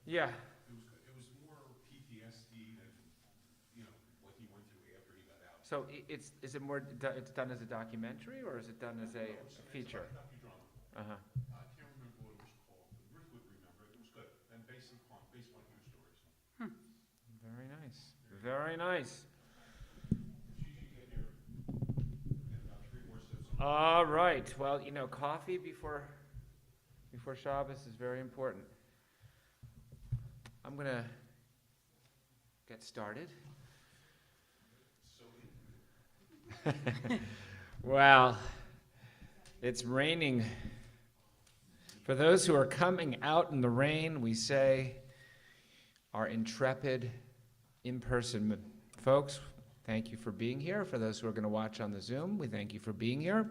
Yeah. It was more PTSD than, what he went through after he got out. So is it more, it's done as a documentary or is it done as a feature? It's like a docudrama. Uh-huh. I can't remember what it was called, but Ruth would remember it. It was good. And based upon true stories. Very nice. Very nice. She should get here in about 3 more sips. All right. Well, coffee before Shabbos is very important. I'm going to get started. Well, it's raining. For those who are coming out in the rain, we say, our intrepid in-person folks, thank you for being here. For those who are going to watch on the Zoom, we thank you for being here.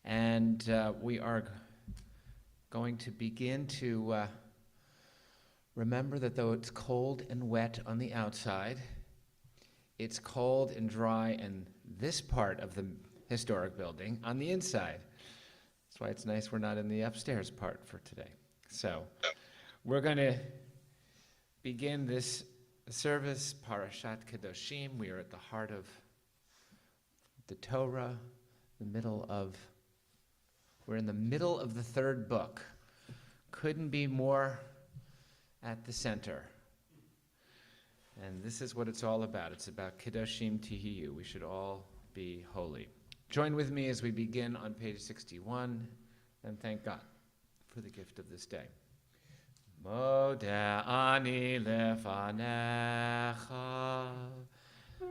And we are going to begin to remember that though it's cold and wet on the outside, it's cold and dry in this part of the historic building on the inside. That's why it's nice we're not in the upstairs part for today. So we're going to begin this service, Parashat Kedoshim. We are at the heart of the Torah, we're in the middle of the third book. Couldn't be more at the center. And this is what it's all about. It's about Kedoshim Tihiyu. We should all be holy. Join with me as we begin on page 61 and thank God for the gift of this day. Modeh ani lefanecha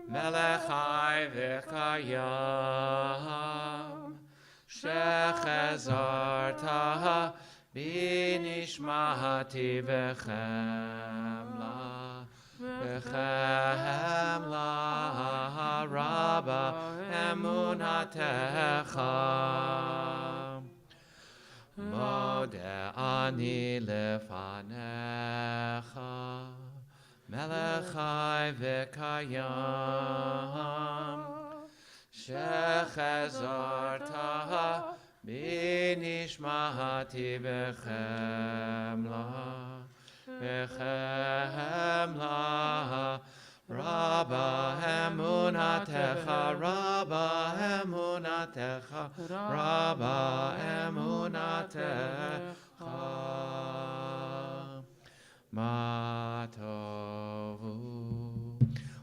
melech chai v'chayam shechazarta b'nishmati v'chemla v'chemla rabba emunatecha Modeh ani lefanecha melech chai v'kayam shechazarta b'nishmati v'chemla v'chemla Rabba emunatecha, Rabba emunatecha, Rabba emunatecha. Ma tovu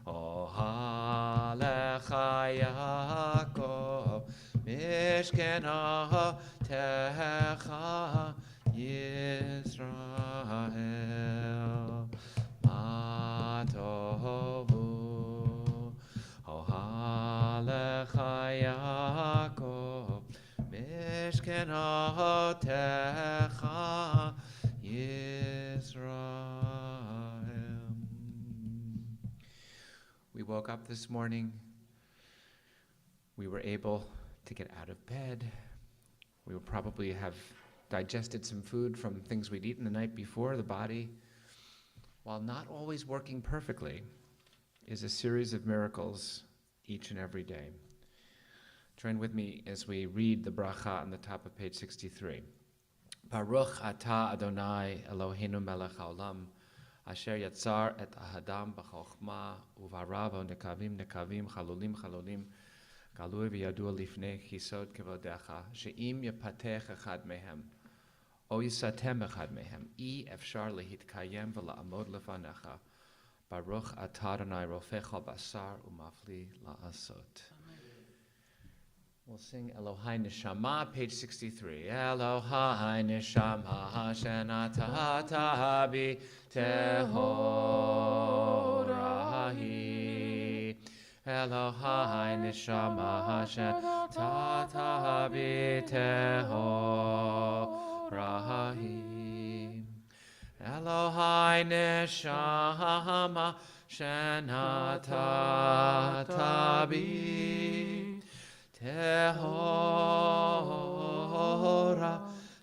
ohalecha Yaakov mishkenatecha Yisrael. Ma tovu ohalecha Yaakov mishkenatecha Yisrael. We woke up this morning. We were able to get out of bed. We will probably have digested some food from things we'd eaten the night before. The body, while not always working perfectly, is a series of miracles each and every day. Join with me as we read the bracha on the top of page 63. Baruch atah Adonai Eloheinu melech haolam asher yatzar et ahadam b'chokhmah uvarav nekavim nekavim chalulim chalulim galui v'yadua lifnei chisod kevodecha she'im yapatech echad mehem o yisatem echad mehem I efshar lehitkayem v'la'amod lefanecha Baruch atah Adonai rofecha basar umafli la'asot. We'll sing Elohai Neshama, page 63. Elohai Neshama, shenatata bi tehorahi. Elohai Neshama, shenatata bi tehorahi. Elohai Neshama, shenatata bi Tehora,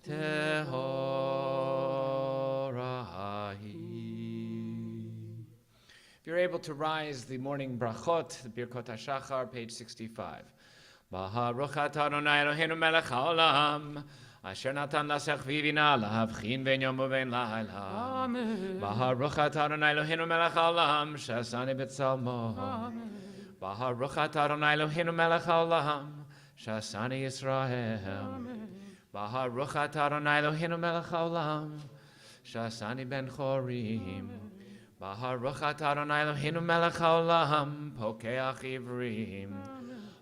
tehorahi. If you're able to rise, the morning brachot, the Birkot HaShachar, page 65. Baruch atah Adonai Eloheinu melech haolam, Asher natan lasech vivina lahavchin ben yom uben laila. Amen. Baruch atah Adonai Eloheinu melech haolam, shasani b'tzalmo. Amen. Baruch atah Adonai Eloheinu melech haolam, shasani Yisrael. Amen. Baruch atah Adonai Eloheinu melech haolam, shasani ben chorim. Baruch atah Adonai Eloheinu melech haolam, pokeach ivrim.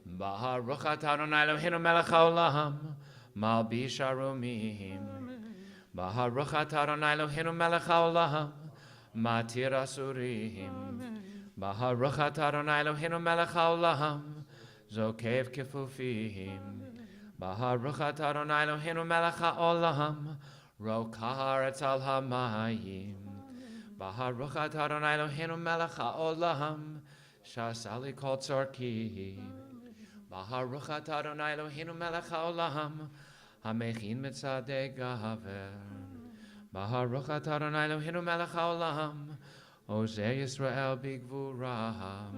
Baruch atah Adonai Eloheinu melech haolam, malbish arumim. Baruch atah Adonai Eloheinu melech haolam, matir asurim. Baruch atah Adonai Eloheinu melech haolam, zokev kefufim. Baruch atah Adonai Eloheinu melech haolam, rokah haaretz al hamayim. Baruch atah Adonai Eloheinu melech haolam, shasali kol tzorki. Baruch atah Adonai Eloheinu melech haolam, hamechin mitzadei gaver. Baruch atah Adonai Eloheinu melech haolam, ozeh Yisrael bigvurah.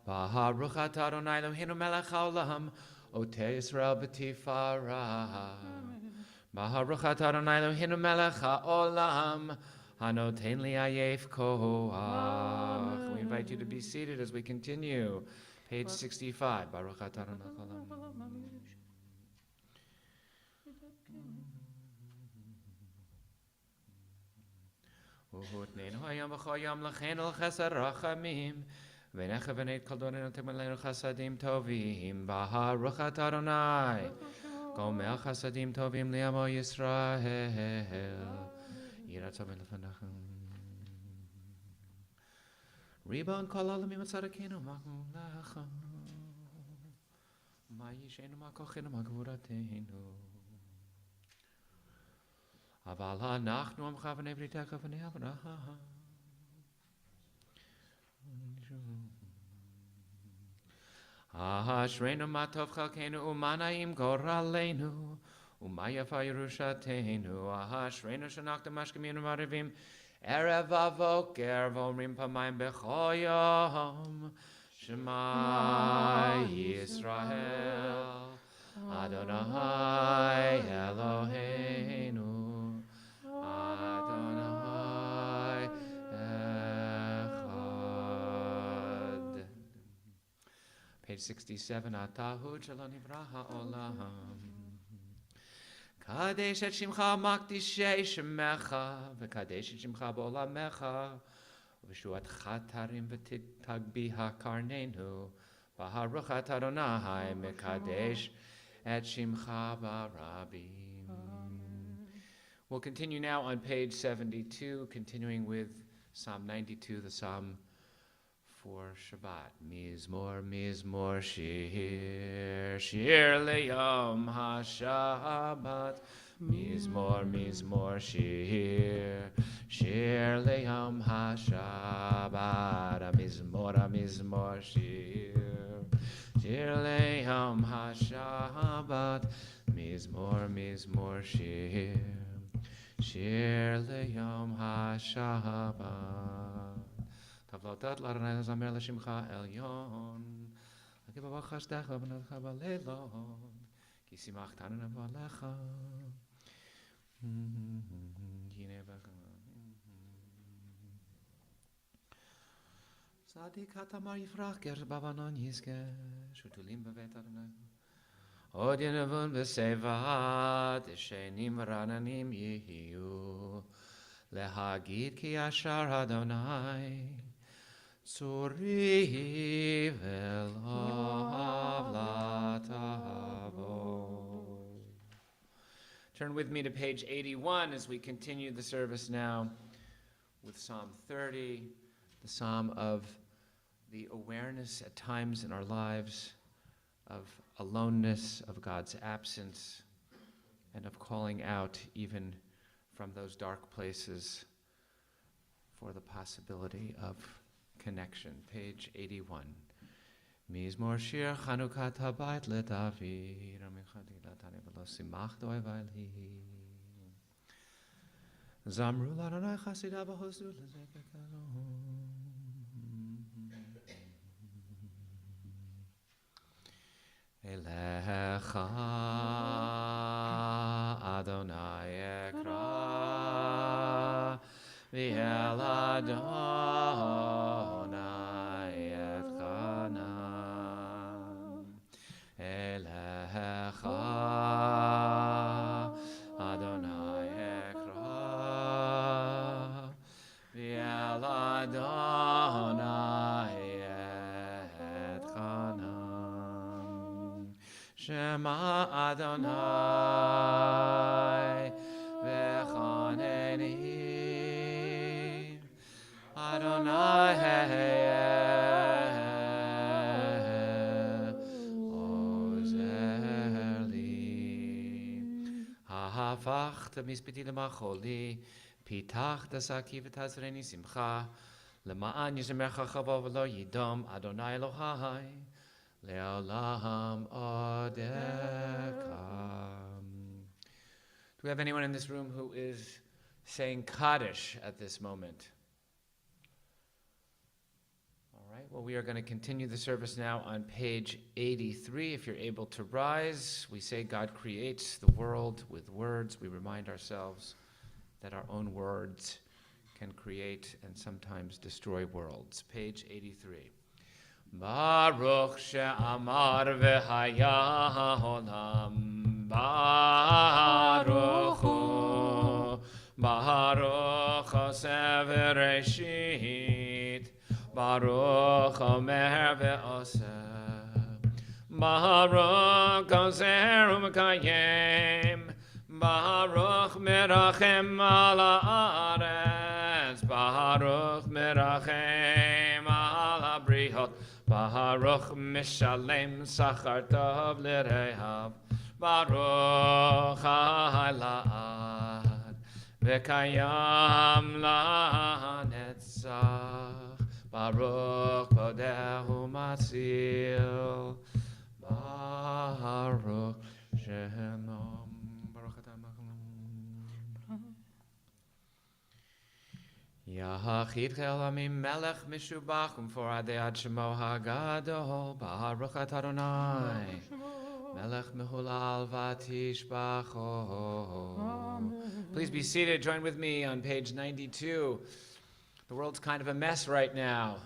Baruch atah Adonai Eloheinu melech haolam, oteh Yisrael b'tifarah. Baruch atah Adonai Eloheinu melech haolam, hanoten li ayef koach. We invite you to be seated as we continue. Page 65. Baruch atah Adonai melech haolam. Uhutneinu hayam v'choyam l'cheinu l'chesed rachamim, v'necha v'neit kol dorenu temelenu chasadim tovim. Baruch atah Adonai, gomel chasadim tovim li'amo Yisrael. Yiratzah v'lefanachem. Ribon kol olamim atzadakenu ma'hu lecha. Ma'yishenu ma'kochenu ma'gvuratenu. Aval ha'nachnu amcha v'nei britecha v'nei Avraham. Ashreinu ma tov chalkeinu u'mana'im goraleinu u'mayafa yerushateinu. Ashreinu shenachtem mashkeminu marivim erev avoker v'omrim pamayim b'choyom Shema Yisrael Adonai Eloheinu Adonai Echad. Page 67. Atahu shelo nivra ha'olam. Kadesh et shimcha makdishei shemecha v'kadesh et shimcha b'olamecha v'shuatcha tarim v'tagbi ha'karnenu v'haruch atah Adonai mekadesh et shimcha b'rabim. We'll continue now on page 72, continuing with Psalm 92, the Psalm for Shabbat. Mizmor, Mizmor, Shir, Shir Leyom HaShabbat. Mizmor, Mizmor, Shir, Shir Leyom HaShabbat. Mizmor, Mizmor, Shir, Shir Leyom HaShabbat. Mizmor, Mizmor, Shir, Shir Leyom HaShabbat. Tavlotat l'Adonai zamer l'shimcha elyon. L'kiv avachashtecha v'nadcha b'leilon. Ki simachtanu nevalecha. Tzadik hatamar yifrach ger bavanon yizke. Shutulim b'vet Adonai. Od yenavun v'sevat. Eshenim v'rananim yihiyu. Lehagid ki ashar Adonai. Tzuri v'elav latavo. Turn with me to page 81 as we continue the service now with Psalm 30, the Psalm of the awareness at times in our lives of aloneness, of God's absence, and of calling out even from those dark places for the possibility of connection. Page 81. Mizmor shir Chanukat habayit leDavid amichadi latani v'lo simachto evayli zamru l'Adonai chasidav v'hosu l'zekekazon Elecha Adonai ekra, v'el Adonai etchana, Elecha, Adonai ekra, v'el Adonai etchana, Shema Adonai v'chaneni, Adonai ozer li. Hafachta mispiti lemacholi, pitachta saki v'tazreni simcha, lema'an yishemecha chavo v'lo yidom, Adonai Elohai, le'olam odekam. Do we have anyone in this room who is saying Kaddish at this moment? All right, well, we are going to continue the service now on page 83. If you're able to rise, we say God creates the world with words. We remind ourselves that our own words can create and sometimes destroy worlds. Page 83. Baruch she'amar v'haya olam, Baruch hu, Baruch oseh v'reshit, Baruch omer v'oseh, Baruch ozer u'mekayem, Baruch merachem al haaretz, Baruch merachem al habrihot, Baruch mishalem sachar tov l'rehav, Baruch ha'la'ad v'kayam la'netzach, Baruch podehu matzil, Baruch shalom. Yachid Chelamim Melech Mishubach for Adei Ad Shemo HaGadol Baruch At Adonai Melech Mehulal Vatishbacho. Please be seated. Join with me on page 92. The world's kind of a mess right now.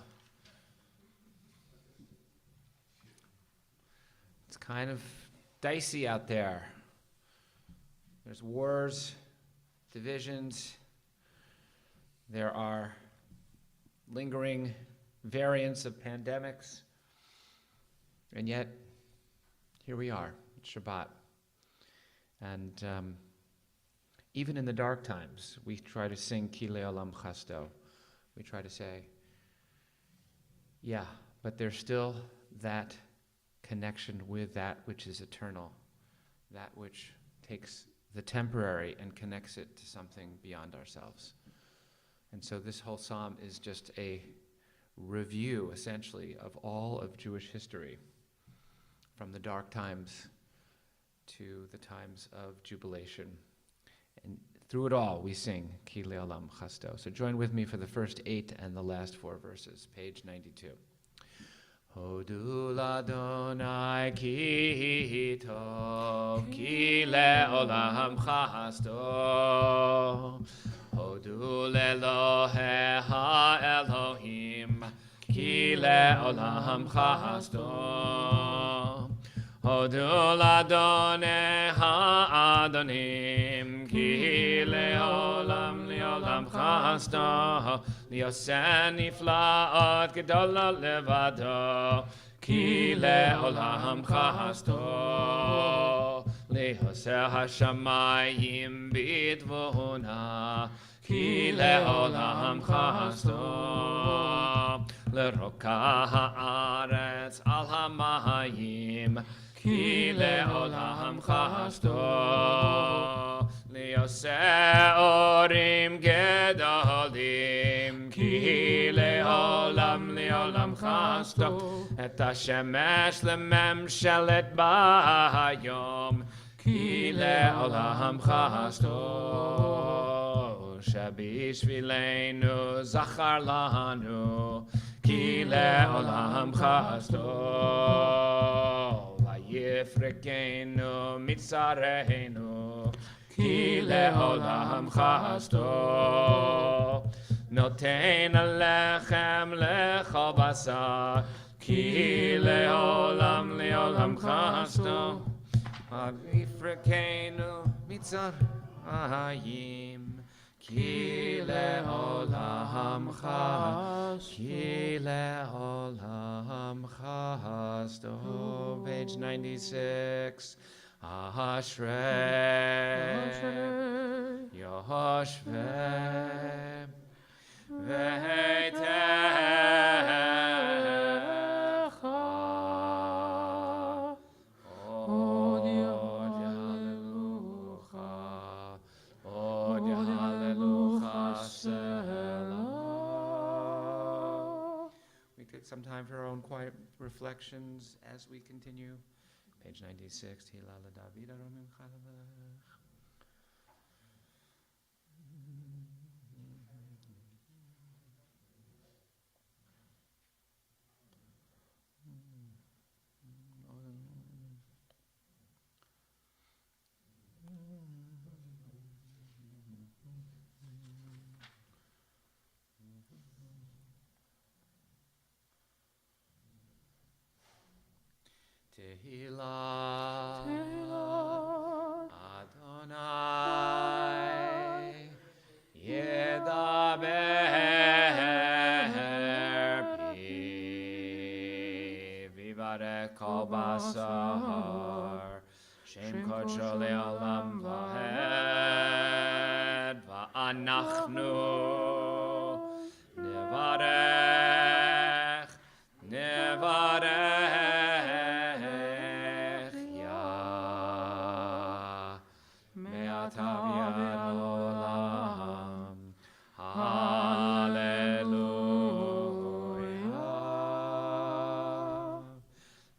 It's kind of dicey out there. There's wars, divisions. There are lingering variants of pandemics, and yet here we are, it's Shabbat. And even in the dark times, we try to sing Ki Le'olam Chasto. We try to say, yeah, but there's still that connection with that which is eternal, that which takes the temporary and connects it to something beyond ourselves. And so this whole psalm is just a review, essentially, of all of Jewish history, from the dark times to the times of jubilation. And through it all, we sing Ki Le'olam Chasto. So join with me for the first 8 and the last 4 verses, page 92. Hodu l'Adonai ki tov, Ki Le'olam Chasto. Hodu l'Elohei ha'Elohim, Ki Le'olam Chasto. Hodu l'Adonai ha'Adonim, Ki Le'olam Chasto. Li'oseh nifla'ot gedola levado, Ki Le'olam Chasto. Li'oseh hashamayim b'dvuna, Ki Le'olam Chasto. L'roka ha'aretz al hamayim, Ki Le'olam Chasto. Li'oseh orim gedolim, Ki Le'olam Chasto. Et hashemesh lememshelet b'hayom, Ki Le'olam Chasto. Shabishvilenu zachar lanu, Ki Le'olam Chasto. Vayifrekenu mitzareinu, כי לעולם חסדו. נותן הלחם לכל בשר, כי לעולם לעולם חסדו. ויפרקנו מצרים, כי לעולם חסדו. כי לעולם חסדו. Page 96. Ashrei Yoshveh Veitecha Od Hallelujah Selah. We take some time for our own quiet reflections as we continue. Page 96, Hilala David Aromim Chalavach. Tehillah, Adonai, Yedaber pi, Vivarech kol basar, Shem kodsho le'olam vahed, Va'anachnu nevarech, nevarech.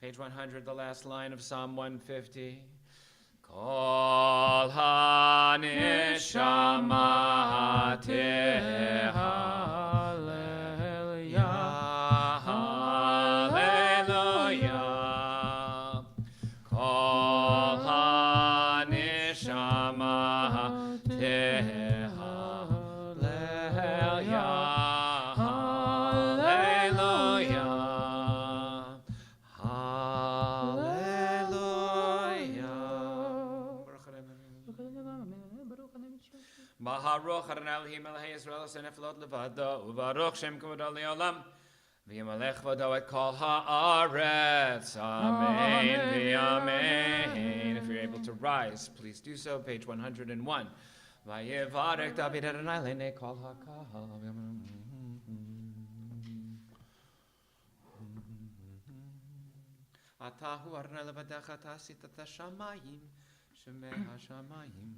Page 100, the last line of Psalm 150. Kol ha-neshama tehallel hallelujah. Kol ha-neshama tehallel Baruch Adonai Elohim Melech Yisrael Senefilot Levado Ubaruch Shem Kvodo Leolam V'Yamalech Vodo Et Kol Haaretz Amen V'Amen. If you're able to rise, please do so. Page 101. Vayevarech David Adonai Lenei Kol HaKahal. Atahu Adonai Levadecha Tasit Et HaShamayim Shemei HaShamayim.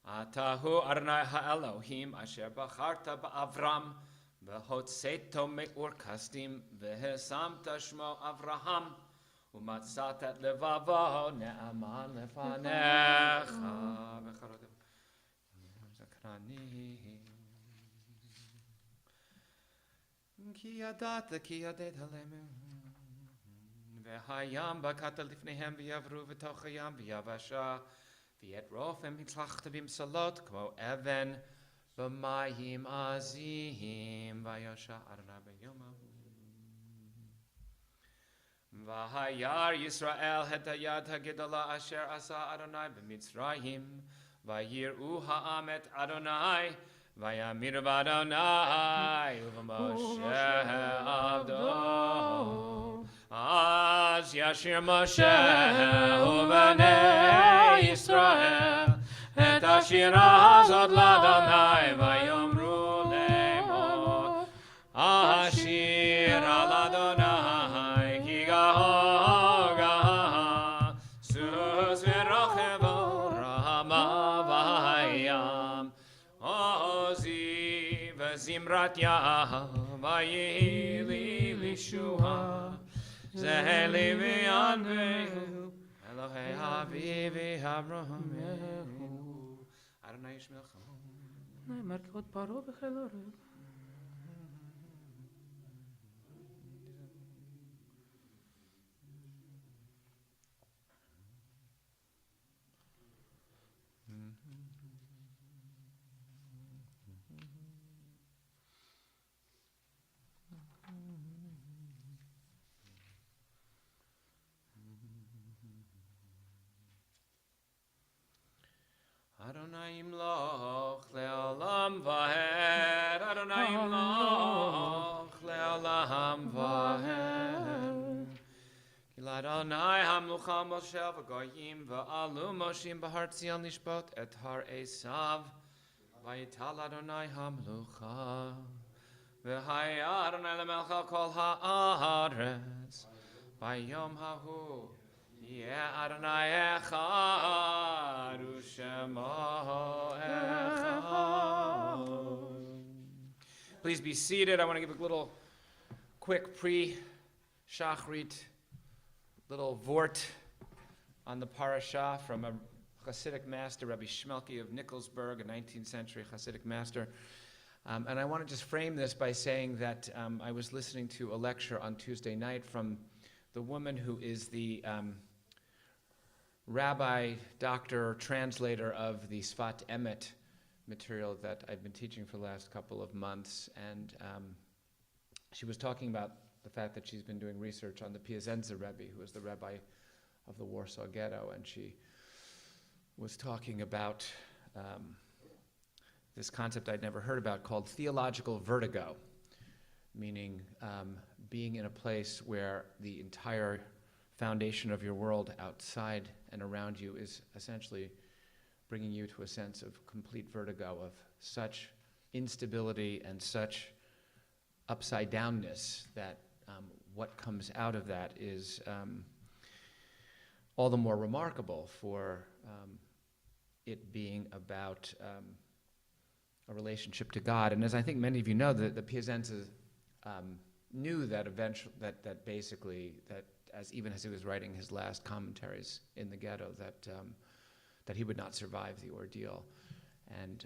Atahu Adonai Ha'Elohim Asher Bacharta Ba'Avram V'Hotzeto Me'ur Kasdim V'Hesamta Shmo Avraham U'Matzat Et Levavo Ne'aman Lefanecha V'Charodev Zakrani Ki Yadata Ki Yadet Halemu V'Hayam Bakata Lifnehem V'Yavru V'Tochayam V'Yavasha V'et rofem hitlachtabim salot kmo even b'mayim azim v'yasha Adonai b'yomahu v'hayar Yisrael het hayad hagedala asher asa Adonai b'mitzrayim v'yir'u ha'am et Adonai v'yamir b'Adonai u'v'Moshe avdo Az Yashir Moshe u'Bnei Yisrael et Ashira hazot l'Adonai vayomru le'mor Ashir al Adonai ki gaha sus v'rochevo rama v'hayam Ozi v'zimrat yah v'yili l'shua Zeheli v'yanvehu Elohei Havivi Havrahamehu Adonai Yishmelcha נאמר כבוד פרעה וחיל עורב. Adonai Yimloch le'olam vahed. Adonai Yimloch le'olam vahed. Adonai hamlucha Moshe v'goyim v'alu Moshim b'har Tzion lishpot et har Esav v'yital Adonai hamlucha v'haya Adonai lemelcha kol ha'aretz v'yom hahu yeh Adonai echad u'shemo echad. Please be seated. I want to give a little quick pre-Shachrit little vort on the parasha from a Hasidic master, Rabbi Shmelki of Nikolsburg, a 19th century Hasidic master. And I want to just frame this by saying that I was listening to a lecture on Tuesday night from the woman who is the rabbi, doctor, translator of the Sfat Emet material that I've been teaching for the last couple of months. And she was talking about the fact that she's been doing research on the Piazenza Rebbe, who was the rabbi of the Warsaw Ghetto, and she was talking about this concept I'd never heard about called theological vertigo, meaning being in a place where the entire foundation of your world outside and around you is essentially bringing you to a sense of complete vertigo, of such instability and such upside downness that what comes out of that is all the more remarkable for it being about a relationship to God. And as I think many of you know, the Piazenza knew that eventually, that basically, that as even as he was writing his last commentaries in the ghetto, that he would not survive the ordeal. And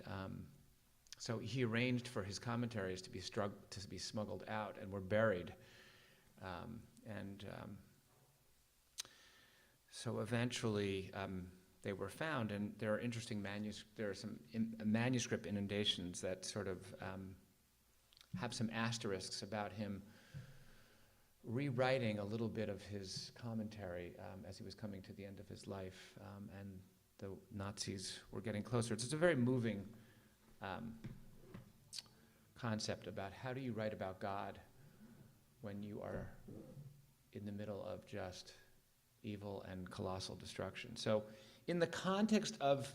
so he arranged for his commentaries to be smuggled out and were buried. So eventually they were found, and there are interesting there are some manuscript inundations that sort of have some asterisks about him rewriting a little bit of his commentary as he was coming to the end of his life, and the Nazis were getting closer. It's a very moving concept about how do you write about God when you are in the middle of just evil and colossal destruction. So in the context of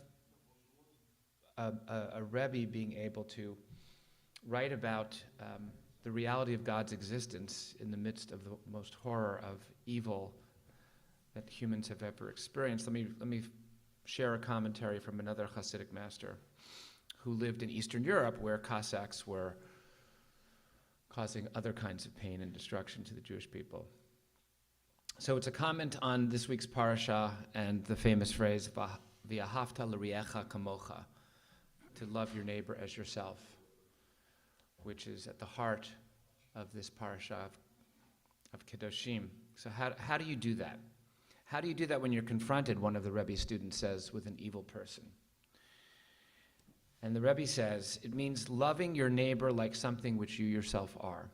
a Rebbe being able to write about the reality of God's existence in the midst of the most horror of evil that humans have ever experienced, let me share a commentary from another Hasidic master who lived in Eastern Europe, where Cossacks were causing other kinds of pain and destruction to the Jewish people. So it's a comment on this week's parasha and the famous phrase, "V'ahavta l'riecha kamocha," to love your neighbor as yourself, which is at the heart of this parasha of Kedoshim. So how do you do that? How do you do that when you're confronted, one of the Rebbe's students says, with an evil person? And the Rebbe says, it means loving your neighbor like something which you yourself are.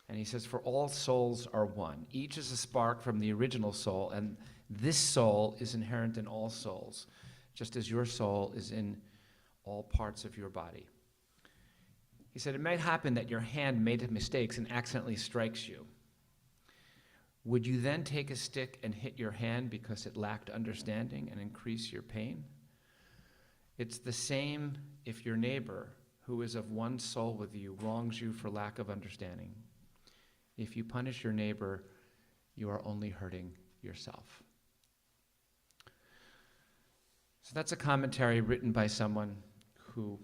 And he says, for all souls are one. Each is a spark from the original soul, and this soul is inherent in all souls, just as your soul is in all parts of your body. He said, it might happen that your hand made mistakes and accidentally strikes you. Would you then take a stick and hit your hand because it lacked understanding and increase your pain? It's the same if your neighbor, who is of one soul with you, wrongs you for lack of understanding. If you punish your neighbor, you are only hurting yourself. So that's a commentary written by someone who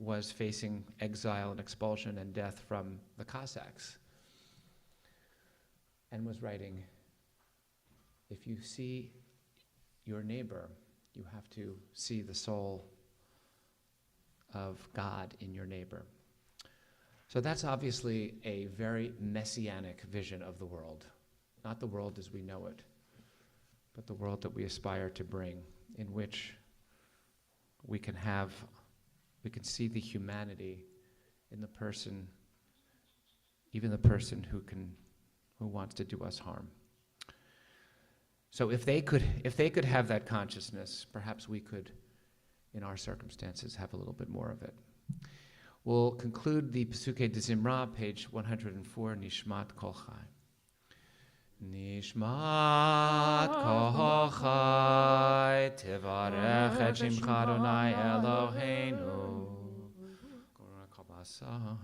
was facing exile and expulsion and death from the Cossacks, and was writing, if you see your neighbor, you have to see the soul of God in your neighbor. So that's obviously a very messianic vision of the world. Not the world as we know it, but the world that we aspire to bring, in which we can see the humanity in the person, even the person who wants to do us harm. So if they could have that consciousness, perhaps we could, in our circumstances, have a little bit more of it. We'll conclude the Pesukei de Zimra, page 104, Nishmat Kol Chai. Nishmat Kol Chai, Tivarech et Shimcha Adonai Eloheinu, Korah Kabasam.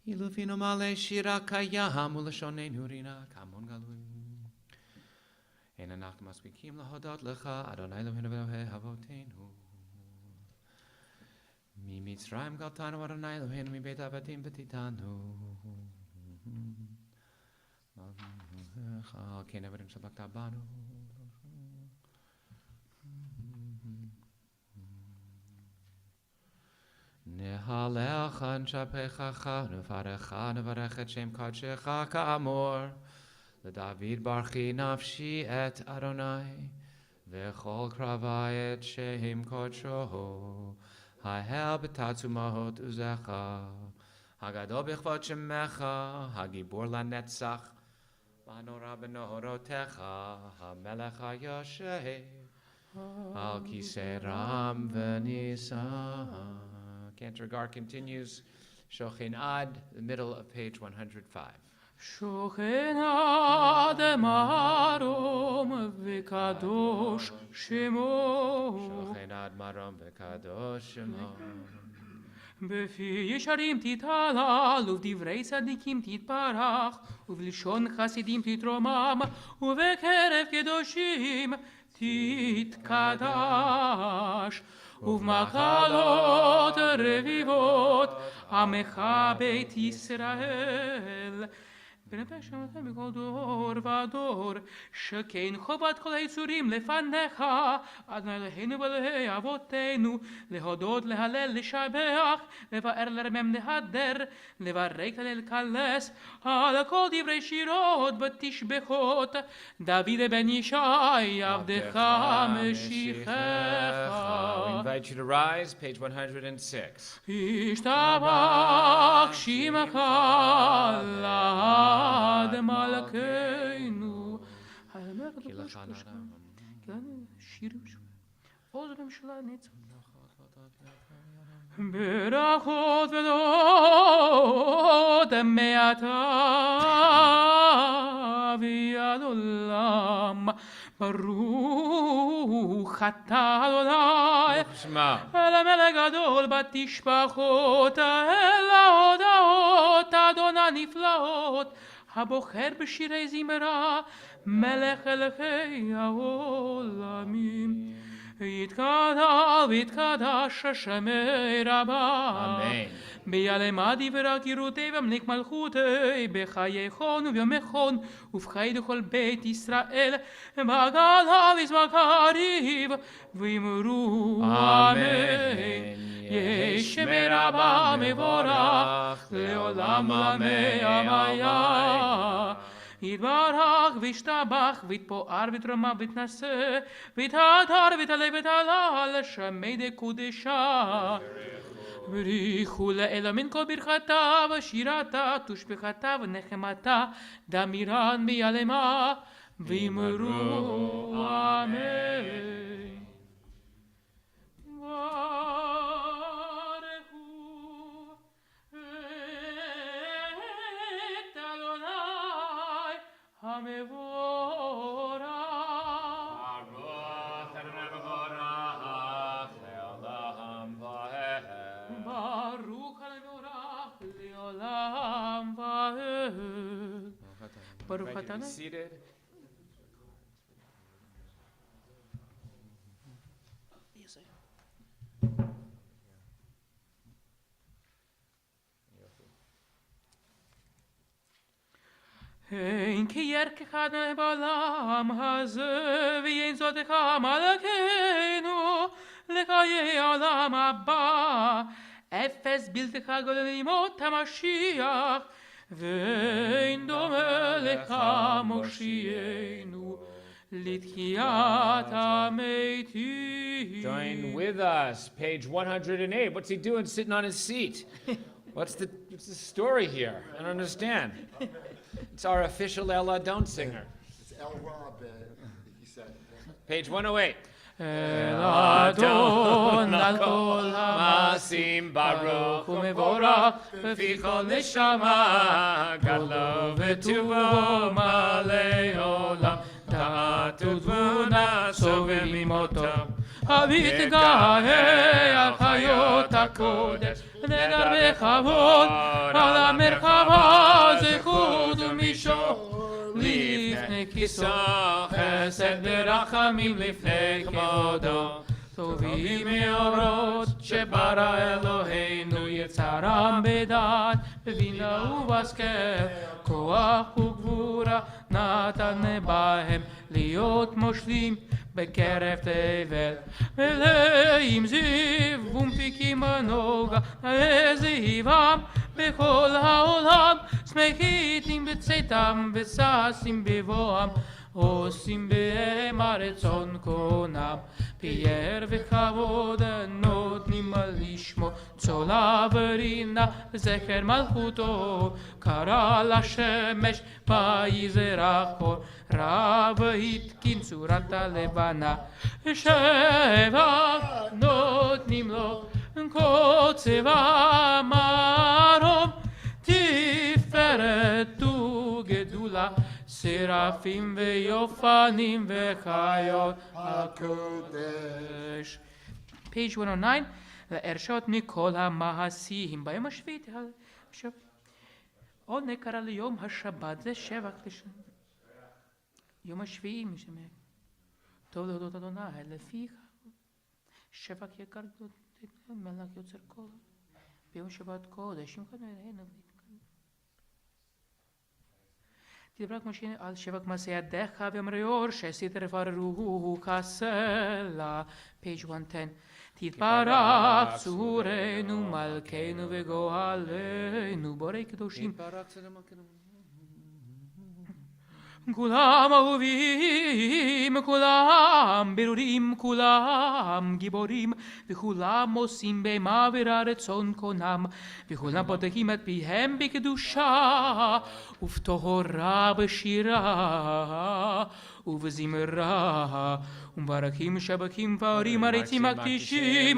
Ilufino male shira kayam ulashonenu rina kamon galui. Ena nach masbikim lahodot lecha Adonai Eloheinu v'Elohe avotenu. Mi Mitzrayim galtanu Adonai Eloheinu mi beit avatim v'titanu. Al kein avadim shabakta banu. Nehalecha nshapechacha nevarecha nevarech et shem kadshecha ka'amor leDavid barchi nafshi et Adonai v'chol kravai et shem kodsho ha'hel b'tatzumahot uzecha hagadol b'chvot shemecha hagibor lanetzach v'hanora b'nohorotecha ha'melech ha'yoshev al kisei ram v'nisah. Cantor Agar continues, Shochin Ad, the middle of page 105. Shochin Ad marom v'kadosh shemo. Shochin Ad marom v'kadosh shemo. בפי ישרים תתהלל, ובדברי צדיקים תתברך, ובלשון חסידים תתרומם, ובקרב קדושים תתקדש. ובמקהלות רביבות, עמך בית ישראל. ונפש שמעתם בכל דור ודור, שכן חובת כל היצורים לפניך, אדוני אלוהינו ואלוהי אבותינו, להודות, להלל, לשבח, לבאר, לרמם, להדר, לברק, ללקלס, על כל דברי שירות ותשבחות, דוד בן ישי, עבדך משיחך. We invite you to rise, page 106. ישתבח שמך לעד מלכנו. האמר הקדוש קדוש לנו שיר ושמע עוז וממשלה נצח ברכות ודעות מעתה ועד עולם ברוך אתה אדוני אל המלך גדול בתשבחות אל ההודעות אדוני נפלאות הבוחר בשירי זמרה מלך אלוהי העולמים יתגדל ויתקדש שמי רבה ביעלמה דברה קירותי ומלך מלכותי בחייכון וביומכון ובחיי לכל בית ישראל בגלה וזמקריב ואמרו אמן יש שמי רבה מבורך לעולם עולמי המיה יתברך וישתבח ויתפאר ויתרומם ויתנשא ויתהדר ויתעלה ויתהלל שמי דקודשה בריחו לאל מן כל ברכתה ושירתה תושבחתה ונחמתה דמירן ביעלמה ואמרו אמן. Baruch atah. Be seated. אין כי ירכך בעולם הזה ואין זאתך מלכנו לחיי העולם הבא אפס בלתך גדול לימות המשיח ואין דומה לך מושיענו לתחיית המתים. Join with us, page 108. What's he doing sitting on his seat? What's the story here? I don't understand. It's our official Ella Don't singer. It's El Rob, he said. Page 108. El Adon al kol Masim Baruch u'mevorach b'fi kol neshama gadlo v'tuvo malei olam ta'atu tvuna sovevim oto המתגאה על חיות הקודש, נדר בכבוד, על המרחבה זכות ומישור, לפני כיסו, חסד ורחמים לפני כבודו. טובים מאורות שברא אלוהינו, יצרם בדעת, בבינה ובהשכל, כוח וגבורה נתן בהם להיות מושלים בקרב תבל, מלאים זיו ומפיקים הנוגה, זיבם בכל העולם, שמחים בצאתם וששים בבואם, עושים בהם הרצון קונם, פייר וכבוד נותנים לשמו, צולה ורינה זכר מלכותו, קרא לשמש ויזרח אור, רב התקין צורת הלבנה, שבע נותנים לו קוצבה מרום, תפארת וגדולה, שרפים ויופנים וחיות הקודש. Page 109, להרשות מכל המעשים ביום השביעי. עוד נקרא ליום השבת, זה שבח לשם. יום השביעי משמע. טוב להודות אדוני, לפיך שבח יקר מלאך יוצר כל. ביום שבת קודש, תדברת משה על שבח מעשי ידיך ואמריור שעשית רפארו כסלע. page 110. תתברך צורנו מלכנו וגואלנו בורא קדושים. כולם אהובים, כולם ברורים, כולם גיבורים, וכולם עושים במה ורצון קונם, וכולם פותחים את פיהם בקדושה, ובטהרה בשירה, ובזמרה, ומברכים שבחים פארים עריצים הקדישים,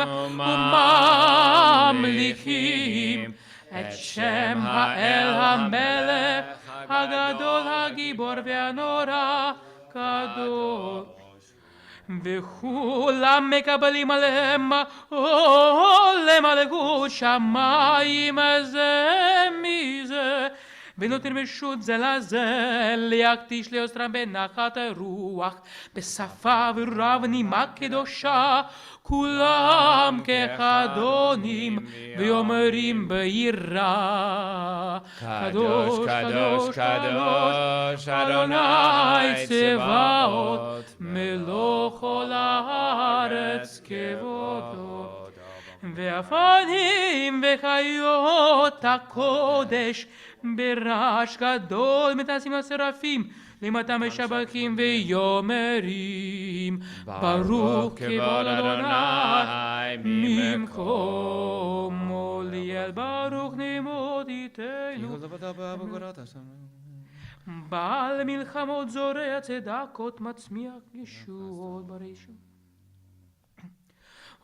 וממליכים את שם האל המלך, הגדול, הגיבור והנורא, גדול. וכולם מקבלים עליהם למלכות שמיים זה מזה, ונותנים רשות זה לזה להקדיש ליוצרם בנחת הרוח, בשפה ורב נימה קדושה, כולם כחדונים ואומרים ביראה, קדוש קדוש קדוש אדוני צבאות מלוא כל הארץ כבודו. ואפנים וחיות הקודש ברעש גדול מטסים השרפים למטה משבחים ויאמרים ברוך כבוד אדוני ממקומו ליל ברוך נמות איתנו בעל מלחמות זורע צדקות מצמיח ישועות ברשו.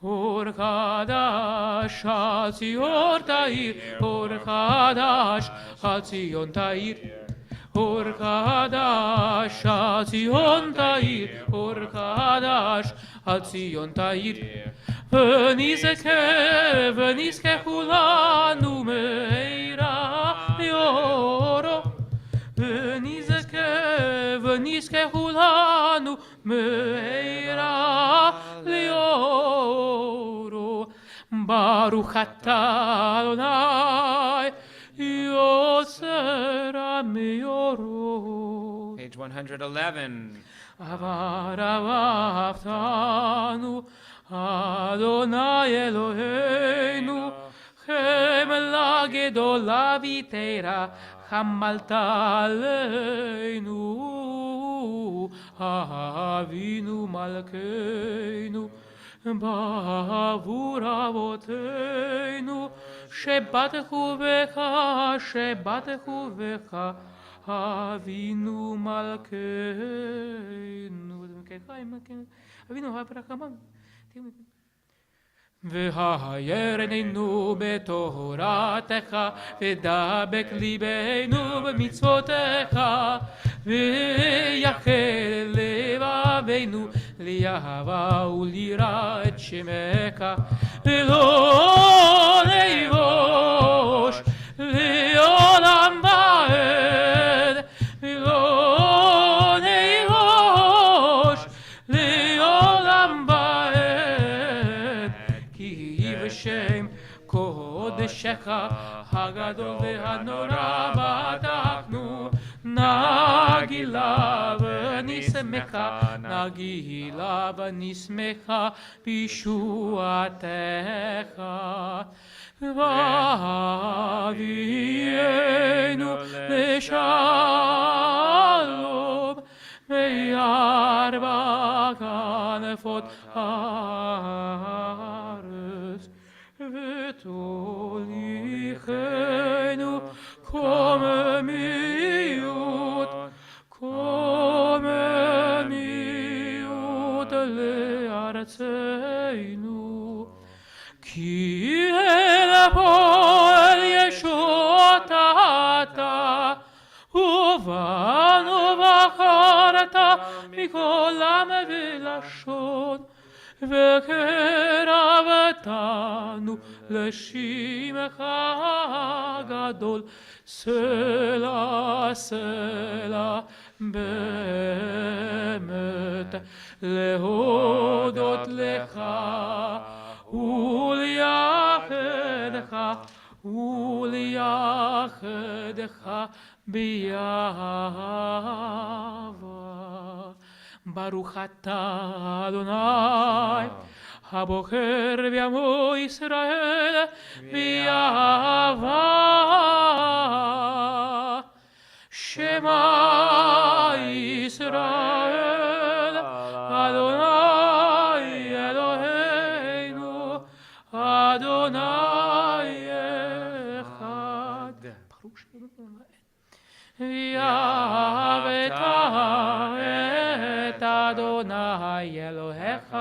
אור חדש על ציון תאיר, אור חדש על ציון תאיר, אור חדש על ציון תאיר, אור חדש על ציון תאיר. ונזכה כולנו מהרה לאורו, ונזכה כולנו מהרה לאורו. ברוך אתה אדוני יוצר המאורות. Page 111. אבל אהבתנו אדוני אלוהינו, חמלה גדולה ויתרה חמלת עלינו. אבינו מלכנו בעבור אבותינו, שבטחו בך אבינו מלכנו, אבינו הרחמן, והיירנו בתורתך, ודבק ליבנו במצוותיך, ויחל לבבינו לאהבה וליראה את שמך, ולא נבוש לעולם ועד, ולא נבוש לעולם ועד, כי בשם קודשך הגדול והנורא בטחנו, נגילה ונשמחה, נגילה ונשמחה בישועתך. ואבינו לשלום בארבע כנפות הארץ, ותוליכנו קוממיות לארצנו, כי אל הפועל ישועת אתה, ובנו בחרת מכל עם ולשון, וקרבתנו לשמך הגדול, סלע סלע באמת, להודות לך וליחדך באהבה. ברוך אתה אדוני הבוחר בעמו ישראל באהבה. שמע ישראל אדוני אלוהינו אדוני אחד. ואהבת את אדוני אלוהיך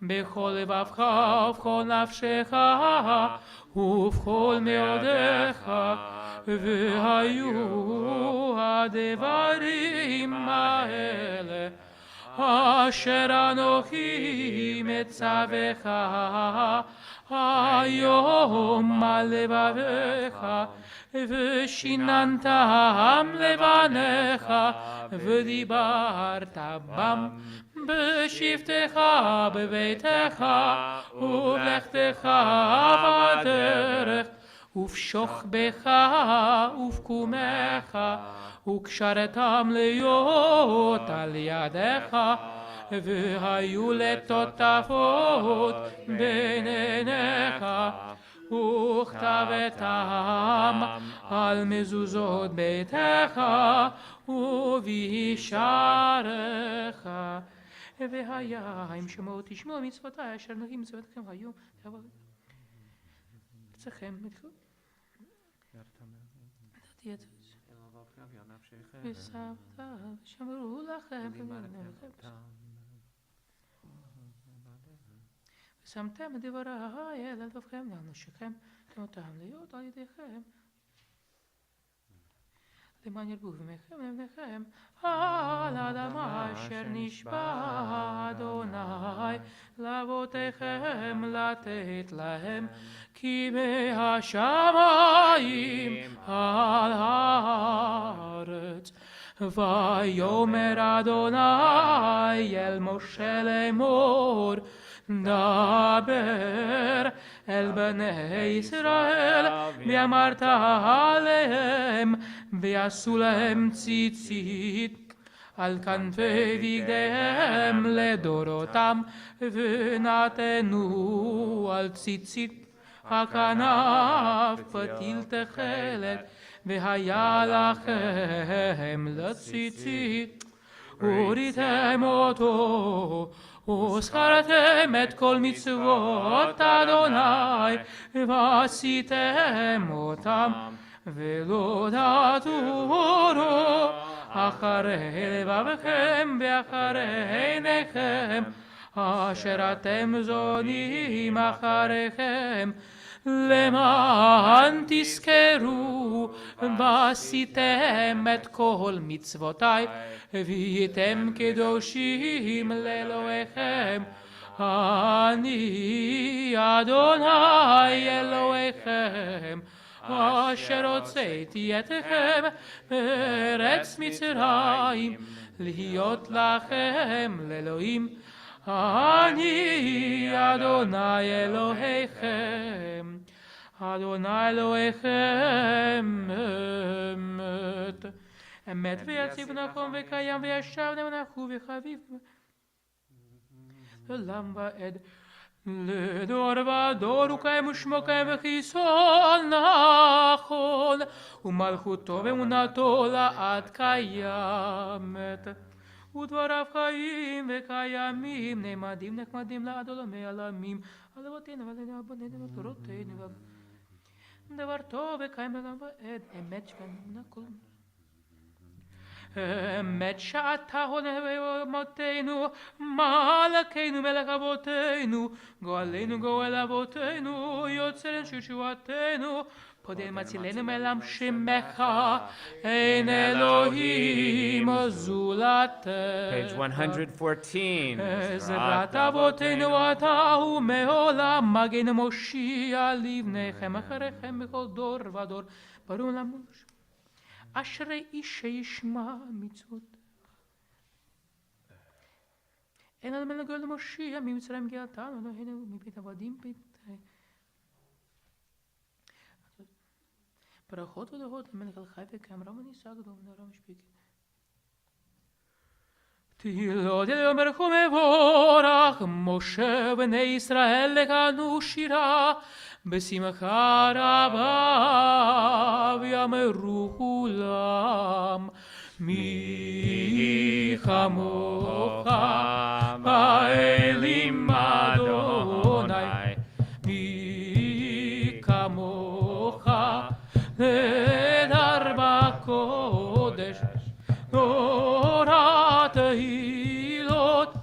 בכל לבבך ובכל נפשך ובכל מאודיך, והיו הדברים האלה אשר אנוכי מצווך היום על לבביך, ושיננתם לבניך ודיברת בם בשבתך בביתך ובלכתך בדרך ובשוכבך ובקומך, וקשרתם להיות על ידיך, והיו לטוטפות בין עיניך, וכתבתם על מזוזות ביתך ובשעריך. והיה אם שמעו תשמעו מצוותיי אשר נהי מצוותיכם היום אצלכם וסבתא שמרו לכם ושמתם את דבריי אל לבבכם לאנשיכם תנותם להיות על ידיכם למען ירבו ממכם לבניכם על האדמה אשר נשבע אדוני לאבותיכם לתת להם, כי מהשמיים על הארץ. ויאמר אדוני אל משה לאמור, דבר אל בני ישראל ואמרת עליהם, ויעשו להם ציצית על כנפי בגדיהם לדורותם, ונתנו על ציצית הכנף פתיל תכלת, והיה לכם לציצית, וריתם אותו וזכרתם את כל מצוות אדוני ועשיתם אותם, ולא דעתו אורו אחרי לבבכם ואחרי עיניכם אשר אתם זונים אחריכם למען תזכרו ועשיתם את כל מצוותיי והייתם קדושים לאלוהיכם אני אדוני אלוהיכם אשר הוצאתי אתכם מארץ מצרים להיות לכם לאלוהים אני אדוני אלוהיכם אדוני אלוהיכם אמת ויציב ונכון וקיים וישר ונכו וחביב לעולם ועד לדור ודור וקיים ושמו קיים וחיסון נכון ומלכותו ואמונתו לעד קיימת ודבריו חיים וקיימים נעמדים נחמדים לעד עולמי עלמים על אבותינו ועל בנינו ותורותינו דבר טוב וקיים לעולם ועד אמת שכנונה כל אמת שאתה הולך במותינו מלכנו מלך אבותינו גואלנו גואל אבותינו יוצרנו ישועתנו פודה מצילנו מעולם שמך אין אלוהים זולתך Page 114. עזרת אבותינו אתה ומעולם מגן מושיע לבניכם אחריכם בכל דור ודור ברור למוש אשרי איש שישמע מצוותיך אין על מלך גואל מושיע ממצרים גאלתנו אלוהינו מבית עבדים ביתי ברכות ודורות למלך על חי וקיים רב ונישא גדול ונורא משפיק תהילות אל ברך ומבורך משה בני ישראל לקנו שירה בשמחה רבה ויאמרו כולם מי כמוך באלים אדוני מי כמוך נהדר בקודש נורא תהילות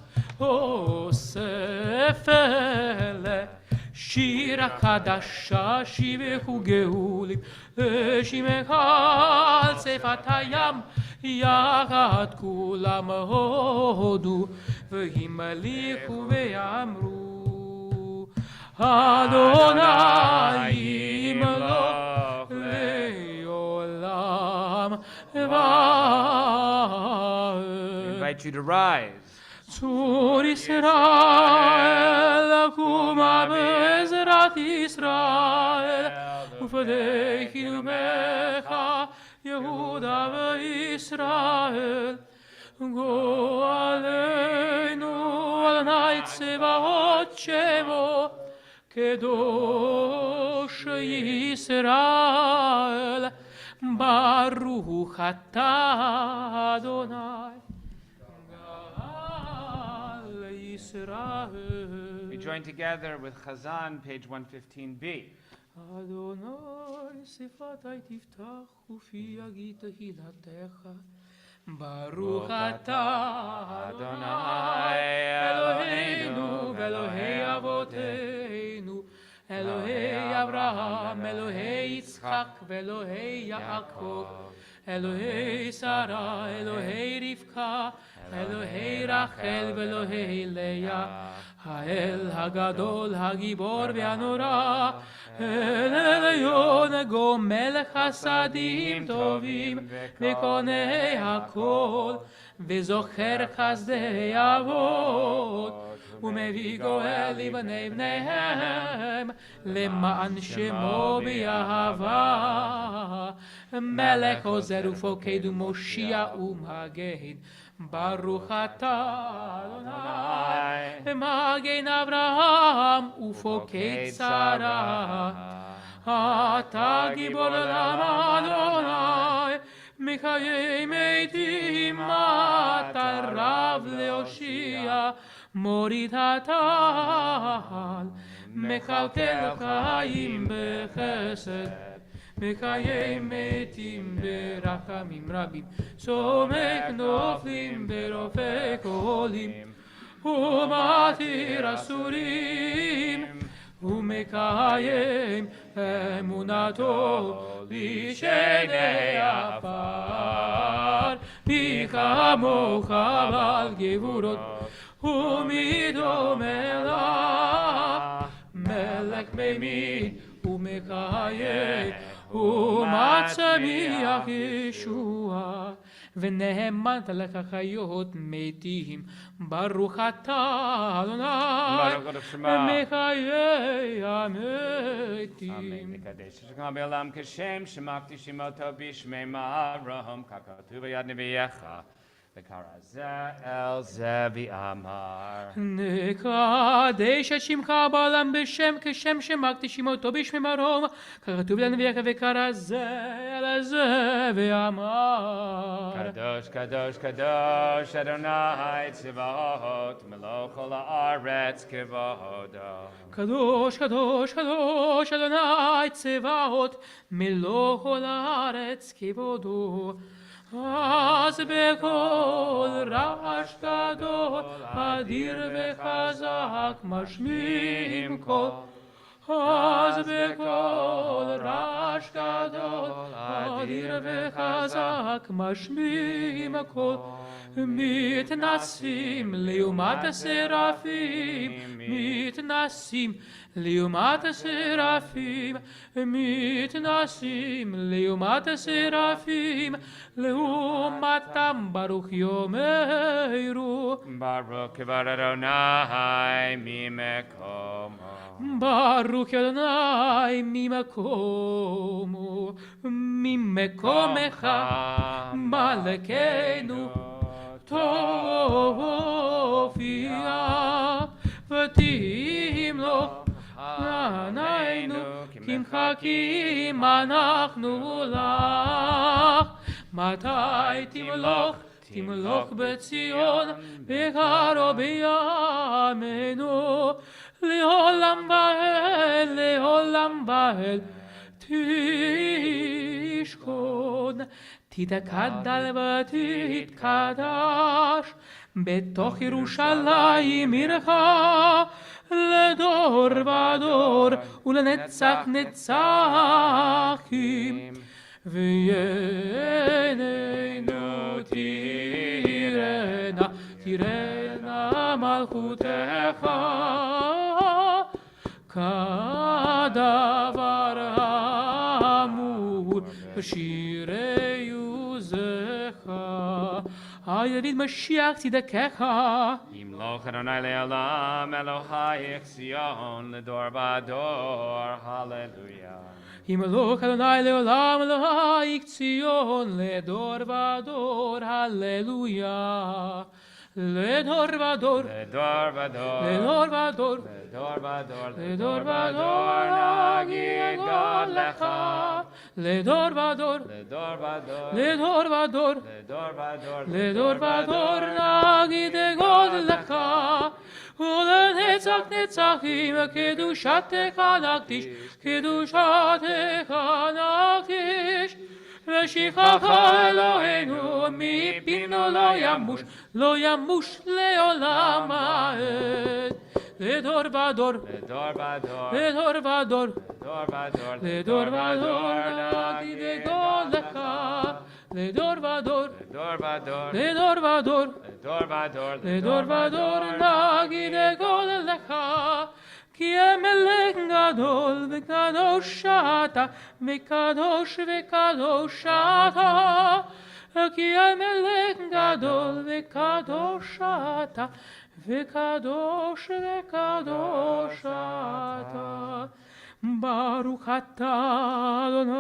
אוסף אלה שירה חדשה שיבחו גאולים שמך על שפת הים יחד כולם הודו והמליכו ואמרו אדוני ימלוך לעולם ועד. Invite you to rise. צור ישראל קומה בעזרת ישראל ופדי קידומך יהודה וישראל גואלנו אדוני צבאות שמו קדוש ישראל ברוך אתה אדוני We join together with Chazan, page 115b. אדוני שפתי תפתח ופי יגיד תהילתך ברוך אתה אדוני אלוהינו ואלוהי אבותינו אלוהי אברהם אלוהי יצחק ואלוהי יעקב אלוהי שרה אלוהי רבקה אלוהי רחל ואלוהי לאה האל הגדול הגיבור והנורא אל עליון גומל חסדים טובים וקונה הכל וזוכר חסדי אבות ומביא גואל לבני בניהם למען שמו באהבה מלך עוזר ופוקד ומושיע ומגן ברוך אתה אדוני מגן אברהם ופוקד שרה אתה גיבור עולם אדוני מחיי מתים אתה רב להושיע מוריד הטל מכלכל חיים בחסד מקיים מתים ברחמים רבים, סומך נופלים ורופא חולים, ומתיר אסורים, ומקיים אמונתו לשני עפר. מי כמוך בעל גבורות ומדומה לך, מלך מימין ומקיים ומצמיח ישועה, ונאמנת לך חיות מתים. ברוך אתה אדוני מחיה המתים. אמן. נקדש שכם בעולם כשם שמקדישים אותו בשמי מרום, ככתוב ביד נביאך, וקרא זה אל זה ואמר. נקדש את שמך בעולם בשם כשם שמקדישים אותו בשמי מרום, ככתוב לנביאך וקרא זה אל זה ואמר. קדוש קדוש קדוש אדוני צבאות מלוא כל הארץ כבודו. קדוש קדוש קדוש אדוני צבאות מלוא כל הארץ כבודו. אז בקול רעש גדול אדיר וחזק משמיעים קול, אז בקול רעש גדול אדיר וחזק משמיעים קול, מתנסים לעומת השרפים, מתנסים לעומת השרפים, מתנסים לעומת השרפים, לעומתם ברוך יאמרו. ברוך כבוד אדוני ממקומו. ברוך אדוני ממקומו, ממקומך מלכנו תופיע ותמלוך עלינו, כי מחכים אנחנו לך. מתי תמלוך? תמלוך בציון בקרוב בימינו, לעולם ועד לעולם ועד תשכון. תתקדל ותתקדש בתוך ירושלים עירך, לדור ודור ולנצח נצחים. ועינינו תראנה, תראנה מלכותך, כדבר האמור בשירי עוזך. דוד משיח צדקך. ימלוך אדוני לעולם אלוהיך ציון לדור ודור, הללויה. ימלוך אדוני לעולם אלוהיך ציון לדור ודור, הללויה. לדור ודור, לדור ודור, לדור ודור, לדור ודור, לדור ודור נגיד גודלך. לדור ודור, לדור ודור, לדור ודור, לדור ודור, לדור ודור נגיד גודלך. ולנצח נצחים קדושתך נקדיש, קדושתך נקדיש. ושכחך אלוהינו מפינו לא ימוש, לא ימוש לעולם העד. לדור ודור, לדור ודור, לדור ודור, לדור ודור, לדור ודור נגיד גודלך. לדור ודור, לדור ודור, לדור ודור, לדור ודור, לדור ודור נגיד גודלך. כי המלך גדול וקדוש אתה, וקדוש וקדוש אתה. כי המלך גדול וקדוש אתה, וקדוש וקדוש אתה. ברוך אתה אדוני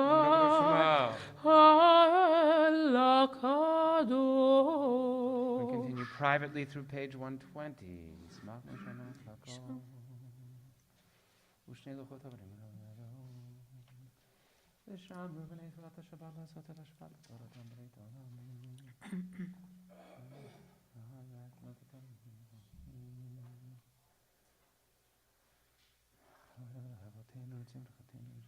האל הקדוש. We continue privately through page 120. נשמח לשנות הכל. ושני לוחות עבדים. ושם ובני תפילת השבת לעשות את השבת לתורתם ברית העולם. אבותינו את שמחתנו.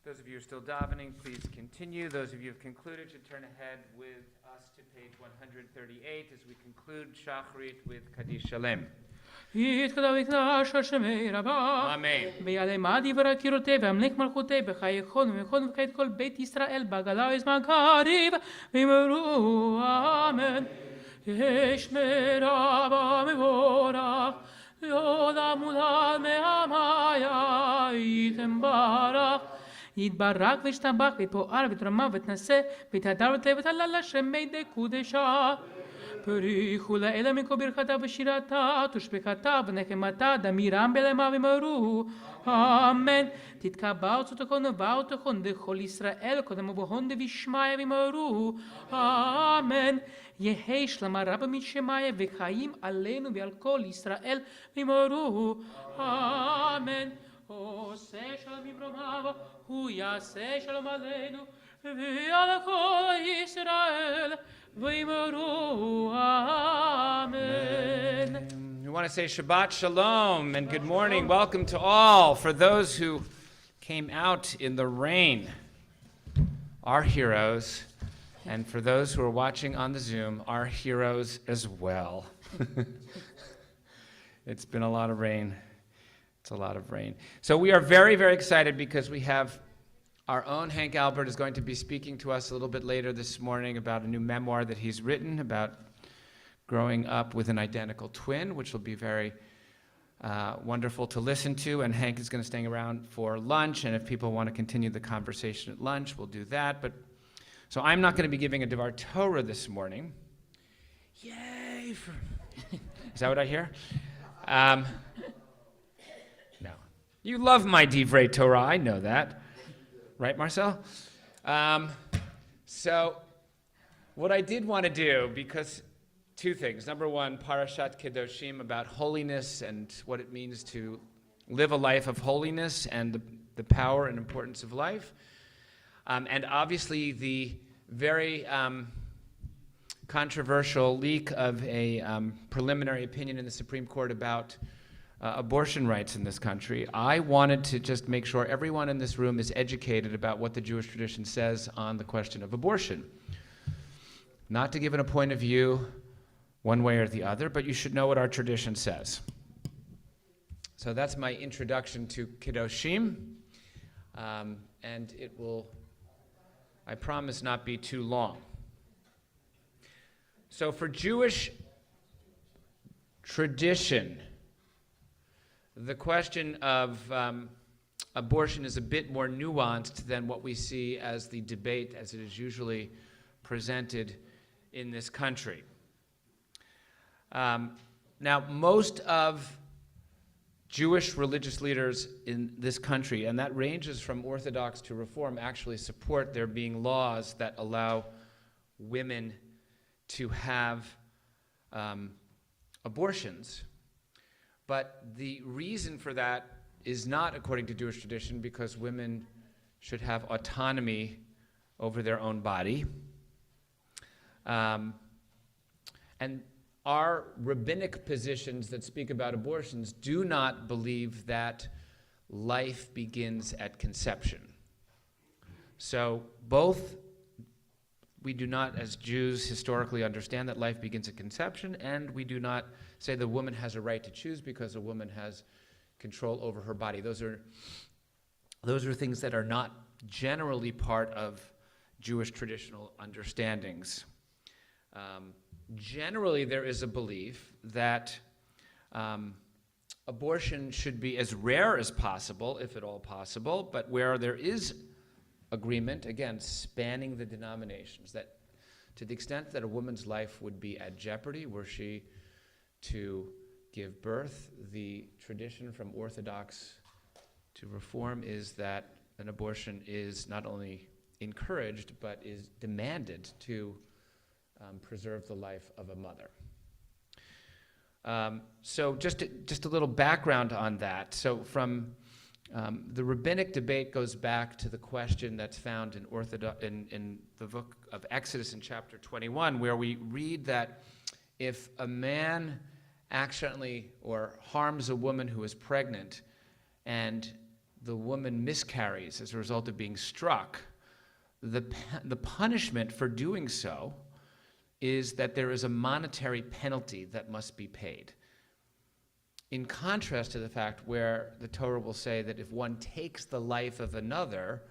Those of you who are still davening, please continue. Those of you who have concluded should turn ahead with us to page 138 as we conclude Shacharit with Kaddish Shalem. Amen. ביעלי מעדי ורקירותי והמלך מלכותי בחייכון ומכון וכעת כל בית ישראל בגלה יזמן קריב ואמרו אמן ישמר אבא מבורך לעולם ולעד מעמיה יתברך יתברך וישתבח ויתפאר ויתרומם ויתנשא ויתהדר ותהלל לשם מדי קודשה פריחו לאלה מכל ברכתה ושירתה, תושבחתה ונחמתה, דמירם בלמה ואמרו, אמן. תתקבע וצותכון ובאותכון דכל ישראל, קודם ובהון דבישמעיה ואמרו, אמן. יהי שלמה רבה משמעיה וחיים עלינו ועל כל ישראל ואמרו, אמן. עושה שלום במרומיו, הוא יעשה שלום עלינו ועל כל ישראל. We want to say Shabbat Shalom and good morning. Welcome to all. For those who came out in the rain, our heroes, and for those who are watching on the Zoom, our heroes as well. It's been a lot of rain. It's a lot of rain. So we are very, very excited because we have our own Hank Albert is going to be speaking to us a little bit later this morning about a new memoir that he's written about growing up with an identical twin, which will be very wonderful to listen to. And Hank is going to stay around for lunch, and if people want to continue the conversation at lunch, we'll do that. So I'm not going to be giving a Devar Torah this morning. Yay! Is that what I hear? No. You love my Divrei Torah, I know that. Right, Marcel? So what I did want to do, because two things. Number one, Parashat Kedoshim, about holiness and what it means to live a life of holiness and the power and importance of life. And obviously the very controversial leak of a preliminary opinion in the Supreme Court about abortion rights in this country. I wanted to just make sure everyone in this room is educated about what the Jewish tradition says on the question of abortion. Not to give it a point of view one way or the other, but you should know what our tradition says. So that's my introduction to Kedoshim, and it will, I promise, not be too long. So for Jewish tradition, the question of abortion is a bit more nuanced than what we see as the debate as it is usually presented in this country. Now, most of Jewish religious leaders in this country, and that ranges from Orthodox to Reform, actually support there being laws that allow women to have abortions. But the reason for that is not according to Jewish tradition, because women should have autonomy over their own body. And our rabbinic positions that speak about abortions do not believe that life begins at conception. So both, we do not, as Jews, historically understand that life begins at conception, and we do not say the woman has a right to choose because a woman has control over her body. Those are things that are not generally part of Jewish traditional understandings. Generally, there is a belief that abortion should be as rare as possible, if at all possible, but where there is agreement, again, spanning the denominations, that to the extent that a woman's life would be at jeopardy were she to give birth, the tradition from Orthodox to Reform is that an abortion is not only encouraged, but is demanded to preserve the life of a mother. So just a little background on that. So from the rabbinic debate goes back to the question that's found in the book of Exodus in chapter 21, where we read that if a man accidentally or harms a woman who is pregnant and the woman miscarries as a result of being struck, the punishment for doing so is that there is a monetary penalty that must be paid. In contrast to the fact where the Torah will say that if one takes the life of another,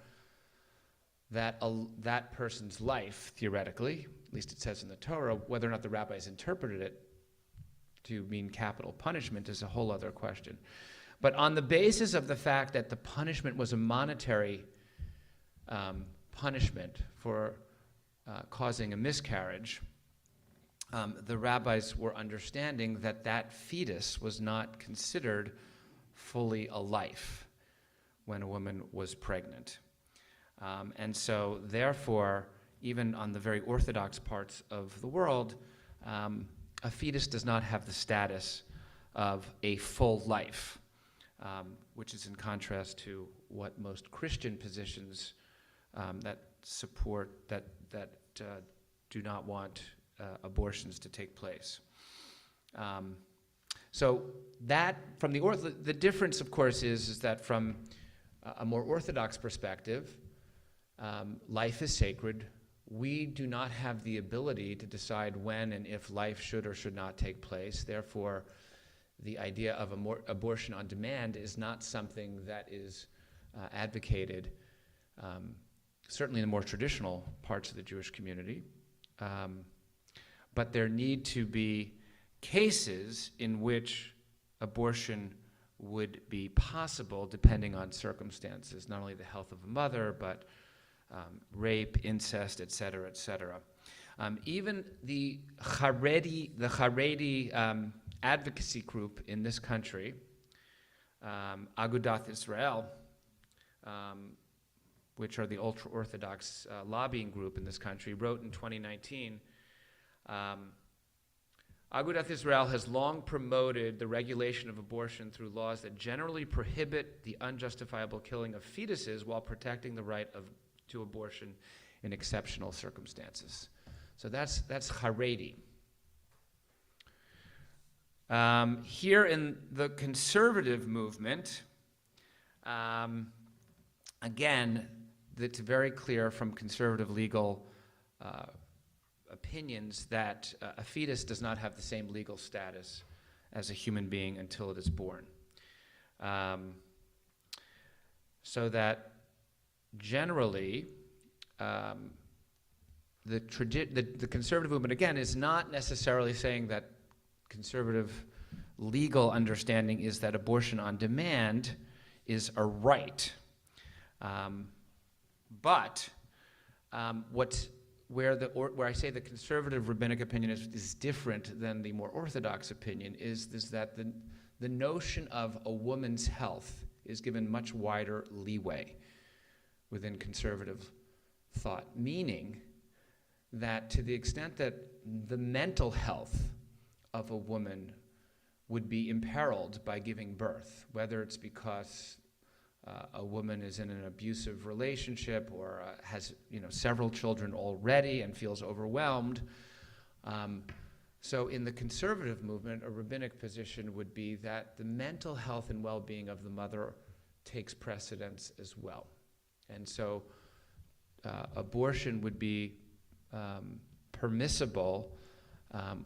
that person's life, theoretically, at least it says in the Torah, whether or not the rabbis interpreted it to mean capital punishment is a whole other question. But on the basis of the fact that the punishment was a monetary punishment for causing a miscarriage, the rabbis were understanding that that fetus was not considered fully a life when a woman was pregnant. And so, therefore, even on the very orthodox parts of the world, a fetus does not have the status of a full life, which is in contrast to what most Christian positions that support, that do not want abortions to take place. So that, from the difference, of course, is that from a more orthodox perspective, life is sacred. We do not have the ability to decide when and if life should or should not take place. Therefore, the idea of abortion on demand is not something that is advocated, certainly in the more traditional parts of the Jewish community. But there need to be cases in which abortion would be possible depending on circumstances, not only the health of a mother, but rape, incest, et cetera, et cetera. Even the Haredi advocacy group in this country, Agudath Israel, which are the ultra-Orthodox lobbying group in this country, wrote in 2019, Agudath Israel has long promoted the regulation of abortion through laws that generally prohibit the unjustifiable killing of fetuses while protecting the right to abortion in exceptional circumstances. So that's Haredi. Here in the conservative movement, again, it's very clear from conservative legal opinions that a fetus does not have the same legal status as a human being until it is born. So that generally, the conservative movement, again, is not necessarily saying that conservative legal understanding is that abortion on demand is a right. But where I say the conservative rabbinic opinion is different than the more orthodox opinion is that the notion of a woman's health is given much wider leeway within conservative thought, meaning that to the extent that the mental health of a woman would be imperiled by giving birth, whether it's because a woman is in an abusive relationship or has several children already and feels overwhelmed. So in the conservative movement, a rabbinic position would be that the mental health and well-being of the mother takes precedence as well. And so abortion would be permissible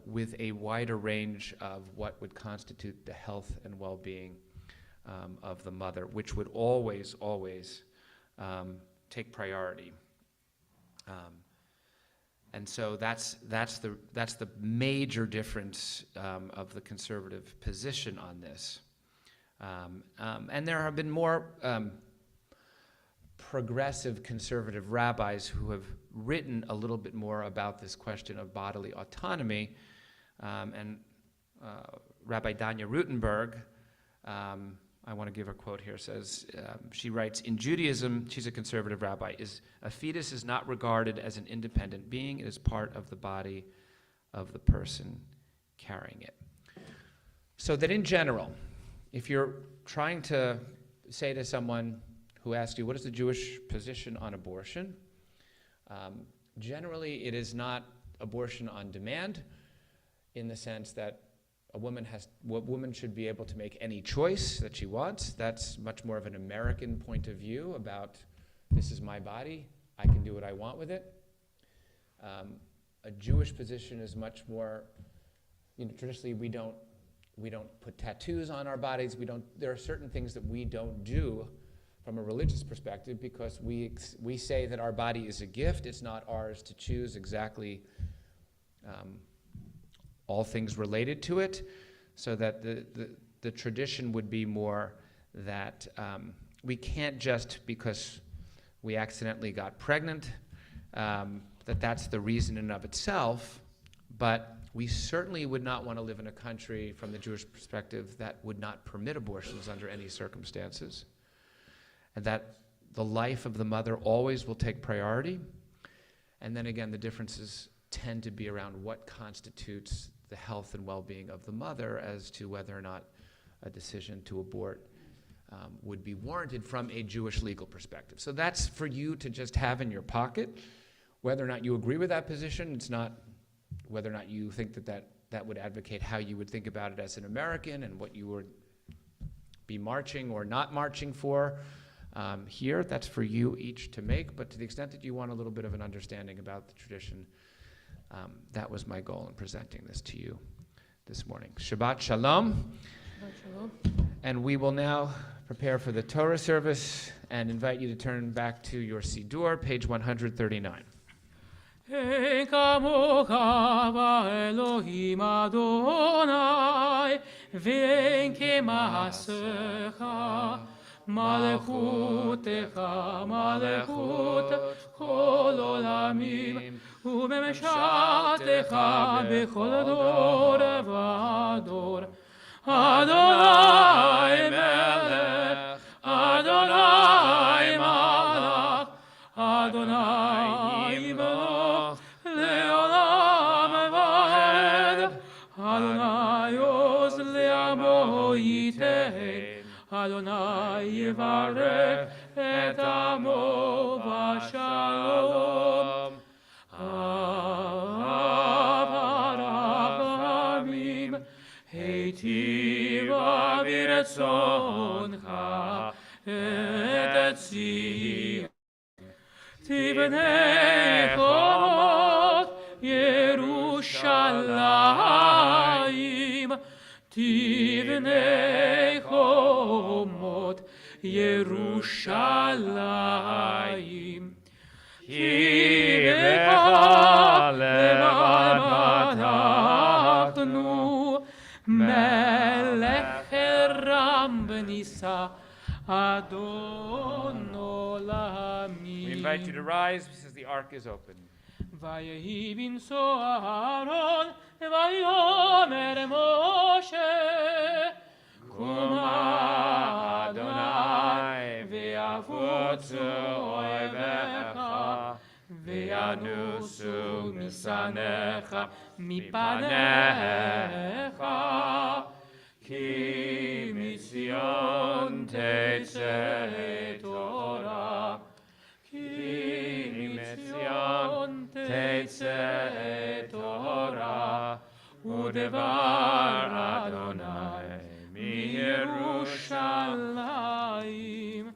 with a wider range of what would constitute the health and well-being of the mother, which would always take priority. And so that's the major difference of the conservative position on this. And there have been more progressive conservative rabbis who have written a little bit more about this question of bodily autonomy. And Rabbi Danya Rutenberg, I want to give a quote here, says, she writes, in Judaism, she's a conservative rabbi, a fetus is not regarded as an independent being. It is part of the body of the person carrying it. So that in general, if you're trying to say to someone who asks you, what is the Jewish position on abortion? Generally, it is not abortion on demand, in the sense that a woman should be able to make any choice that she wants. That's much more of an American point of view about, this is my body, I can do what I want with it. A Jewish position is much more, traditionally we don't put tattoos on our bodies. There are certain things that we don't do from a religious perspective, because we say that our body is a gift. It's not ours to choose exactly all things related to it, so that the tradition would be more that we can't just, because we accidentally got pregnant, that's the reason in and of itself, but we certainly would not want to live in a country from the Jewish perspective that would not permit abortions under any circumstances, and that the life of the mother always will take priority. And then again, the differences tend to be around what constitutes the health and well-being of the mother as to whether or not a decision to abort would be warranted from a Jewish legal perspective. So that's for you to just have in your pocket. Whether or not you agree with that position, it's not whether or not you think that would advocate how you would think about it as an American and what you would be marching or not marching for here. That's for you each to make, but to the extent that you want a little bit of an understanding about the tradition, that was my goal in presenting this to you this morning. Shabbat Shalom. Shabbat Shalom. And we will now prepare for the Torah service and invite you to turn back to your Siddur, page 139. Ein kamocha Elohim Adonai, ve'en kemaasecha, malechutecha, malechut kol olamim, u'memeshatecha bechol dor v'ador. Adonai melech, Adonai malach, Adonai melech, le'olam va'ed, Adonai oz le'amo yitein, Adonai yivarech et amo v'shalom. Avarachamim, heitiv aviretzoncha, et etzion. Tivnei chomot Yerushalayim, Tivnei chomot Yerushalayim. Kivecha levad patachnu, melech eram benisa, Adon olamim. We invite you to rise because the ark is open. Vayehi binso Aaron, vayomer Moshe, Kuma Adonai, ve'afutzu oivecha, ve'anusu misanecha, mipanecha, Ki mitzion tetzeh Torah. Ki mitzion tetzeh Torah. Udevar Adonai miYerushalayim.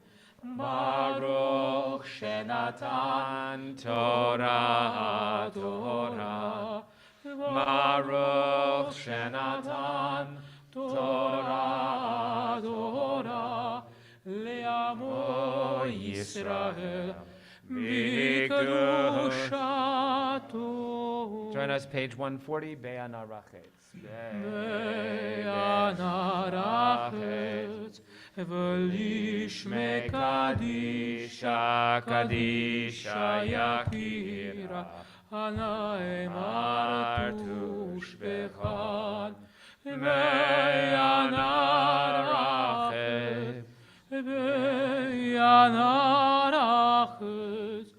Baruch Shenatan Torah Torah. Baruch Shenatan Torah Torah. Le'amo Yisrael b'kedushato. Join us, page 140, Be'anarachetz. Be'anarachetz. V'lishme kadisha, kadisha yakira, ana'emar tushbechan, be'anarachetz, be'anarachetz,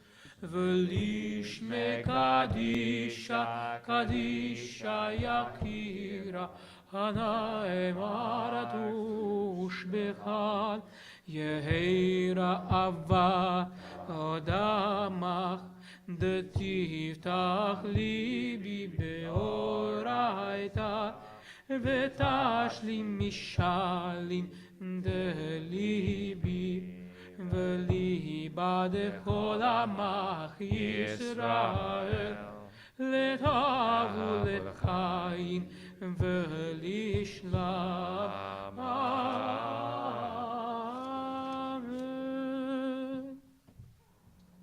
v'lishme kadisha, kadisha yakira, ana'emar tushbechan. Yeheira ava odamach detiftach libi beoraita vetashlim mishalim delibi veliba dechol amach Yisrael letavu letchaim velishlam.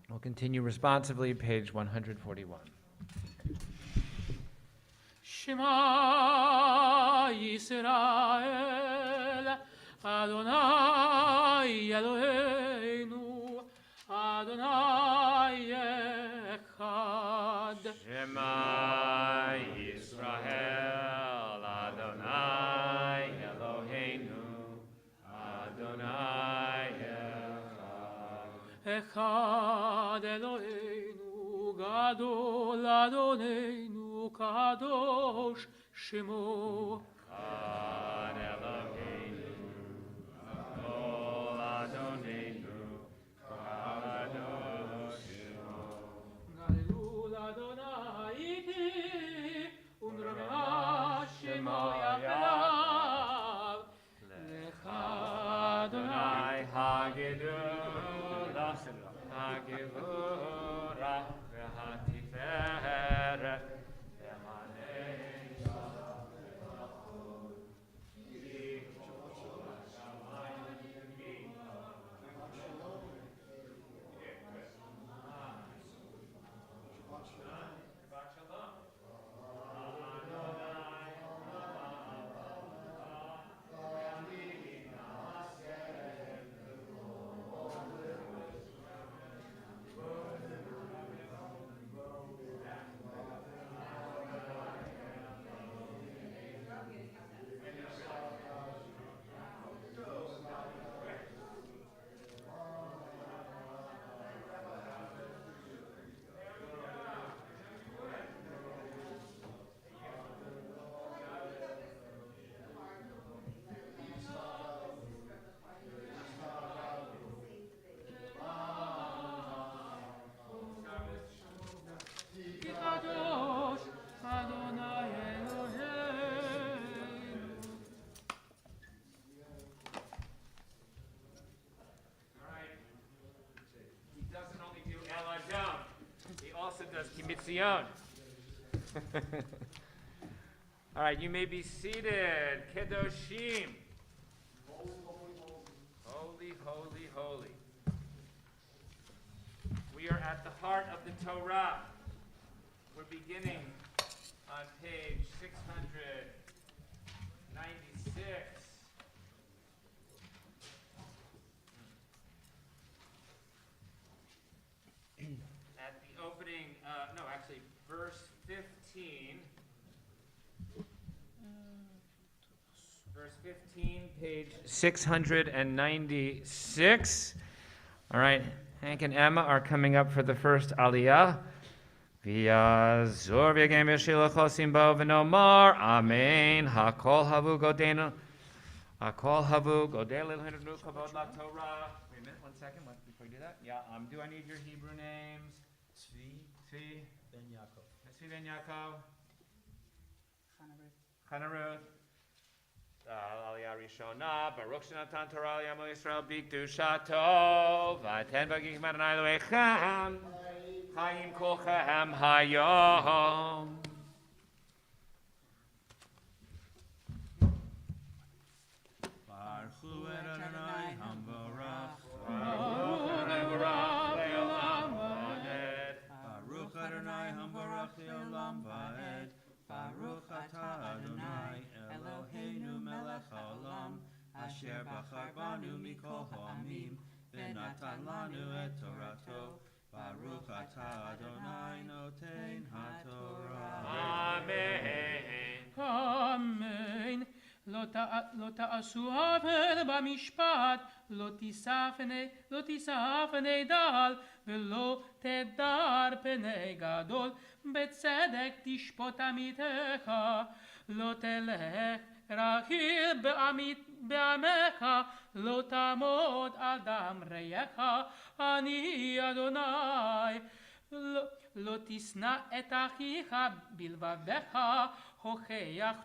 We'll continue responsively, page 141. Shema Yisrael, Adonai Eloheinu, Adonai Echad. Shema Yisrael, Adonai Eloheinu, Adonai Echad Eloheinu, Gadol Adonenu, Kadosh Shemo. Echad Eloheinu, Gadol Adonenu, Kadosh Shemo. Galilul Adonai iti, Unramah Shemo Yachelav. Lecha Adonai Hagidula, Hagivura, Vehatiferet, Kadosh Adonai Eloheinu. All right. He doesn't only do El Adam, he also does Kimitzion. All right, you may be seated. Kedoshim. Holy, holy, holy. We are at the heart of the Torah. We're beginning on page 696. At the opening, verse 15. Verse 15, page 696. All right, Hank and Emma are coming up for the first Aliyah. V'yazor v'yagem v'shilach osim bo v'nomar, Amen. Hakol havu godenu Akol havu godel el henenu kavod la Torah. Wait a minute, 1 second. Before you do that, yeah. Do I need your Hebrew names? Tzvi Ben Yaakov. Tzvi ben Yaakov. Chanaruth. Aliyah Rishona. Baruch Shenatan Torah Yamo Yisrael B'Kedushato. V'aten v'gigim Adonai Elohechem. Chaim kolchem hayom. Baruchu et Adonai Hamvarach. Baruch Adonai Hamvarach le'olam va'ed. Baruch atah Adonai Eloheinu melech haolam. Asher bachar banu mikol ha'amim. V'natan lanu et Torato. Baruch atah Adonai noten haTorah. Amen. Amen. לא תעשו עוול במשפט, לא תיספני דל, ולא תדר פני גדול, בצדק תשפוט עמיתך, לא תלך רכיל בעמך, לא תעמוד על דם רעך, אני אדוני. לא תשנא את אחיך בלבבך,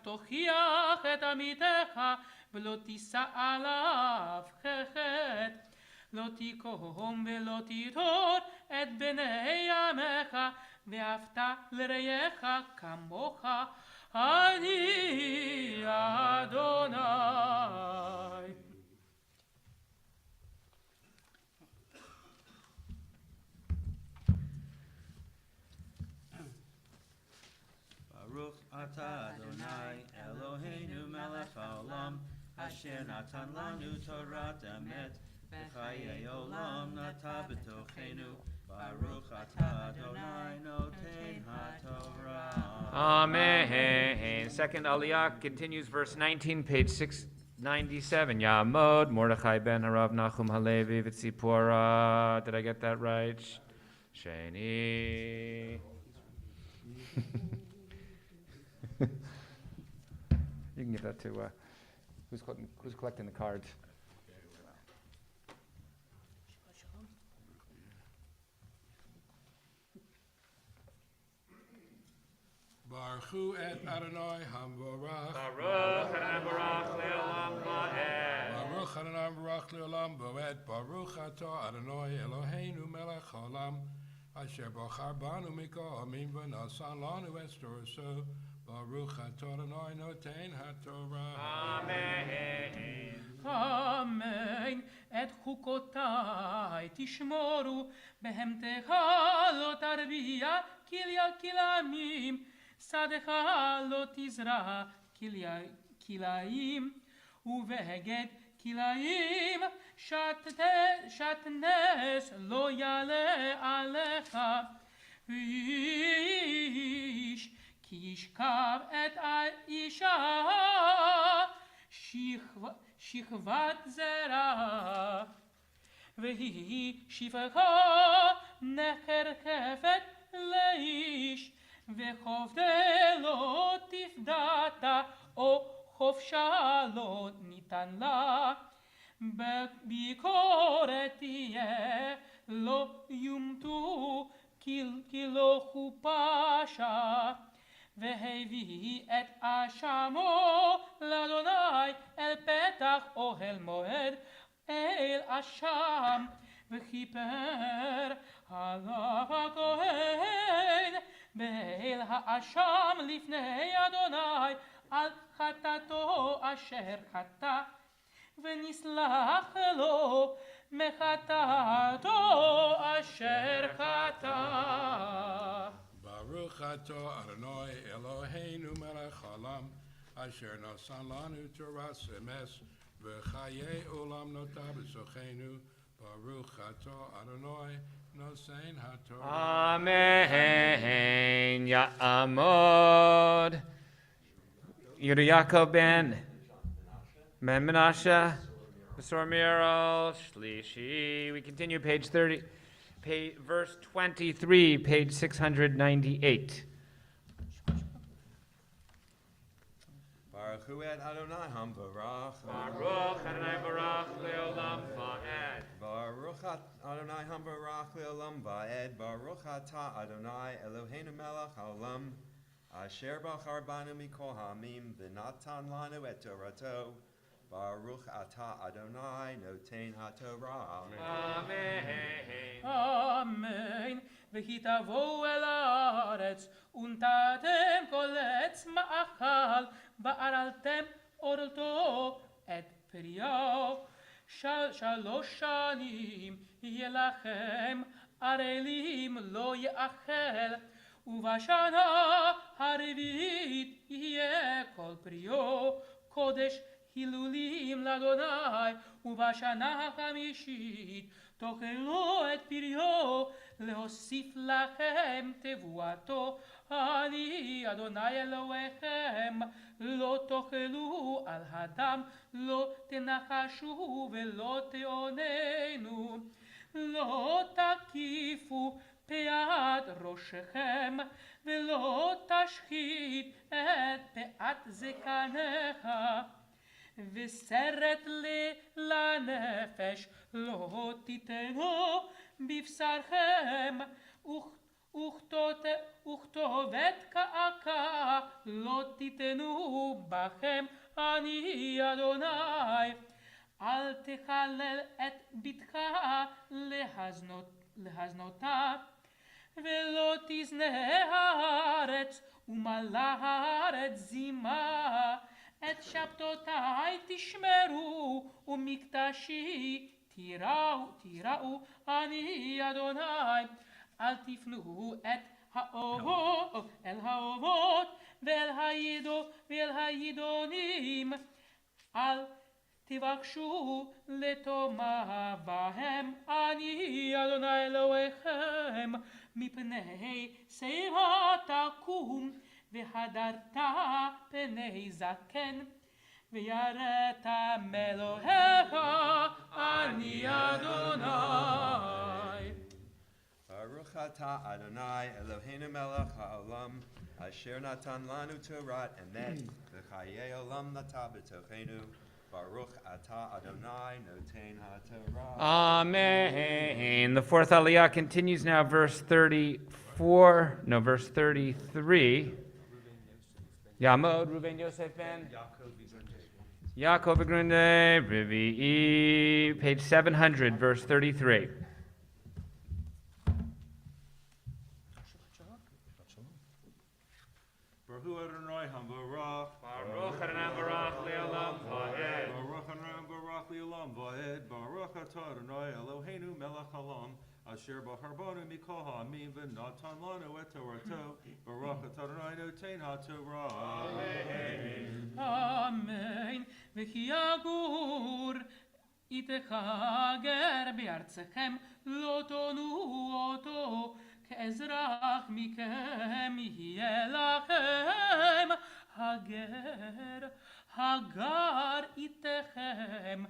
תוכיח את עמיתך, ולא תישא עליו חטא. לא תקום ולא תטור את בני עמך, ואהבת לרעך כמוך, אני אדוני. Baruch atah Adonai Eloheinu melech haolam, asher natan lanu Torat emet, v'chayei olam nata b'tochenu. Baruch atah Adonai noten haTorah. Amen. Second Aliyah continues verse 19, page 697. Yamod Mordechai ben Harav Nachum Halevi v'tzipora. Did I get that right? Sheni. You can give that to who's collecting the cards. Baruchu et Adonai Hamvarach. Baruch Baruch le'olam va'ed. Baruch Adonai Hamvarach le'olam va'ed. Baruch atah Adonai Eloheinu melech haolam. Asher bachar banu mikol ha'amim v'nasan lanu es Torah. Baruch atah Adonai noten haTorah. Amen. אמן. את חוקותיי תשמורו, בהמתך לא תרביע כלאיים, שדך לא תזרע כלאיים, ובהגד כלאיים שתנס לא יעלה עליך. איש כי ישכב את האישה שכבת זרע, והיא שפחה נחרחפת לאיש, וחופתה לא תפדת, או חופשה לא ניתן לה. בביקורת תהיה לא יומתו, כי לא חופשה. והביא את אשמו לאדוני אל פתח אוהל מועד, אל אשם, וכיפר עליו הכהן באל האשם לפני אדוני על חטאתו אשר חטא, ונסלח לו מחטאתו אשר חטא. Baruch atah Adonai Eloheinu melech haolam, asher nasan lanu Torah emes, v'chayei olam nota b'sochenu. Baruch atah Adonai noten haTorah. Amen. Ya'amod. Yehuda Yaakov ben Menashe. Besor Miral Shlishi. We continue page 30. Verse 23, page 698. Baruch Hu et Adonai Hambarach. Baruch Adonai Barach Leolam Va'ed. Baruch Adonai Hambarach Leolam Va'ed. Baruch Atah Adonai Eloheinu Melech Haolam. Asher Bachar Banu Mikol Hamim V'natan Lanu et Torato. Baruch Atah Adonai Noten HaTorah. Amen. Amen. V'hitavo el haaretz, untatem kol etz ma'achal, va'araltem orto et prio. Shalosh shanim yeh lachem, arelim lo ye'achel, uvashana harevit yeh kol prio, kodesh Hilulim l'Adonai, ובשנה החמישית תאכלו את פריו, להוסיף לכם תבואתו. אני אדוני אלוהיכם, לא תאכלו על הדם, לא תנחשו ולא תאוננו, לא תקיפו פאת ראשכם, ולא תשחית את פאת זקנך. וסרט לנפש לא תיתנו בבשרכם, וכתובת קעקע לא תיתנו בכם. אני אדוני. אל תחלל את בתך להזנותה, ולא תזנה הארץ ומלאה הארץ זימה. את שבתותי תשמרו ומקדשי תיראו, אני אדוני. אל תפנו את אל האובות ואל הידונים, אל תבקשו לטומאה בהם. אני אדוני אלוהיכם. מפני שיבה תקום והדרת פני זקן, ויראת מאלוהיך. אני אדוני. Baruch atah Adonai Eloheinu melech haolam, asher natan lanu Torah emet, v'chayei olam nata b'tochenu. Baruch atah Adonai noten haTorah. Amen. The fourth Aliyah continues now, verse 33. Yamod, Ruven Yosef Ben. Yaakov Begrunde, Rivi, page 700, verse 33. Baruch Adonai Hambarach. Baruch Adonai Barach Leolam Va'ed. Baruch Adonai Barach Leolam Va'ed. Baruch atah Adonai Eloheinu melech haolam, asher bachar banu mikol ha'amim v'natan lanu et torato. Baruch atah Adonai noten haTorah. Amen. וכי יגור איתך גר בארצכם, לא תונו אותו, כאזרח מכם יהיה לכם. הגר איתכם,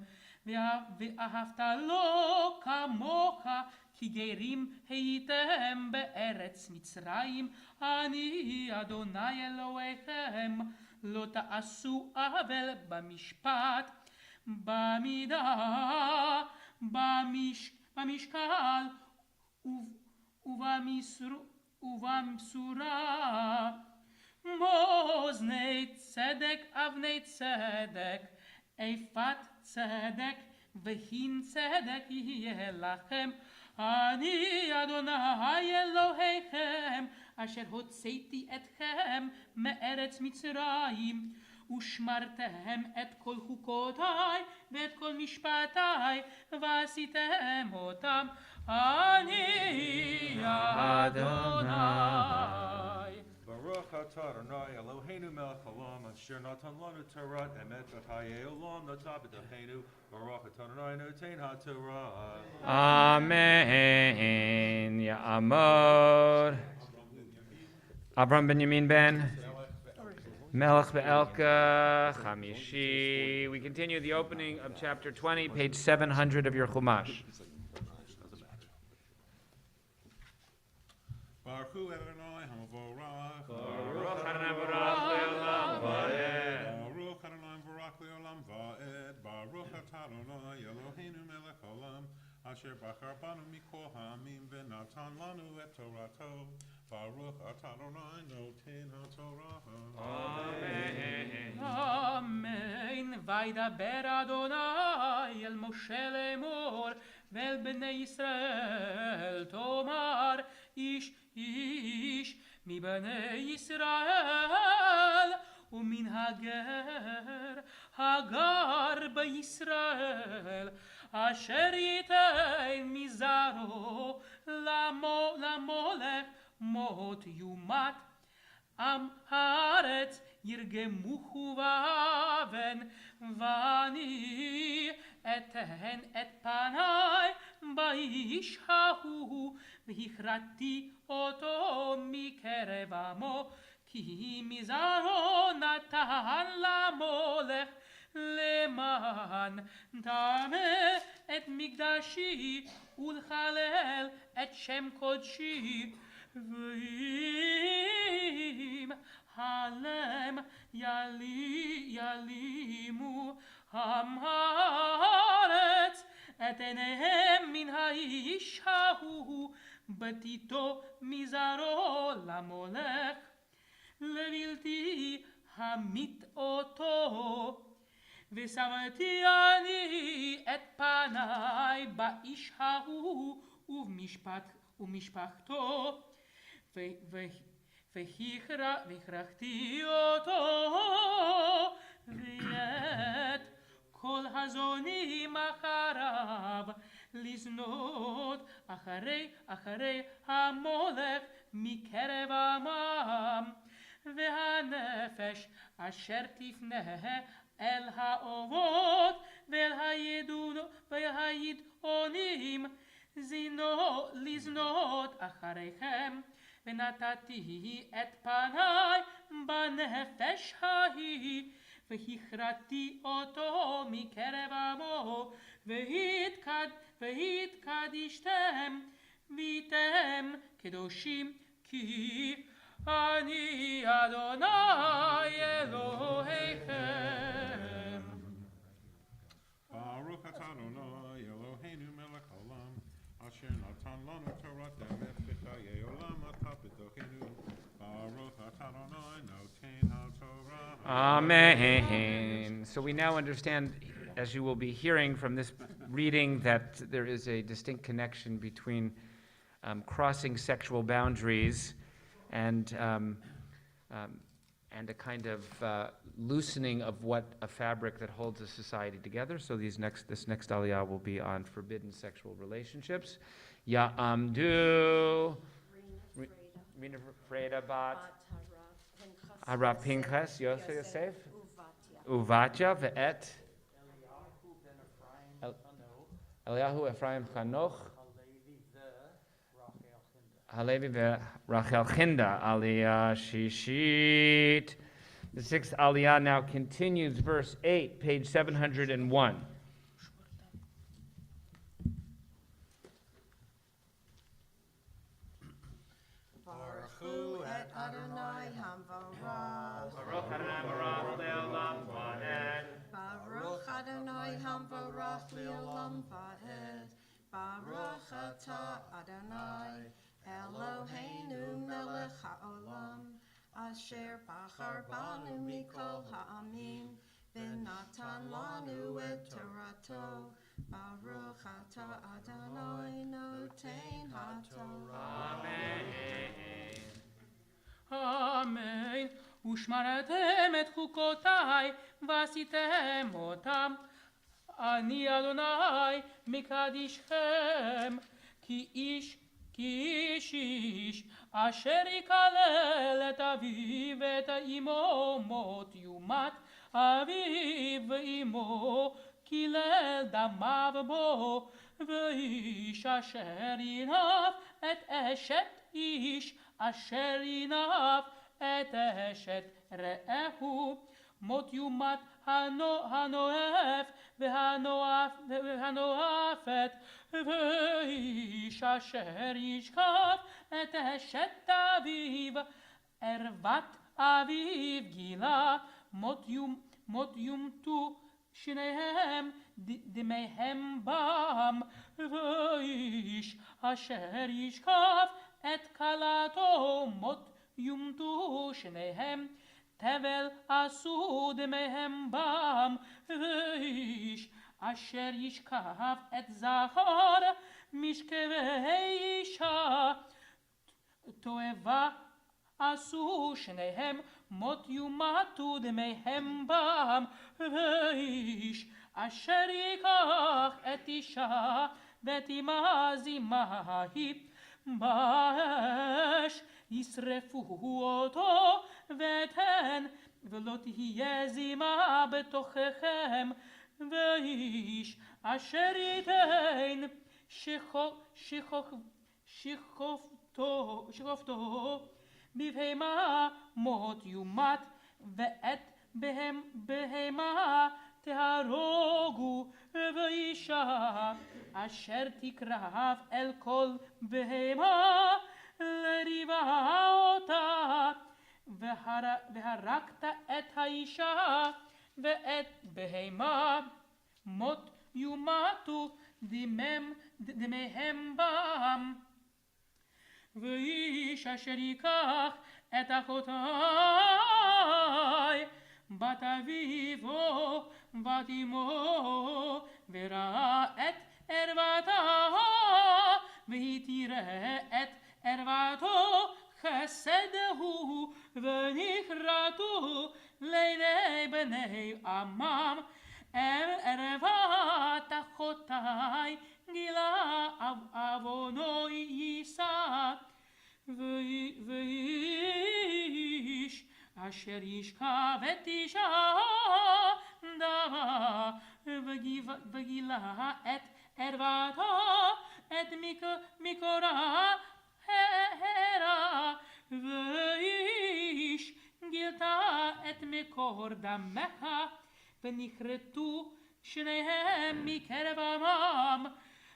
ואהבת לו כמוך, כי גרים הייתם בארץ מצרים. אני אדוני אלוהיכם. לא תעשו עוול במשפט, במידה, במשקל ובמשורה. מאזני צדק, אבני צדק, איפת צדק, והין צדק יהיה לכם. אני אדוני אלוהיכם, אשר הוצאתי אתכם מארץ מצרים, ושמרתם את כל חוקותיי ואת כל משפטיי, ועשיתם אותם. אני אדוני. Baruch atah Adonai Eloheinu melech haolam, asher natan lanu Torah emet, v'chayei olam nata b'tochenu. Baruch atah Adonai noten haTorah. Amen. Ya'amod. Avram Benjamin Ben. Melech Be'elka Chamishi. We continue the opening of chapter 20, page 700 of your Chumash. Baruch Hu Adonai Hamvarach. Baruch Adonai Barach Leolam Va'ed. Baruch Adonai Eloheinu melech haolam, asher bachar banu mikol ha'amim v'natan lanu et Torato. Baruch atah Adonai noten ha'torah. Amen. Amen. וידבר אדוני אל משה לאמור ואל בני ישראל תאמר איש איש מבני ישראל ומן הגר בישראל אשר ייתן מזרעו למולך מות יומת עם הארץ ירגמוהו באבן ואני אתן את פניי באיש ההוא והכרתי אותו מקרב עמו כי מזרעו נתן למולך למען טמא את מקדשי ולחלל את שם קודשי ואם הלם ילימו עם הארץ את עיניהם מן האיש ההוא בתיתו מזרעו למולך לבלתי המית אותו ושמתי אני את פניי באיש ההוא ומשפחתו והכרחתי אותו ואת כל הזונים אחריו לזנות אחרי המולך מקרב עמם והנפש אשר תפנה אל האובות ואל הידעונים לזנות אחריכם ונתתי את פניי בנפש ההיא והכרתי אותו מקרב עמו והתקדשתם והייתם קדושים כי אני אדוני אלוהיכם. Baruch atah Adonai Eloheinu melech haolam, asher natan lanu Torah emet b'chayei olam atah b'tochenu. Baruch atah Adonai noten ha'torah. Amen. So we now understand, as you will be hearing from this reading, that there is a distinct connection between crossing sexual boundaries and a kind of loosening of what a fabric that holds a society together. So this next aliyah will be on forbidden sexual relationships. Ya'amdu Rina Freda Bat Hara Pinchas Yosef Uvatya Ve'et Eliyahu Ephraim Chanoch Halevi Rachel Chinda, Aliyah Shishit. The sixth Aliyah now continues, verse 8, page 701. Baruch et Adonai Hamvarach. Baruch Adonai Barach Le'olam Va'ed. Baruch Adonai Hamvarach Le'olam Va'ed. Baruch atah Adonai Eloheinu melech haolam asher bachar banu mikol ha'amim v'natan lanu et Torato. Baruch atah Adonai noten ha'torah. אמן. ושמרתם את חוקותיי ועשיתם אותם. אני אדוני מקדישכם כי איש איש אשר יקלל את אביו ואת אמו מות יומת אביו ואמו קילל דמיו בו ואיש אשר ינף את אשת איש אשר ינף את אשת רעהו מות יומת הנואף והנואפת ואיש אשר ישכב את אשת אביו ערוות אביו גילה מות יומתו שניהם דמיהם בם, ואיש אשר ישכב את כלתו מות יומתו שניהם, תבל עשו דמיהם בם, ואיש אשר ישכב את זכר משכבי אישה, תועבה עשו שניהם, מות יומתו דמיהם בם, ואיש אשר ייקח את אישה ואת אמה זימה היא, באש ישרפו אותו ואת הן, ולא תהיה זימה בתוככם, ואיש אשר ייתן שכבתו בבהמה מות יומת, ואת בהמה תהרוגו, ואישה אשר תקרב אל כל בהמה לריבה אותה, והרגת את האישה ואת בהמה מות יומתו דמיהם בם, ואיש אשר ייקח את אחותי בת אביבו בת אמו, וראה את ערוותה, והיא תראה את ערוותו, חסד הוא, ונכרתו לעיני בני עמם, ערוות אחותי גילה עוונו יישא, ואיש אשר ישכב את אישה דמה, וגילה את ערוותו, את מקורה הרע, ואיש גילתה את מקור דמך, ונכרתו שניהם מקרב עמם,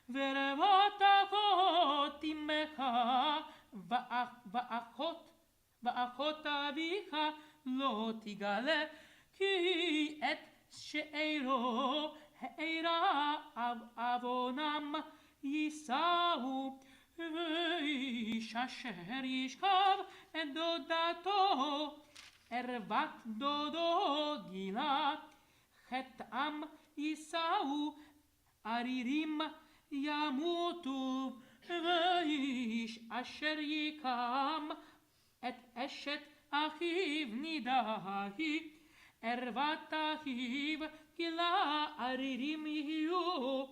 ורבות אחות אמך ואחות אביך לא תגלה, כי את שאירו העירה עוונם יישאו, ואיש אשר ישכב את דודתו, ערוות דודו גילה, חטאם יישאו, ערירים ימותו, ואיש אשר יקם את אשת אחיו נידה היא, ערוות אחיו גילה, ערירים יהיו,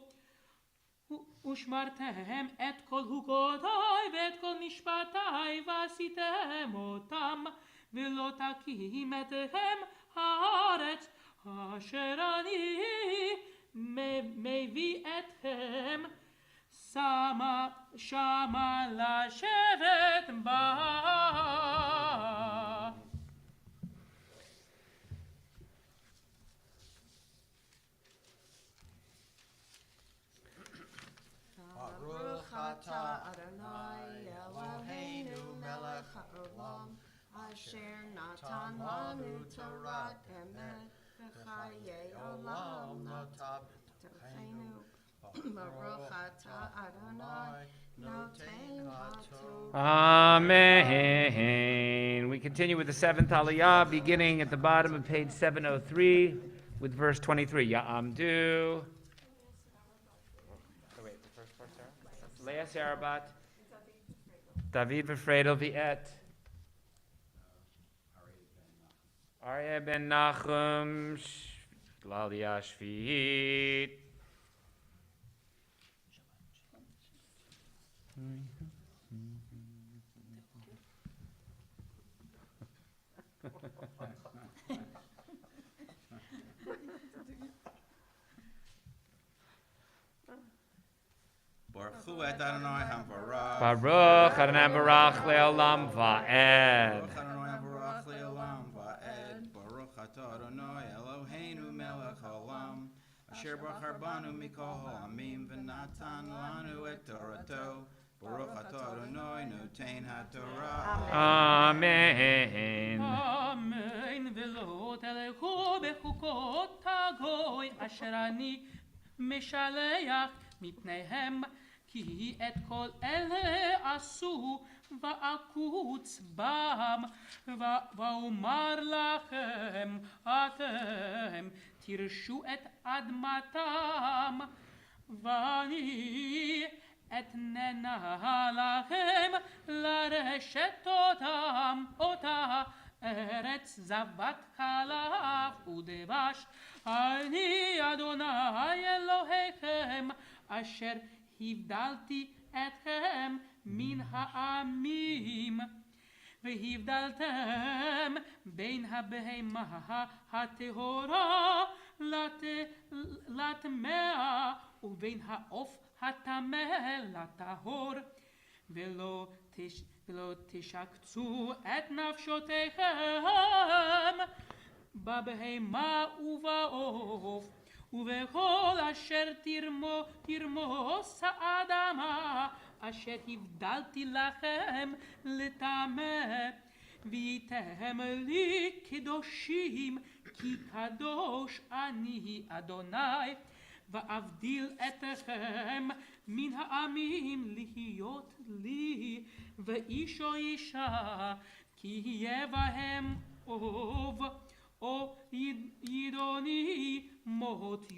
ושמרתם את כל חוקותי ואת כל משפטי ועשיתם אותם, ולא תקים אתכם הארץ אשר אני מביא אתכם שמה לשבת בה. Baruch atah Adonai Eloheinu melech haolam, asher natan lanu Torat emet v'chayei olam natan b'tochenu. Baruch atah Adonai noten haTorah. Amen. We continue with the seventh Aliyah, beginning at the bottom of page 703 with verse 23. Ya'amdu. Leah Sarabat, David v'Fredel v'et, Aryeh ben Nachum, Glalia Shvi'it. Baruch Hu et Adonai Hamvarach. Baruch Adonai Barach Le'olam Va'ed. Baruch Adonai Hamvarach Le'olam Va'ed. Baruch atah Adonai Eloheinu melech haolam, asher bachar banu mikol ha'amim v'natan lanu et Torato. Baruch atah Adonai noten haTorah. Amen. Amen. ולא תלכו בחוקות הגוי אשר אני משלח מפניהם, כי את כל אלה עשו ואקוץ בם, ואומר לכם, אתם תירשו את אדמתם, ואני אתננה לכם לרשת אותה ארץ זבת חלב ודבש. אני אדוני אלוהיכם אשר הבדלתי אתכם מן העמים, והבדלתם בין הבהמה הטהורה לטמאה ובין העוף הטמא לטהור, ולא תשקצו את נפשותיכם בבהמה ובעוף ובכל אשר תרמוס האדמה אשר הבדלתי לכם לטמא, והייתם לי קדושים, כי קדוש אני אדוני, ואבדיל אתכם מן העמים להיות לי, ואיש או אישה, כי יהיה בהם אוב או ידוני מות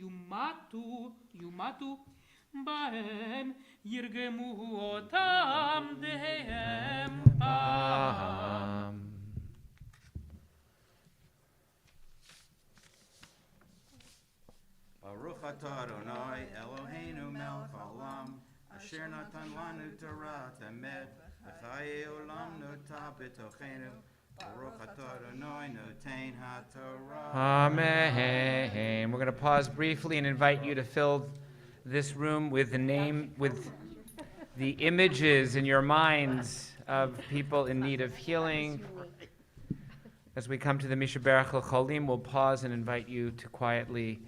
יומתו בהם, ירגמו אותם דהם פעם. Baruch atah Adonai Eloheinu melech haolam, asher natan lanu Torah emet, v'chayei olam notah b'tochenu. Baruch atah Adonai notein haTorah. Amen. We're going to pause briefly and invite you to fill this room with the images in your minds of people in need of healing. As we come to the Mishaberach L'Cholim, we'll pause and invite you to quietly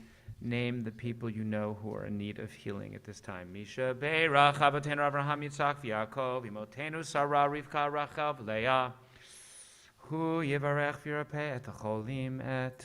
name the people you know who are in need of healing at this time. Mishaberach Avotenu Avraham Yitzchak v'Yaakov, Imotenu Sarah Rivka Rachel v'Leah, Hu Yivarech v'Yirapeh et Cholim et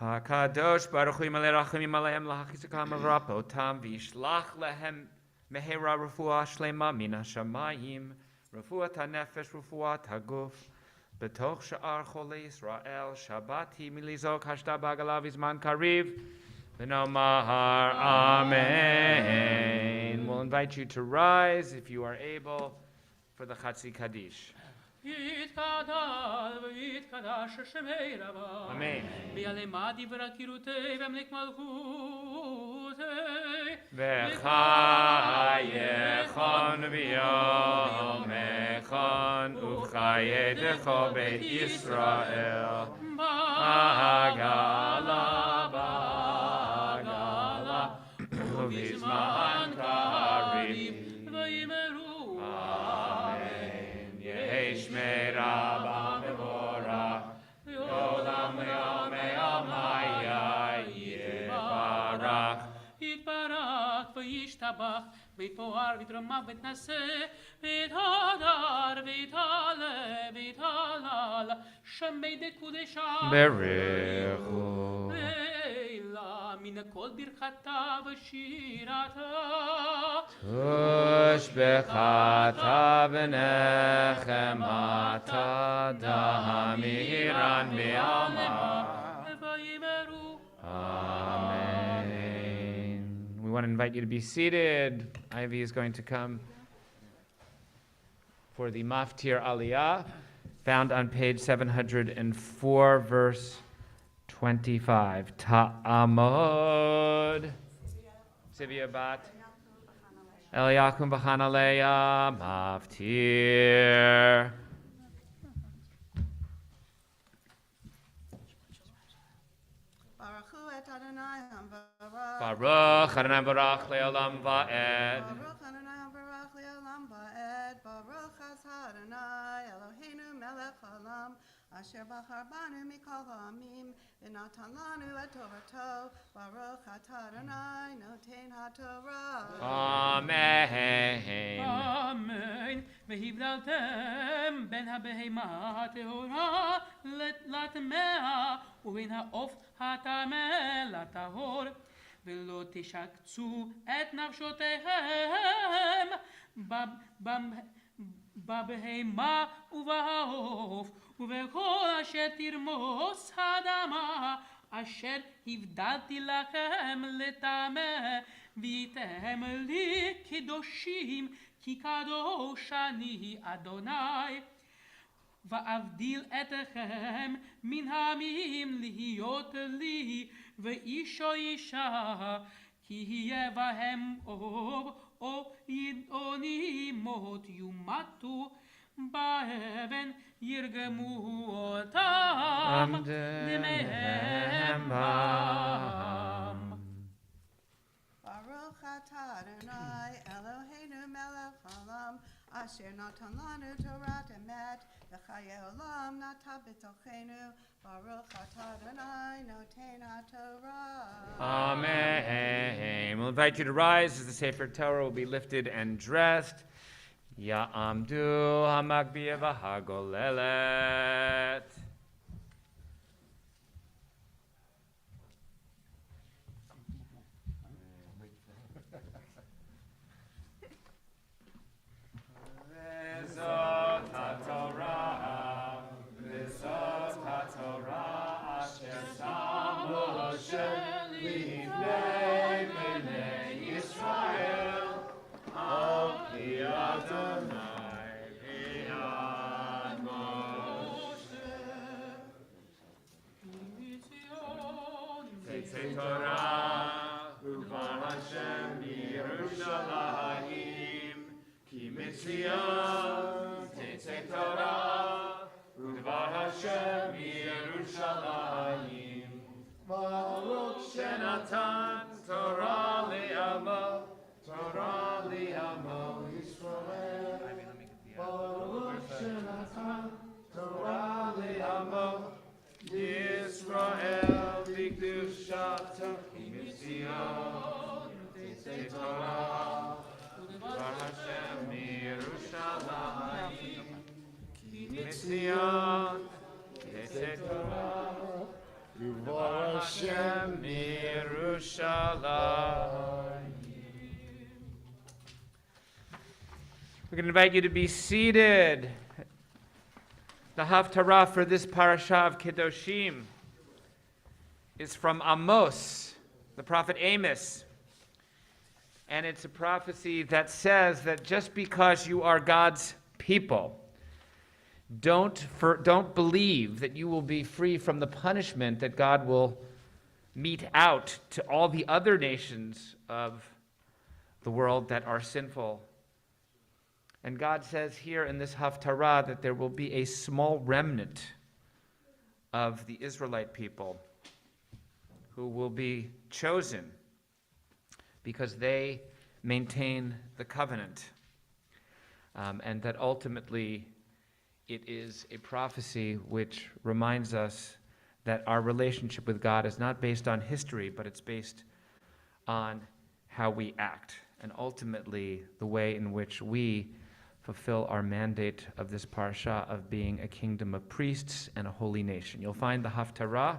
HaKadosh Baruch Hu Yimalei Rachamim Aleim L'Hachizikam V'Rapotam V'Yishlach Lehem Mehera Refuah Shlema Min HaShamayim Refuat HaNefesh Refuat HaGuf B'toch Sha'ar Cholei Yisrael Shabbat Hi Milizok Hashta B'Agalav Izman Kariv V'Nomar Amen. We'll invite you to rise if you are able for the Chatzi Kaddish. יתקדש ויתקדש שמי רבה, אמן. ויעלמה דברי קירותי והמלך מלכותי, וחייכון ויומכון ובחייתך בית ישראל, בעגלה בעגלה ובזמן קריב, ויאמרו שמי רבה מבורך, לעולם יומי יומיה יתברך. יתברך וישתבח, ויתפאר ויתרומם ויתנשא, ויתהדר ויתעלה ויתהלל, שמי דקודשה ברכו. ואלה מן הכל ברכתה ושירתה. תושבחתה ונחמתה דהמירן בעלמא. Amen. We want to invite you to be seated. Ivy is going to come for the Maftir Aliyah, found on page 704, verse 25. Ta'amod. Sivya Bat. Eliakum B'Chanaleya Maftir. Baruch Adonai Barach Le'olam Va'ed. Baruch Adonai Barach Le'olam Va'ed. Baruch Adonai Eloheinu Melech Haolam Asher bachar banu mikol ha'amim, v'natan lanu et torato, Baruch atah Adonai noten ha'torah. Amen. Amen. והבדלתם בין הבהמה הטהורה לטמאה ובין העוף הטמא לטהור, ולא תשקצו את נפשותיכם בבהמה ובעוף ובכל אשר תרמוס האדמה אשר הבדלתי לכם לטמא, והייתם לי קדושים כי קדוש אני אדוני. ואבדיל אתכם מן העמים להיות לי, ואיש או אישה, כי יהיה בהם אוב, או ידעוני מות יומתו, באבן ירגמו אותם דמיהם בם. Baruch atah Adonai Eloheinu melech haolam, asher natan lanu Torah emet, v'chayei olam nata b'tochenu. Baruch atah Adonai noten haTorah. Amen. We'll invite you to rise as the Sefer Torah will be lifted and dressed. Ya'amdu hamagbiya v'hagolelet. V'zot haTorah, v'zot haTorah, asher sam Moshe lifnei bnei Yisrael, al pi Adonai b'yad Moshe. Tetzei Torah, uvar Hashem Yerushalayim, ki Mitzion. Tetzei Torah, uvar Hashem Yerushalayim, Baruch shenatan Torah li'amo, Torah li'amo Yisrael. Baruch shenatan Torah li'amo Yisrael v'kedushato ki Mitzion. Tetzei Torah, uvar Hashem Yerushalayim, ki Mitzion. Tetzei Torah, uvar Hashem Yerushalayim. We're going to invite you to be seated. The Haftarah for this parasha of Kedoshim is from Amos, the prophet Amos. And it's a prophecy that says that just because you are God's people, don't believe that you will be free from the punishment that God will mete out to all the other nations of the world that are sinful. And God says here in this Haftarah that there will be a small remnant of the Israelite people who will be chosen because they maintain the covenant. And that ultimately it is a prophecy which reminds us that our relationship with God is not based on history, but it's based on how we act, and ultimately the way in which we fulfill our mandate of this parasha of being a kingdom of priests and a holy nation. You'll find the Haftarah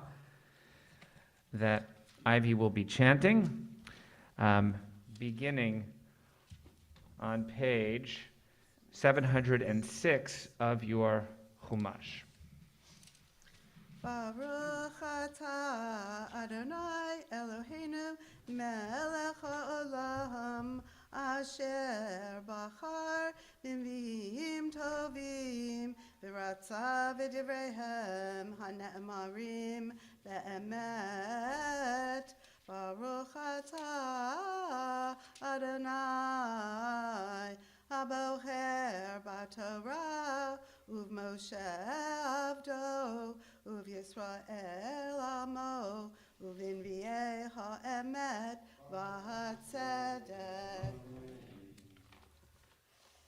that Ivy will be chanting, beginning on page 706 of your Chumash. Baruch atah Adonai Eloheinu melech haolam, asher bachar b'nviim tovim v'ratza v'divreihem hane'emarim be'emet. Baruch atah Adonai abocher b'Torah uv'Moshe avdo uv'Yisrael amo uv'nviei ha'emet v'hatzedek.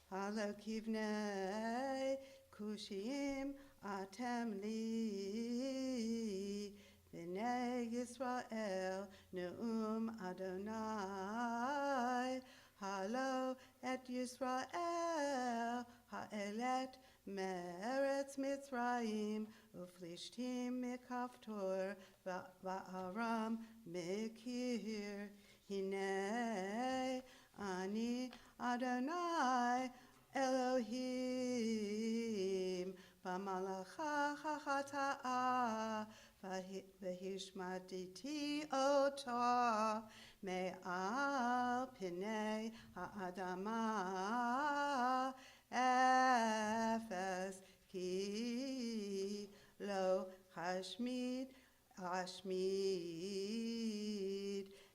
Halo kivnei kushim Atem li b'nei Yisrael ne'um Adonai halo et Yisrael ha'elet meretz Mitzrayim uflishtim mikaftor va'aram mikir hine ani Adonai Elohim b'malacha chachata'a v'hishmatiti oto me'al pinei ha'adama efes ki lo hashmid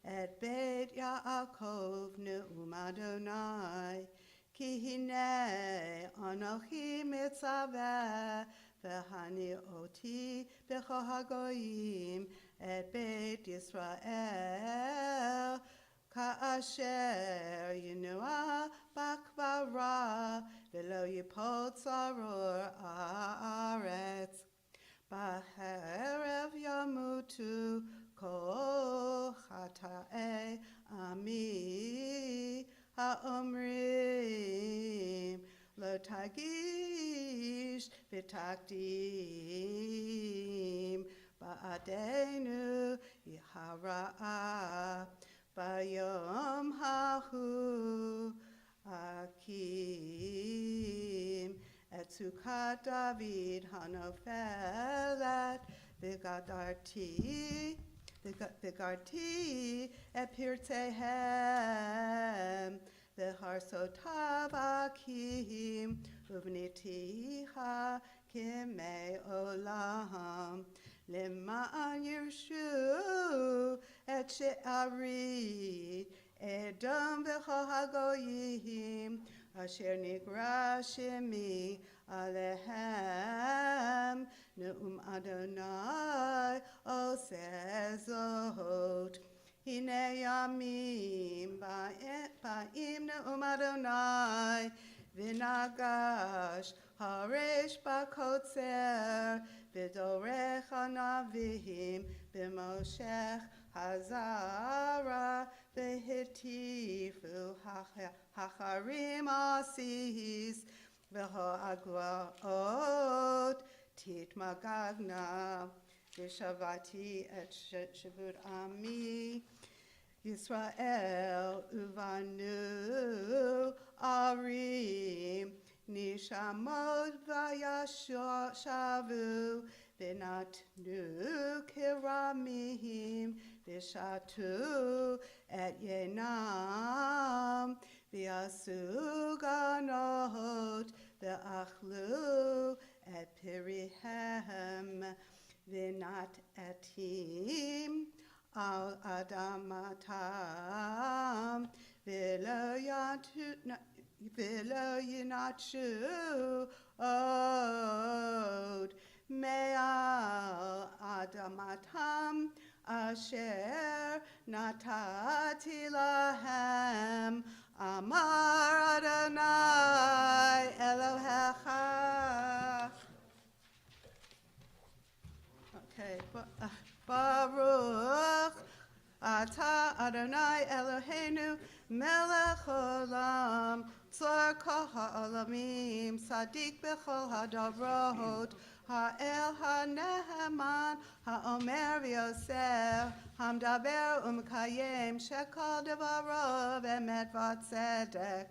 et Beit Yaakov ne'um Adonai ki hine anochi mitzaveh v'hani oti b'chol hagoyim et Beit Yisrael ka'asher yinua bakvara v'lo yipol tzaror haaretz b'harev yamutu kol chata'ei ami ha'omrim lo tagish v'takdim ba'adenu yihara'a b'yom hahu akim et sukat David hanofelet v'gadarti et pirtehem v'harsotav akim uvnitiha kimei olam lema'an yirshu et she'ari edom v'chol hagoyim asher nigra shemi alehem ne'um Adonai osezot hine yamim ba'im ne'um Adonai v'nagash haresh ba'kotzer v'dorech hanavim v'moshech hazara v'hitifu hacharim asis v'ha'aglaot titmagagna v'shavati et shavut ami Yisrael uvanu arim nishamot v'yashavu v'natnu kiramim v'shatu et yenam v'yasu ganot v'achlu et pirihem v'nat etim al adamatam v'lo yinatshu od me'al adamatam asher natati lahem amar Adonai Elohecha. Okay, Baruch Ata Adonai Eloheinu Melech Olam Tzor Kol Ha'olamim Sadik B'chol Hadavrot Ha'el HaNeheman HaOmer V'Yosef Hamdaber Umkayem Shekol Devaro V'emet V'tzedek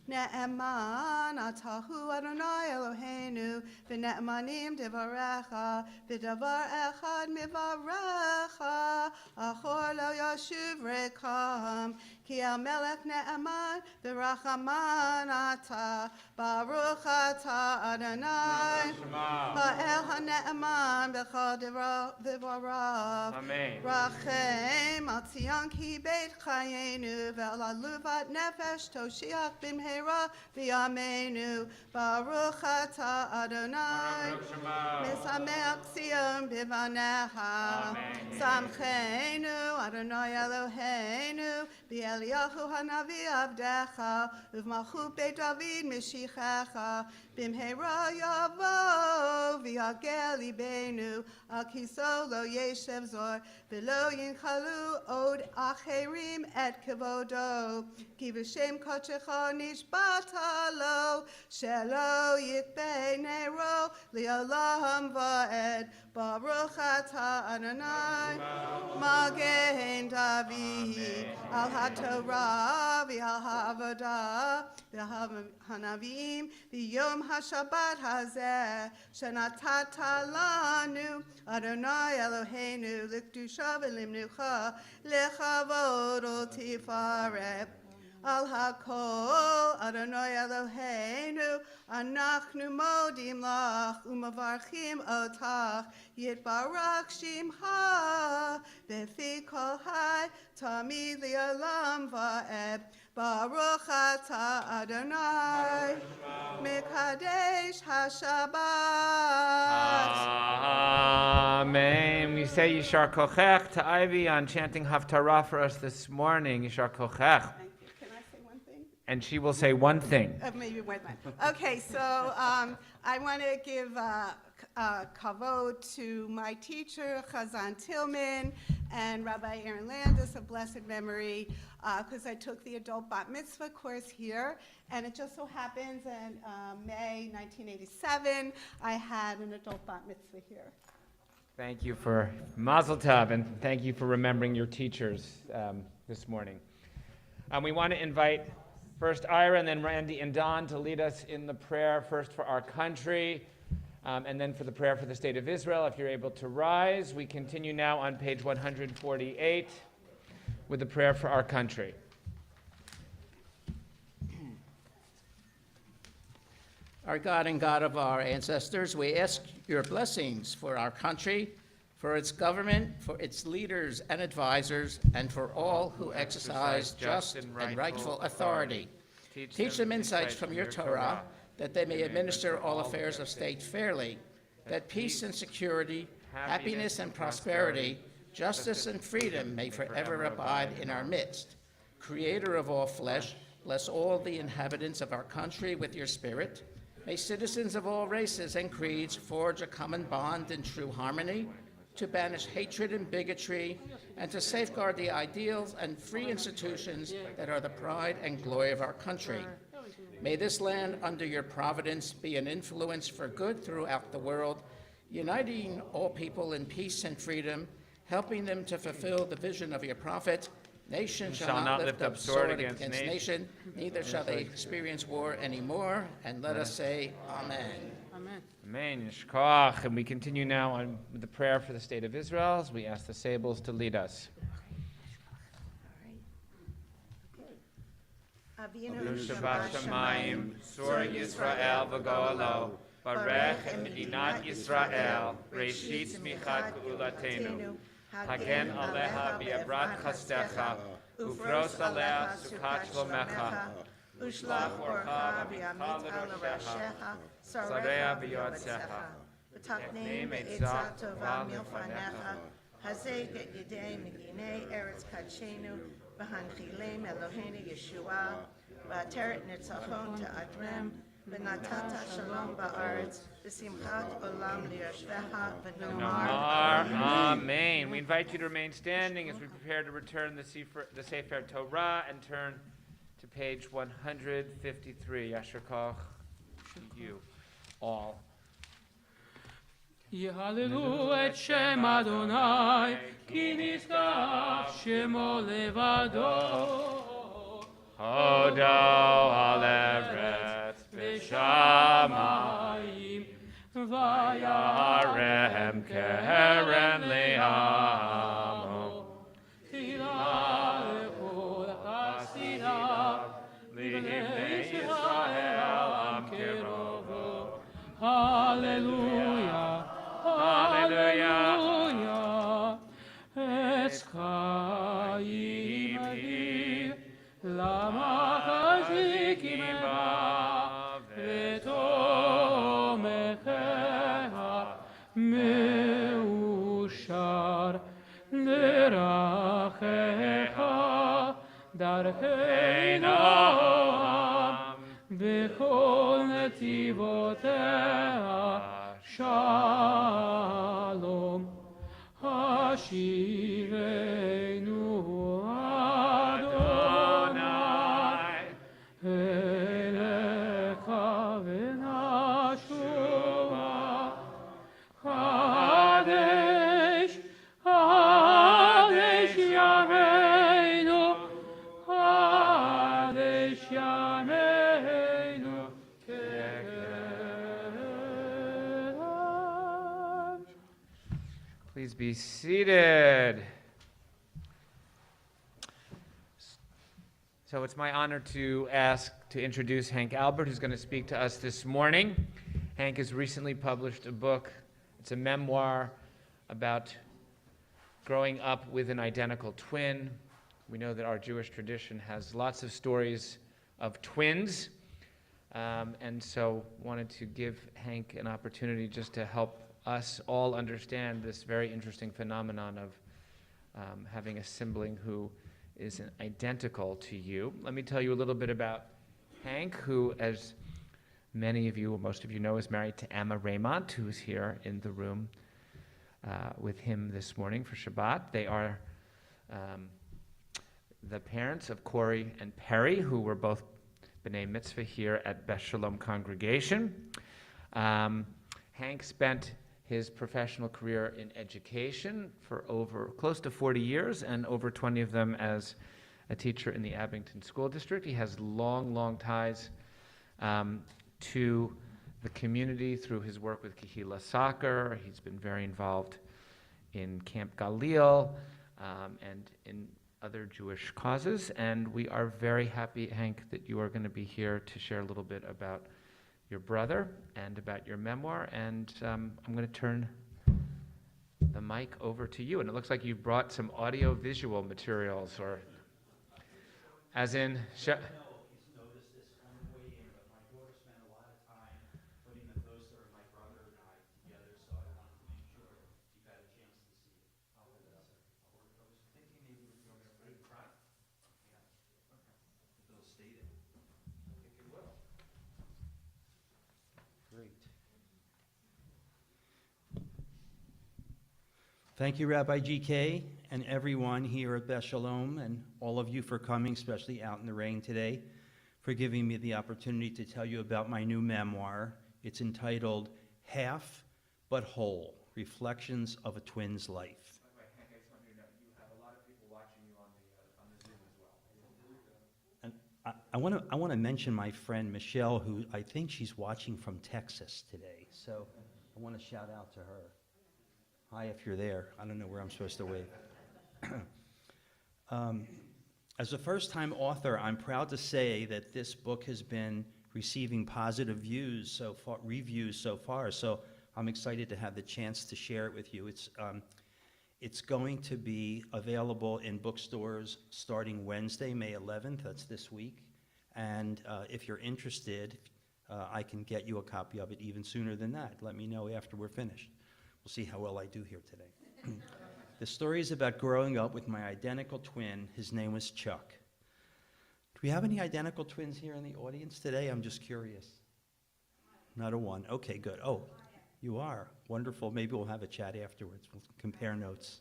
Ne'eman Atahu Adonai Eloheinu V'ne'emanim Devarecha V'davar Echad Mivarecha Achor Lo Yashuv Rekam Ki Melech Ne'eman V'rachaman Ata Baruch Ata Adonai Ha'el HaNe'eman V'chol Devarav Amen. Rachem Al Tzion Ki Beit Chayenu Ve'al Aluvat Nefesh Toshiach B'mhei V'yameinu Baruch Ata Adonai Mesameach Zion B'vanecha Samcheinu Adonai Eloheinu B'Eliyahu Hanavi Avdecha Uv'malchut Beit David Meshichecha B'mheira Yavo יתרגל ליבנו, על כיסו לא ישב זור, ולא ינחלו עוד אחרים את כבודו. כי בשם קודשך נשבעת לו, שלא יכבה נרו לעולם ועד. ברוך אתה אדוני, מגן דוד, על התורה ועל העבודה ועל הנביאים ביום השבת הזה, שנתת לנו, אדוני אלוהינו, לקדושה ולמנוחה, לכבוד ולתפארת. על הכל, אדוני אלוהינו, אנחנו מודים לך ומברכים אותך, יתברך שמך בפי כל חי, תמיד לעולם ועד. ברוך אתה אדוני, מקדש השבת. Amen. We say Yishar Kochech to Ivy on chanting Haftarah for us this morning. Yishar Kochech. Thank you. Can I say one thing? And she will say one thing. Maybe one line. Okay, so I want to give kavod to my teacher, Chazan Tillman, and Rabbi Aaron Landis of blessed memory, because I took the adult bat mitzvah course here, and it just so happens in May 1987, I had an adult bat mitzvah here. Thank you for Mazel Tov, and thank you for remembering your teachers this morning. We want to invite first Ira and then Randy and Don to lead us in the prayer, first for our country, and then for the prayer for the state of Israel. If you're able to rise, we continue now on page 148 with the prayer for our country. Our God and God of our ancestors, we ask your blessings for our country, for its government, for its leaders and advisors, and for all who exercise just and rightful authority. Teach them insights from your Torah, that they may administer all affairs of state fairly, that peace and security, happiness and prosperity, justice and freedom may forever abide in our midst. Creator of all flesh, bless all the inhabitants of our country with your spirit. May citizens of all races and creeds forge a common bond in true harmony, to banish hatred and bigotry, and to safeguard the ideals and free institutions that are the pride and glory of our country. May this land, under your providence, be an influence for good throughout the world, uniting all people in peace and freedom, helping them to fulfill the vision of your prophet. Nation shall not lift up sword against nation, neither shall they experience war anymore. And let us say, Amen. Amen. Amen. Yishkoach. And we continue now on with the prayer for the state of Israel as we ask the Sables to lead us. Avinu Shabbat Shamayim, Sur Yisrael v'Goalo, Barech Medinat Yisrael, Reshit Smichat Geulatenu, Hagen Aleha Bi'abrat Chastecha, Ufros Aleha Sukat Shlomecha, Ushlach Orcha V'Yamit Al Rashecha, Sareya V'Yotzecha, V'Takneim Eitzah Tova Milfanecha, Hazeh Yedei Meginei Eretz Kadshenu, V'Hanchilem Eloheinu Yeshua, V'Ateret Nitzachon Ta'adrem, V'Natata Shalom Ba'aretz, V'Simchat Olam Liyoshvecha, V'Nomar. Amen. We invite you to remain standing as we prepare to return the Sefer Torah and turn to page 153. Yasher Koch to you all. יהללו את שם אדוני, כי נשגב שמו לבדו. הודו על ארץ ושמיים, וירם קרן לעמו. תפילה לכל חסידיו, לבני ישראל עם קרובו. הללויה. Hallelujah. Eschayim hi lamachzikim ba vetomecha meushar lerachecha darcheinam bechol netivoteha Please be seated. So it's my honor to introduce Hank Albert, who's going to speak to us this morning. Hank has recently published a book. It's a memoir about growing up with an identical twin. We know that our Jewish tradition has lots of stories of twins, and so wanted to give Hank an opportunity just to help us all understand this very interesting phenomenon of having a sibling who is identical to you. Let me tell you a little bit about Hank, who, as many of you, or most of you know, is married to Emma Raymond, who's here in the room with him this morning for Shabbat. They are the parents of Corey and Perry, who were both B'nai Mitzvah here at Beth Sholom congregation. Hank spent his professional career in education for close to 40 years, and over 20 of them as a teacher in the Abington School District. He has long ties to the community through his work with Kehila Soccer. He's been very involved in Camp Galil and in other Jewish causes. And we are very happy, Hank, that you are going to be here to share a little bit about your brother and about your memoir. And I'm going to turn the mic over to you. And it looks like you've brought some audio-visual materials, or as in... Thank you, Rabbi GK, and everyone here at Beth Sholom, and all of you for coming, especially out in the rain today, for giving me the opportunity to tell you about my new memoir. It's entitled Half But Whole, Reflections of a Twin's Life. By the way, Hank, I just want you to know, you have a lot of people watching you on the Zoom as well. And I want to mention my friend Michelle, who I think she's watching from Texas today, so I want to shout out to her. Hi, if you're there. I don't know where I'm supposed to wave. As a first-time author, I'm proud to say that this book has been receiving positive reviews so far. So I'm excited to have the chance to share it with you. It's going to be available in bookstores starting Wednesday, May 11th. That's this week. And if you're interested, I can get you a copy of it even sooner than that. Let me know after we're finished. We'll see how well I do here today. The story is about growing up with my identical twin. His name was Chuck. Do we have any identical twins here in the audience today? I'm just curious. Not a one. Okay, good. Oh, you are. Wonderful. Maybe we'll have a chat afterwards. We'll compare notes.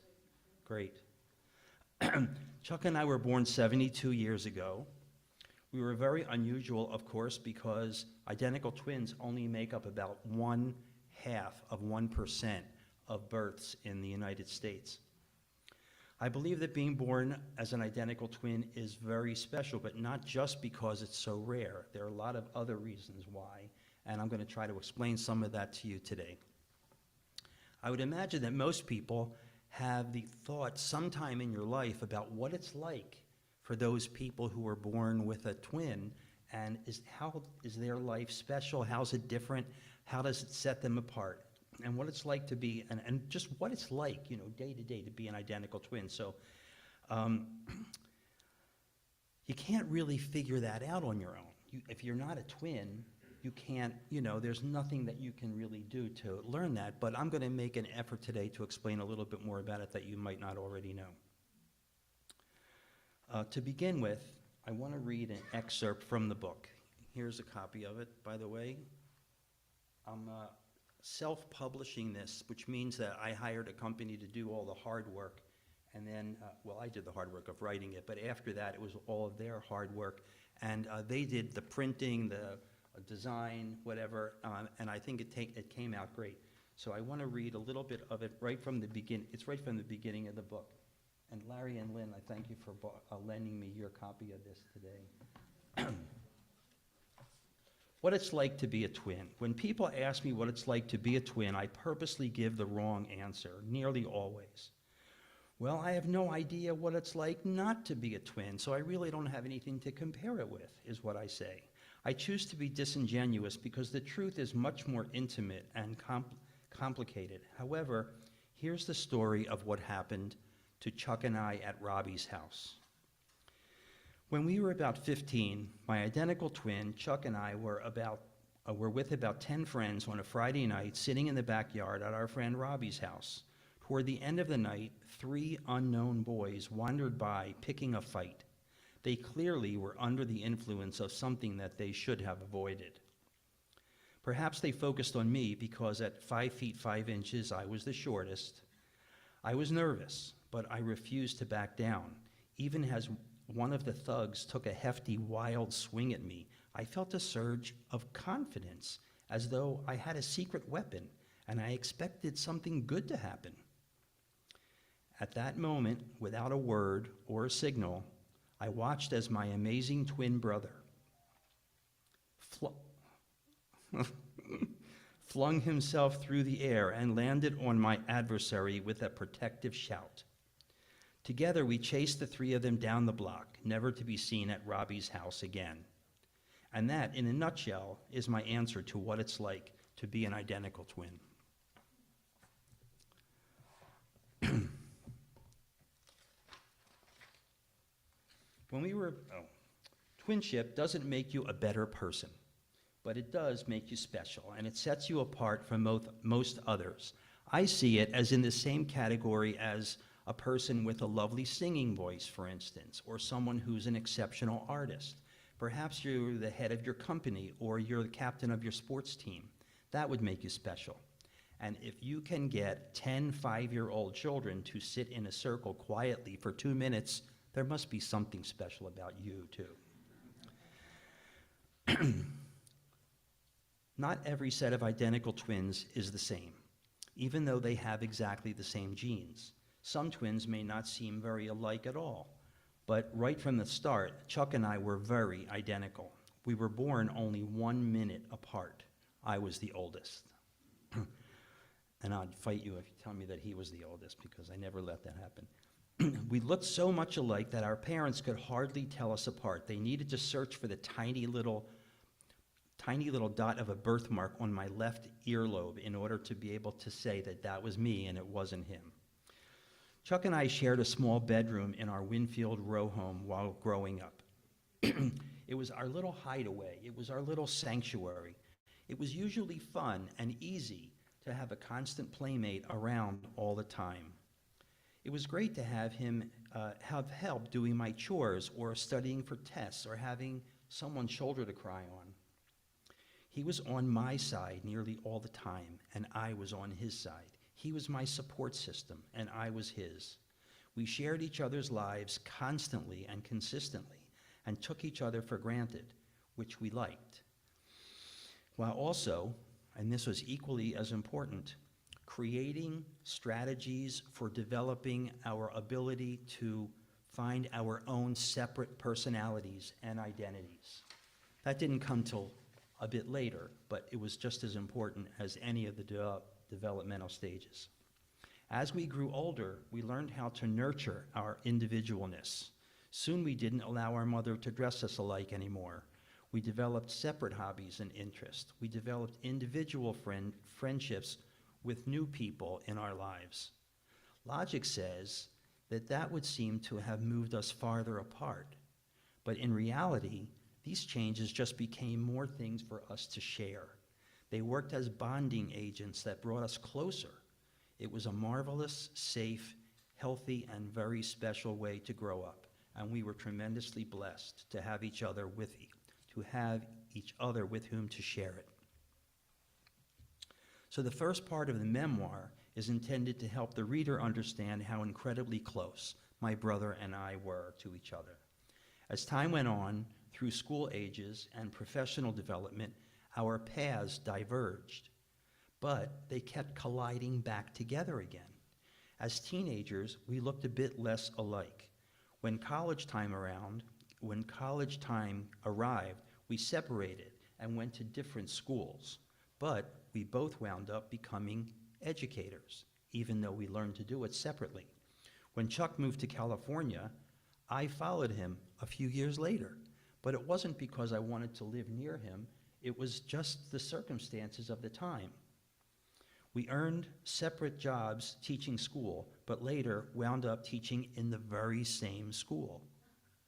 Great. Chuck and I were born 72 years ago. We were very unusual, of course, because identical twins only make up about 1/2 of 1% of births in the United States. I believe that being born as an identical twin is very special, but not just because it's so rare. There are a lot of other reasons why, and I'm going to try to explain some of that to you today. I would imagine that most people have the thought sometime in your life about what it's like for those people who were born with a twin, and how is their life special? How's it different? How does it set them apart? And what it's like to be, and just what it's like, day to day to be an identical twin. So you can't really figure that out on your own. If you're not a twin, you can't, there's nothing that you can really do to learn that. But I'm going to make an effort today to explain a little bit more about it that you might not already know. To begin with, I want to read an excerpt from the book. Here's a copy of it, by the way. I'm self-publishing this, which means that I hired a company to do all the hard work, and then, I did the hard work of writing it, but after that, it was all of their hard work, and they did the printing, the design, whatever, and I think it came out great. So I want to read a little bit of it right from the beginning. It's right from the beginning of the book. And Larry and Lynn, I thank you for lending me your copy of this today. What it's like to be a twin. When people ask me what it's like to be a twin, I purposely give the wrong answer, nearly always. Well, I have no idea what it's like not to be a twin, so I really don't have anything to compare it with, is what I say. I choose to be disingenuous because the truth is much more intimate and complicated. However, here's the story of what happened to Chuck and I at Robbie's house. When we were about 15, my identical twin, Chuck, and I were with about 10 friends on a Friday night sitting in the backyard at our friend Robbie's house. Toward the end of the night, 3 unknown boys wandered by picking a fight. They clearly were under the influence of something that they should have avoided. Perhaps they focused on me because at 5 feet 5 inches, I was the shortest. I was nervous, but I refused to back down. Even as one of the thugs took a hefty, wild swing at me, I felt a surge of confidence, as though I had a secret weapon, and I expected something good to happen. At that moment, without a word or a signal, I watched as my amazing twin brother flung himself through the air and landed on my adversary with a protective shout. Together, we chased the 3 of them down the block, never to be seen at Robbie's house again. And that, in a nutshell, is my answer to what it's like to be an identical twin. Twinship doesn't make you a better person, but it does make you special, and it sets you apart from most others. I see it as in the same category as a person with a lovely singing voice, for instance, or someone who's an exceptional artist. Perhaps you're the head of your company, or you're the captain of your sports team. That would make you special. And if you can get 10 5-year-old children to sit in a circle quietly for 2 minutes, there must be something special about you, too. Not every set of identical twins is the same, even though they have exactly the same genes. Some twins may not seem very alike at all, but right from the start, Chuck and I were very identical. We were born only 1 minute apart. I was the oldest. And I'd fight you if you tell me that he was the oldest, because I never let that happen. We looked so much alike that our parents could hardly tell us apart. They needed to search for the tiny little dot of a birthmark on my left earlobe in order to be able to say that that was me and it wasn't him. Chuck and I shared a small bedroom in our Winfield row home while growing up. It was our little hideaway. It was our little sanctuary. It was usually fun and easy to have a constant playmate around all the time. It was great to have him have help doing my chores or studying for tests or having someone's shoulder to cry on. He was on my side nearly all the time, and I was on his side. He was my support system, and I was his. We shared each other's lives constantly and consistently, and took each other for granted, which we liked. While also, and this was equally as important, creating strategies for developing our ability to find our own separate personalities and identities. That didn't come till a bit later, but it was just as important as any of the developmental stages. As we grew older, we learned how to nurture our individualness. Soon we didn't allow our mother to dress us alike anymore. We developed separate hobbies and interests. We developed individual friendships with new people in our lives. Logic says that that would seem to have moved us farther apart. But in reality, these changes just became more things for us to share. They worked as bonding agents that brought us closer. It was a marvelous, safe, healthy, and very special way to grow up, and we were tremendously blessed to have each other with whom to share it. So the first part of the memoir is intended to help the reader understand how incredibly close my brother and I were to each other. As time went on, through school ages and professional development, our paths diverged, but they kept colliding back together again. As teenagers, we looked a bit less alike. When college time arrived, we separated, and went to different schools, but we both wound up becoming educators, even though we learned to do it separately. When Chuck moved to California, I followed him a few years later, but it wasn't because I wanted to live near him. It was just the circumstances of the time. We earned separate jobs teaching school, but later wound up teaching in the very same school.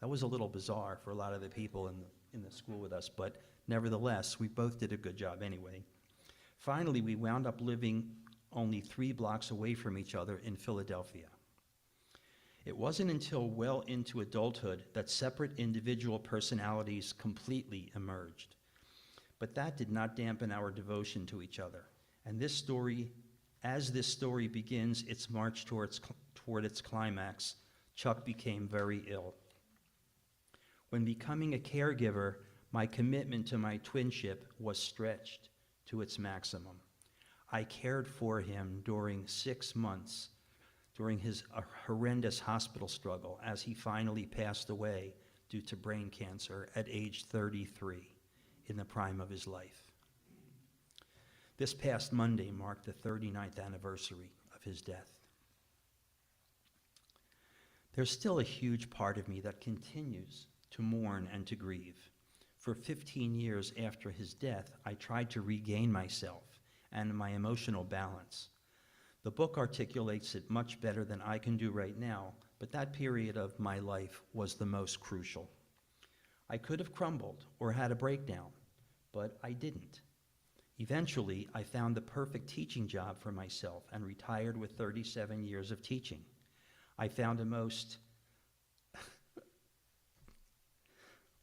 That was a little bizarre for a lot of the people in the school with us, but nevertheless, we both did a good job anyway. Finally, we wound up living only 3 blocks away from each other in Philadelphia. It wasn't until well into adulthood that separate individual personalities completely emerged. But that did not dampen our devotion to each other. And as this story begins its march toward its climax, Chuck became very ill. When becoming a caregiver, my commitment to my twinship was stretched to its maximum. I cared for him during 6 months, during his horrendous hospital struggle, as he finally passed away due to brain cancer at age 33, in the prime of his life. This past Monday marked the 39th anniversary of his death. There's still a huge part of me that continues to mourn and to grieve. For 15 years after his death, I tried to regain myself and my emotional balance. The book articulates it much better than I can do right now, but that period of my life was the most crucial. I could have crumbled or had a breakdown, but I didn't. Eventually, I found the perfect teaching job for myself and retired with 37 years of teaching. I found a most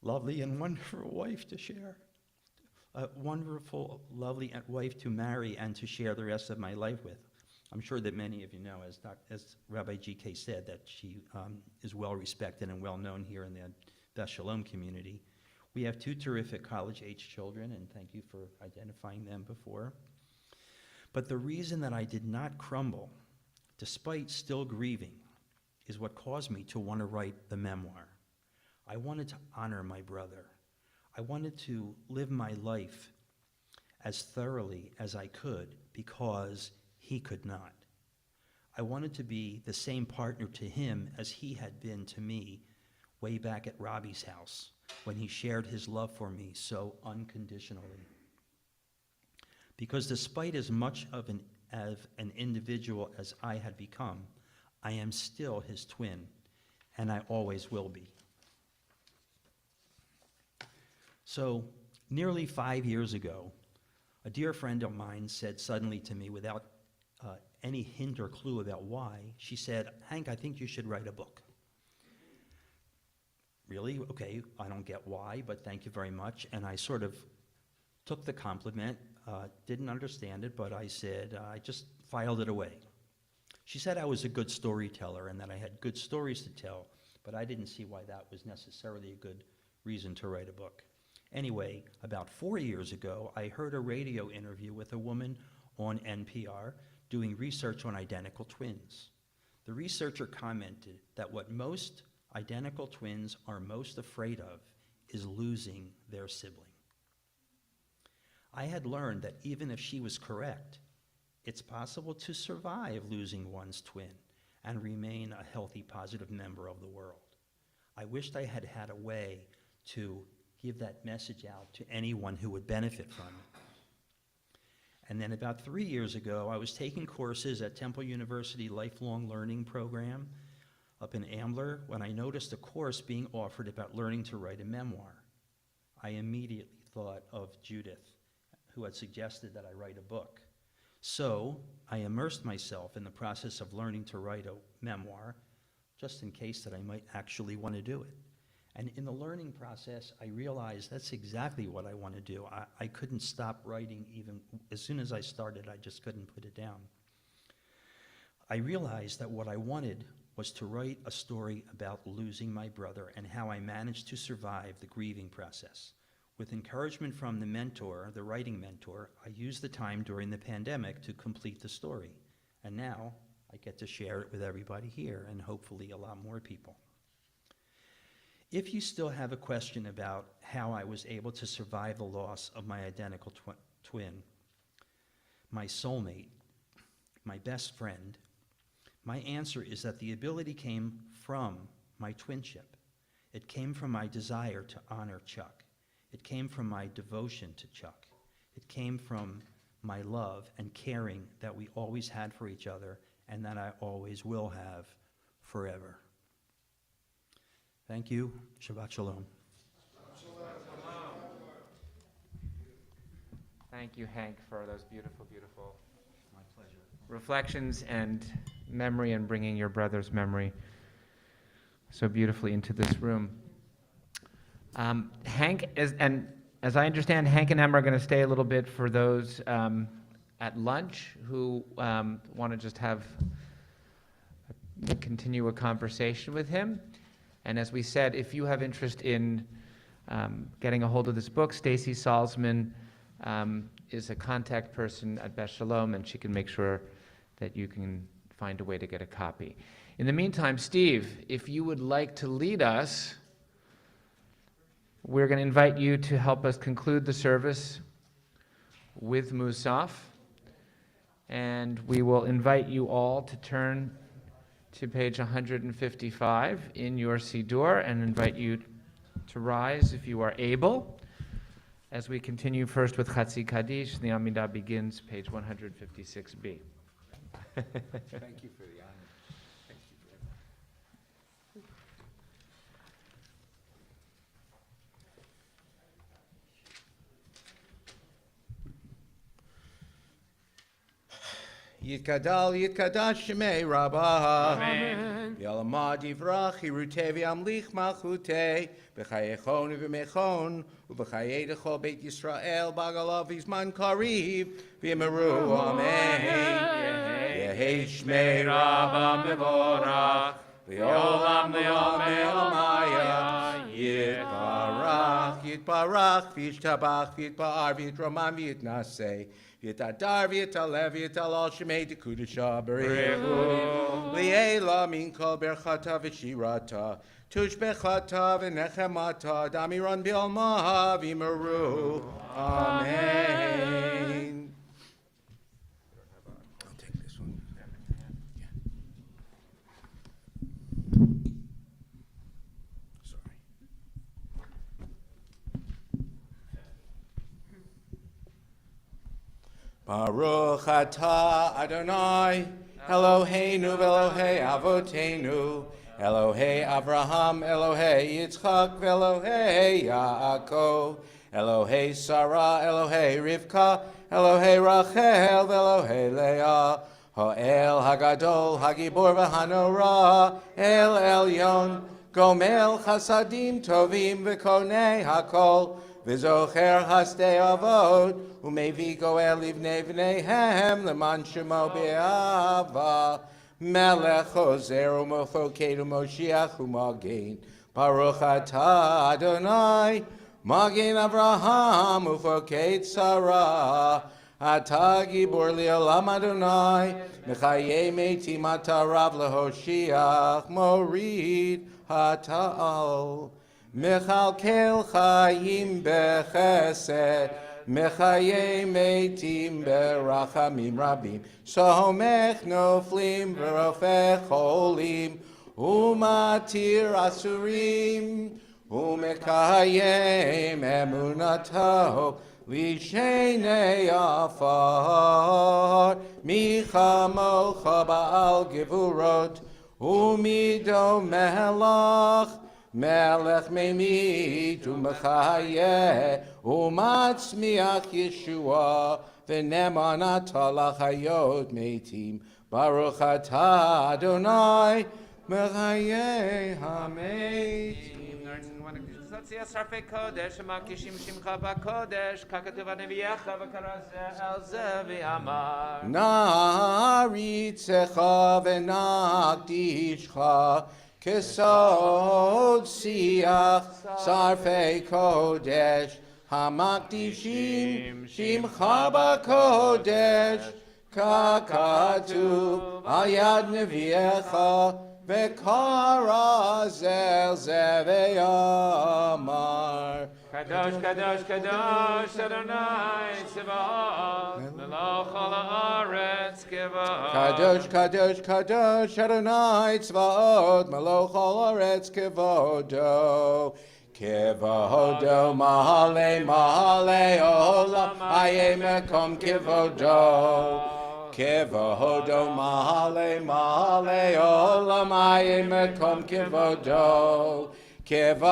lovely and wonderful wife to share, a wonderful, lovely wife to marry and to share the rest of my life with. I'm sure that many of you know, as Rabbi G.K. said, that she is well respected and well known here in the Beth Sholom community. We have 2 terrific college-age children, and thank you for identifying them before. But the reason that I did not crumble, despite still grieving, is what caused me to want to write the memoir. I wanted to honor my brother. I wanted to live my life as thoroughly as I could because he could not. I wanted to be the same partner to him as he had been to me way back at Rabbi's house when he shared his love for me so unconditionally. Because despite as much of an individual as I had become, I am still his twin, and I always will be. So, nearly 5 years ago, a dear friend of mine said suddenly to me, without any hint or clue about why, she said, "Hank, I think you should write a book." Really? Okay, I don't get why, but thank you very much. And I sort of took the compliment, didn't understand it, but I said, I just filed it away. She said I was a good storyteller and that I had good stories to tell, but I didn't see why that was necessarily a good reason to write a book. Anyway, about 4 years ago, I heard a radio interview with a woman on NPR doing research on identical twins. The researcher commented that what most identical twins are most afraid of is losing their sibling. I had learned that even if she was correct, it's possible to survive losing one's twin and remain a healthy, positive member of the world. I wished I had had a way to give that message out to anyone who would benefit from it. And then about 3 years ago, I was taking courses at Temple University Lifelong Learning Program up in Ambler when I noticed a course being offered about learning to write a memoir. I immediately thought of Judith, who had suggested that I write a book. So I immersed myself in the process of learning to write a memoir, just in case that I might actually want to do it. And in the learning process, I realized that's exactly what I want to do. I couldn't stop writing even as soon as I started. I just couldn't put it down. I realized that what I wanted was to write a story about losing my brother and how I managed to survive the grieving process. With encouragement from the mentor, the writing mentor, I used the time during the pandemic to complete the story. And now I get to share it with everybody here and hopefully a lot more people. If you still have a question about how I was able to survive the loss of my identical twin, my soulmate, my best friend, my answer is that the ability came from my twinship. It came from my desire to honor Chuck. It came from my devotion to Chuck. It came from my love and caring that we always had for each other and that I always will have forever. Thank you. Shabbat Shalom. Thank you, Hank, for those beautiful, beautiful My pleasure. reflections and memory and bringing your brother's memory so beautifully into this room. Hank, and as I understand, Hank and Emma are going to stay a little bit for those at lunch who want to just continue a conversation with him. And as we said, if you have interest in getting a hold of this book, Stacy Salzman is a contact person at Beth Sholom, and she can make sure that you can find a way to get a copy. In the meantime, Steve, if you would like to lead us, we're going to invite you to help us conclude the service with Musaf, and we will invite you all to turn to page 155 in your Siddur and invite you to rise if you are able. As we continue first with Chatzi Kaddish, the Amidah begins, page 156b. Thank you for the honor. Thank you very much. Yitkadal Yitkadash Shemei Rabbah. Amen. Yalama Divrach Hirutevi Amlich Malchute B'chayechon V'mechon U'b'chayedecho Beit Yisrael Bagalav Izman Kariv V'yimeru Amen. Yehi Shmei Rabbah Mevorach V'yolam Le'omei Amaya Yitbarach Yitbarach V'yishtabach V'yitbar V'yitroman V'yitnaseh V'yitadar v'yitalev v'yitalal shemei dekudesha b'rechu li'ela min kol berchata v'shirata tushbechata v'nechemata damiron b'alma v'yimeru. Amen. I'll take this one. Yeah. Sorry. Baruch atah Adonai Eloheinu v'Elohei Avotenu Elohei Avraham Elohei Yitzchak v'Elohei Yaakov Elohei Sarah Elohei Rivka Elohei Rachel v'Elohei Leah Ha'el Hagadol Hagibor v'Hanorah El Elyon Gomel Chasadim Tovim v'Konei Hakol V'zocher hasdei avod, u'mevi goel livnei v'neihem, leman shemo be'ava, melech ozer u'mofoked u'moshiach u'magen, baruch atah Adonai, magen Avraham u'foked Sarah, atah gibor li'olam Adonai, mechayei metim atah rav lehoshiach, morid hata'al. Mechalkel chayim bechesed, mechayei meitim berachamim rabim, somech noflim v'rofech cholim, umatir asurim, umekayem emunato, lishenei afar, michamocha ba'al gevurot, umido melach, Melech meimit u'mechayeh u'matzmiach Yeshua v'nemanata lachayot meitim Baruch atah Adonai mechayeh hametim. Naritzecha v'nakdishcha Kesod siach sarfei kodesh hamakdishim shimcha bakodesh kakatu al yad neviecha וקרא זה אל זה ויאמר Kadosh, Kadosh, Kadosh, Adonai, Tzvaot, Melech al haaretz kivod. קדוש קדוש קדוש אדוני צבאות מלוך כל ארץ כבודו כבודו מלא מלא עולם איה מקום כבודו כבודו מלא מלא עולם איה מקום כבודו כבודו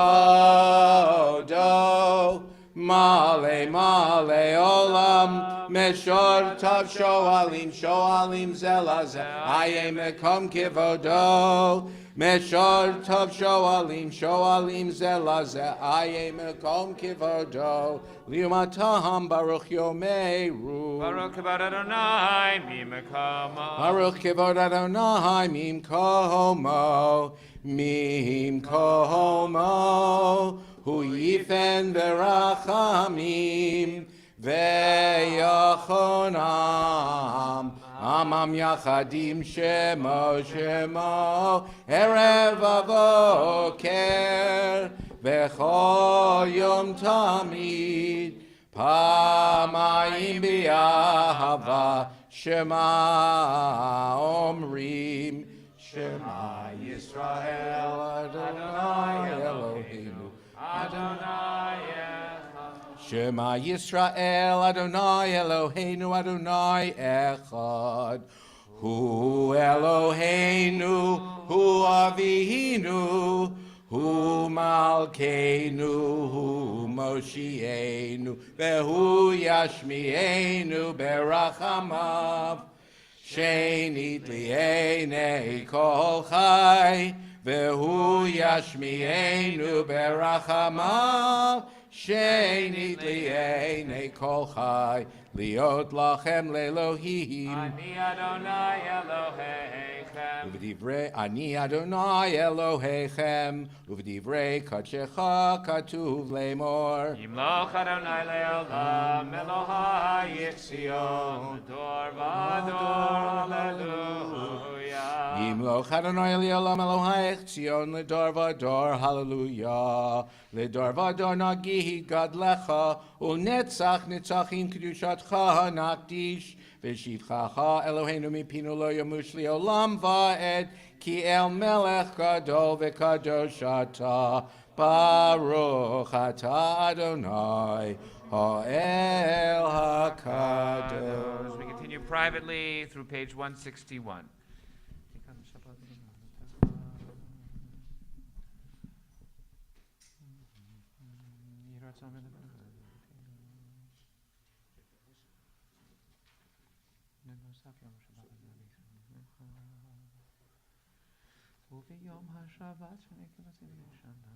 מלא מלא עולם משור טוב שואלים זה לזה איה מקום כבודו משור טוב שואלים זה לזה איה מקום כבודו ליומתם ברוך יאמרו Baruch kibod Adonai, mimekamo. ברוך כבוד אדוני ממקומו הוא ייתן ברחמים ויחונם עמם יחדים שמו ערב ובוקר בכל יום תמיד פעמיים באהבה שמע אומרים שמע ישראל אדוני אלוהינו Adonai echad. שמע ישראל אדוני אלוהינו אדוני אחד הוא אלוהינו הוא אבינו הוא מלכנו הוא מושיענו והוא ישמיענו ברחמיו שנית לעיני כל חי והוא ישמיענו ברחמיו שנית לעיני כל חי להיות לכם לאלוהים Ani Adonai Elohechem. אני אדוני אלוהיכם ובדברי קודשך כתוב לאמור Yimloch Adonai le'olam, Elohai Yitzion, Dor v'ador, Hallelujah. ימלוך אדוני לעולם אלוהיך ציון לדור ודור הללויה לדור ודור נגיד גדלך ולנצח נצחים קדושתך נקדיש ושבחך אלוהינו מפינו לא ימוש לעולם ועד כי אל מלך גדול וקדוש אתה ברוך אתה אדוני האל הקדוש. As we continue privately through page 161. וביום השבת שנקרא לשנה.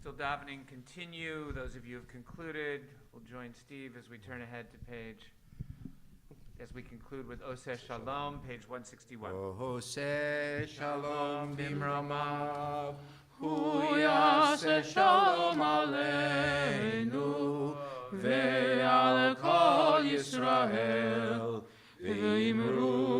Still davening, continue. Those of you who have concluded will join Steve as we turn ahead to page, as we conclude with Oseh Shalom, page 161. Oseh Shalom bimromav, hu yaseh shalom aleinu ve'al kol Yisrael v'yimru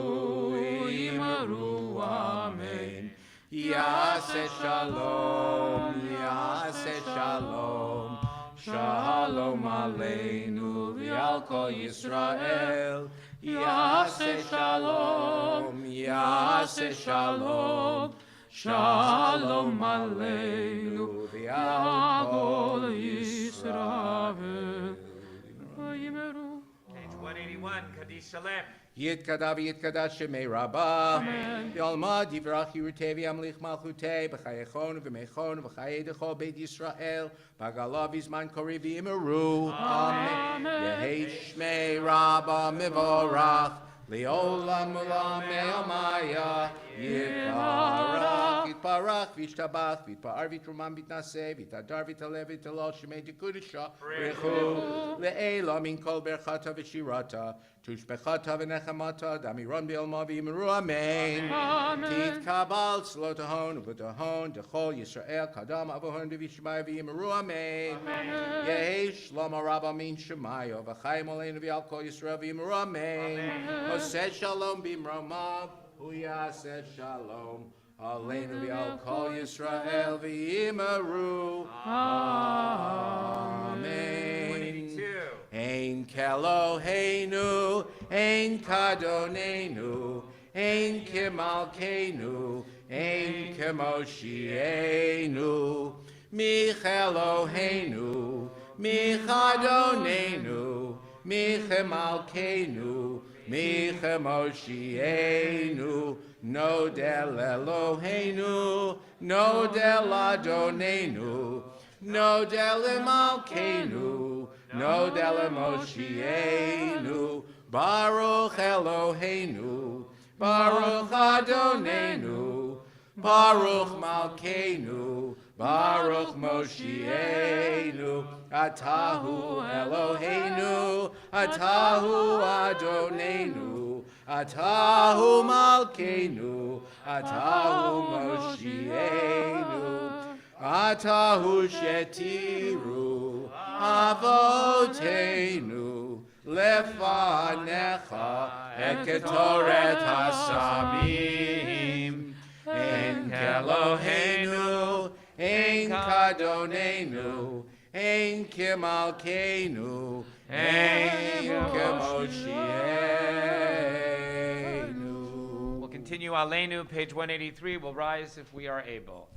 amen. Yaseh shalom, yaseh shalom, shalom aleinu v'al kol Yisrael. Yaseh shalom, yaseh shalom, shalom aleinu v'al kol Yisrael. Page 181, Kaddish Shalem. Yitkada v'yitkada shemei Rabba. Yalma divrach yirutevi amlich malchutei b'chayechon v'mechon v'chayedecho beit Yisrael b'galav izman kori v'yimeru. Amen. Yehei shmei Rabba mivorach le'olam ulam me'omaya. Yitparach v'ishtabach v'yitpa'ar v'yitruman v'yitnaseh v'yitadar v'yitalev v'yitalol shemei dekudisha rechu le'elam min kol berchata v'shirata tushbechata v'nechamata damiron b'yalma v'yimeru amen. Titkabal tzlotahon uv'tahon dechol Yisrael kadam avohon v'yishmai v'yimeru amen. Yehi shlomo rabba min shemayo v'chayim oleinu v'yal kol Yisrael v'yimeru amen. Oseh shalom b'imromav uyaseh shalom aleinu v'yal kol Yisrael v'yimeru amen. 182. Ein Keloheinu, Ein Kadonenu, Ein Kemalkeinu, Ein Kemoshienu, Micheloheinu, Michadonenu, Michemalkeinu, Michemoshienu, Nodel Eloheinu, Nodel Adonenu, Nodel Malkeinu, Nodel Moshienu, Baruch Eloheinu, Baruch Adonenu, Baruch Malkeinu, Baruch Moshienu, Atahu Eloheinu, Atahu Adonenu, Atahu Malkeinu, Atahu Moshienu, Atahu Shetiru, Avotenu, Lefanecha, Eketoret Hasamim, En Keloheinu, En Kadonenu, En Kemalkeinu, En Kemoshienu. We'll continue Aleinu, page 183. We'll rise if we are able.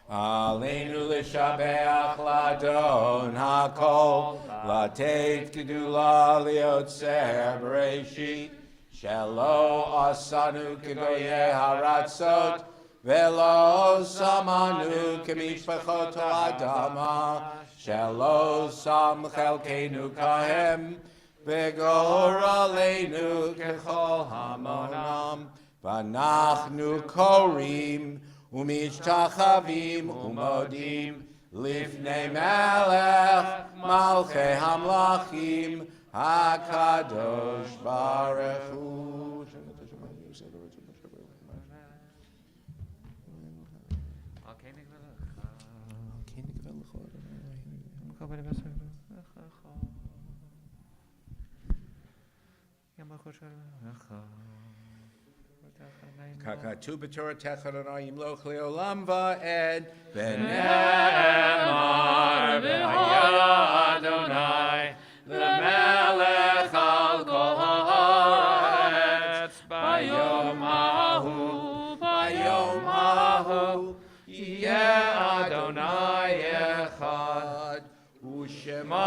Aleinu l'shabeach ladon hakol, latet gedula liotzer bereshit, shelo asanu kegoye haratzot, velo samanu kemishpachot adama, shelo sam chelkenu kahem, vegor aleinu kechol hamonam, vanachnu korim, ומשתחווים ומודים לפני מלך מלכי המלכים הקדוש ברוך הוא. Kakatu b'Torah Adonai yimloch le'olam va'ed V'ne'emar v'haya Adonai l'melech al kol haaretz bayom ahu yeh Adonai echad u'shema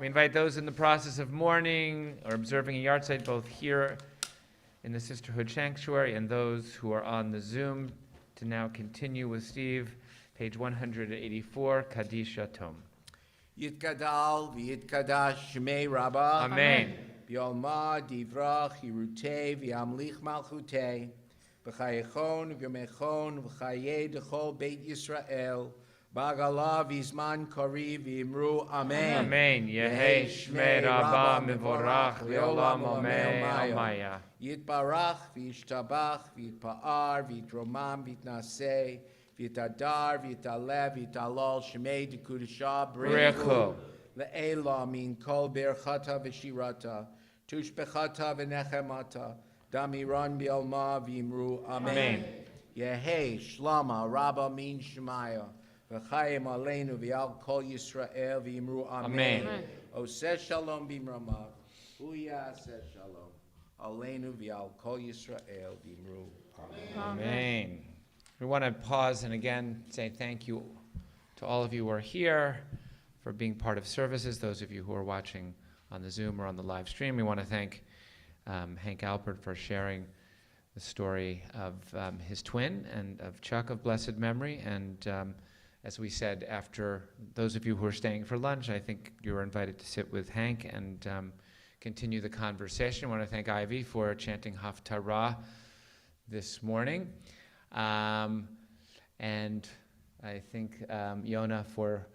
We invite those in the process of mourning or observing a yard site, both here in the Sisterhood Sanctuary and those who are on the Zoom, to now continue with Steve, page 184, Kaddish Yatom. Yitgadal v'yitkadash shmei Rabba. Amen. B'yolma divrach yirutei v'yamlich malchutei v'chayechon v'yomechon v'chayei dechol beit Yisrael Bagala vizman kori v'imru amen. Amen. Yehi shmei Rabba mivorach leolam Amaya. Yitbarach v'yishtabach v'yitpa'ar v'yitromam v'yitnaseh v'yitadar v'yitalev v'yitalol shmei dekudesha Brechu. Le'ela min kol berchata v'shirata tushbechata v'nechemata damiran bi'alma v'imru amen. Yehi shlama rabba min shemaya v'chayim aleinu v'al kol Yisrael v'imru amen. Oseh shalom b'mramav uyaseh shalom aleinu v'al kol Yisrael v'imru amen. Amen. We want to pause and again say thank you to all of you who are here for being part of services, those of you who are watching on the Zoom or on the live stream. We want to thank Hank Alpert for sharing the story of his twin and of Chuck of blessed memory. And as we said, after those of you who are staying for lunch, I think you are invited to sit with Hank and continue the conversation. I want to thank Ivy for chanting Haftarah this morning. And I think Yona for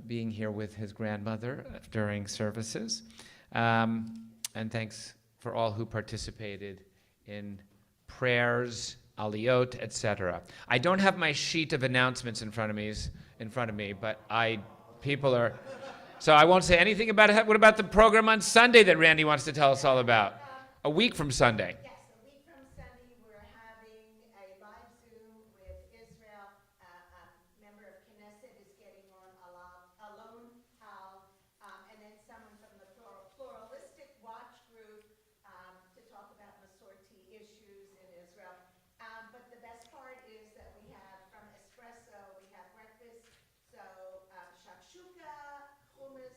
being here with his grandmother during services. And thanks for all who participated in prayers, aliyot, etc. I don't have my sheet of announcements in front of me, but people are, so I won't say anything about it. What about the program on Sunday that Randy wants to tell us all about? A week from Sunday. Yes, a week from Sunday, we're having a live Zoom with Israel. A member of Knesset is getting on alone, and then someone from the pluralistic watch group to talk about Masorti issues in Israel. But the best part is that we have from espresso, we have breakfast, so shakshuka, hummus,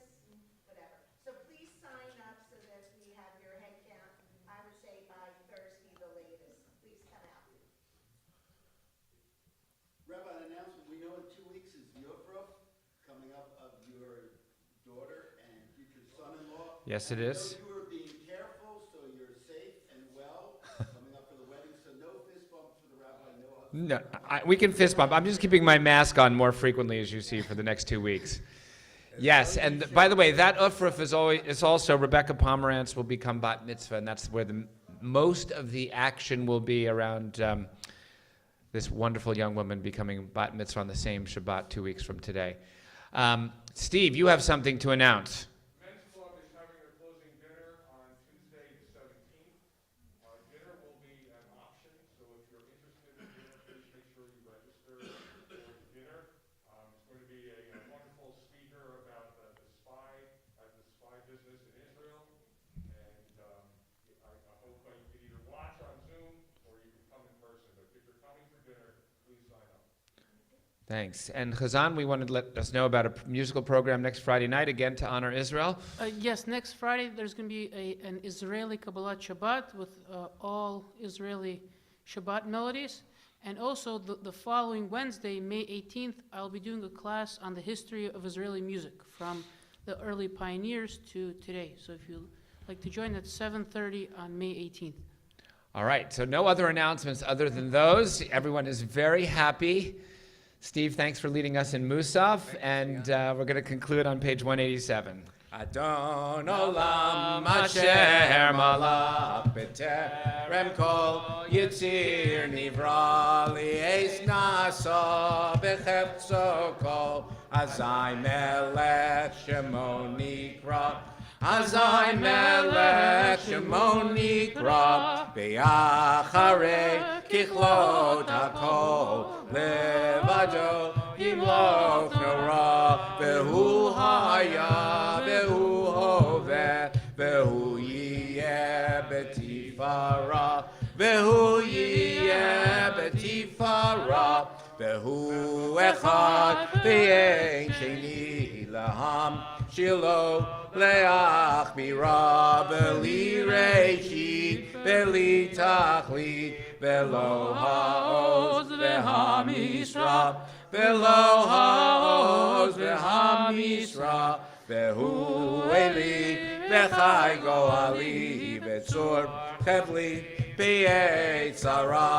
whatever. So please sign up so that we have your head count. I would say by Thursday, the latest. Please come out. Rabbi, an announcement. We know in 2 weeks is Yofruf, coming up of your daughter and future son-in-law. Yes, it is. You are being careful, so you're safe and well coming up for the wedding. So no fist bump for the rabbi. No. We can fist bump. I'm just keeping my mask on more frequently, as you see, for the next 2 weeks. Yes, and by the way, that Ufruf is also Rebecca Pomerantz will become bat mitzvah, and that's where the most of the action will be around this wonderful young woman becoming bat mitzvah on the same Shabbat 2 weeks from today. Steve, you have something to announce. Men's Club is having a closing dinner on Tuesday the 17th. Dinner will be an option, so if you're interested in dinner, please make sure you register for the dinner. It's going to be a wonderful speaker about the spy business in Israel, and I hope you can either watch on Zoom or you can come in person. But if you're coming for dinner, please sign up. Thanks. And Chazan, we wanted to let us know about a musical program next Friday night, again to honor Israel. Yes, next Friday there's going to be an Israeli Kabbalat Shabbat with all Israeli Shabbat melodies. And also the following Wednesday, May 18th, I'll be doing a class on the history of Israeli music from the early pioneers to today. So if you'd like to join at 7:30 on May 18th. All right, so no other announcements other than those. Everyone is very happy. Steve, thanks for leading us in Musaf, and we're going to conclude on page 187. Adon olam asher malach b'terem kol yitzir nivra li'es nasa b'chefzo kol azai melech shemo nikra azai melech shemo nikra b'yacharei kichlot hakol levado yimloch nora v'hu haya v'hu hoveh v'hu yiyeh b'tifara v'hu yiyeh b'tifara v'hu echad v'yein sheni laham shilo leach mira v'li reishit v'li tachlit v'lo ha'oz v'ha'misra v'lo ha'oz v'ha'misra v'hu eli v'chai go'ali v'tzor chevli b'yetzara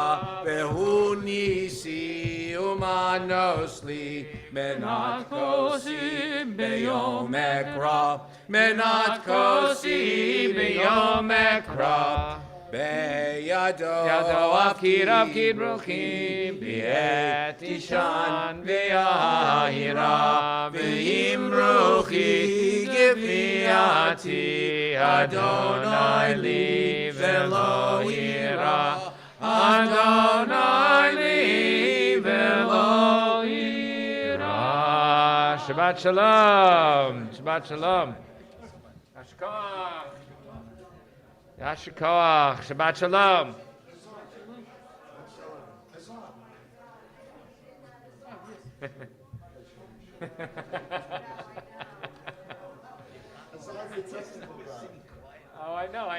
v'hu nisi Miumanos li menat kosi beyom ekra, menat kosi beyom ekra. Beyado Avkid bruchim Biet Ishan V'yahira V'im ruchi geviati Adonai li velo ira Adonai li velo ira. Shabbat Shalom. Shabbat Shalom. Yasher Koach. Shabbat Shalom. Oh, I know. I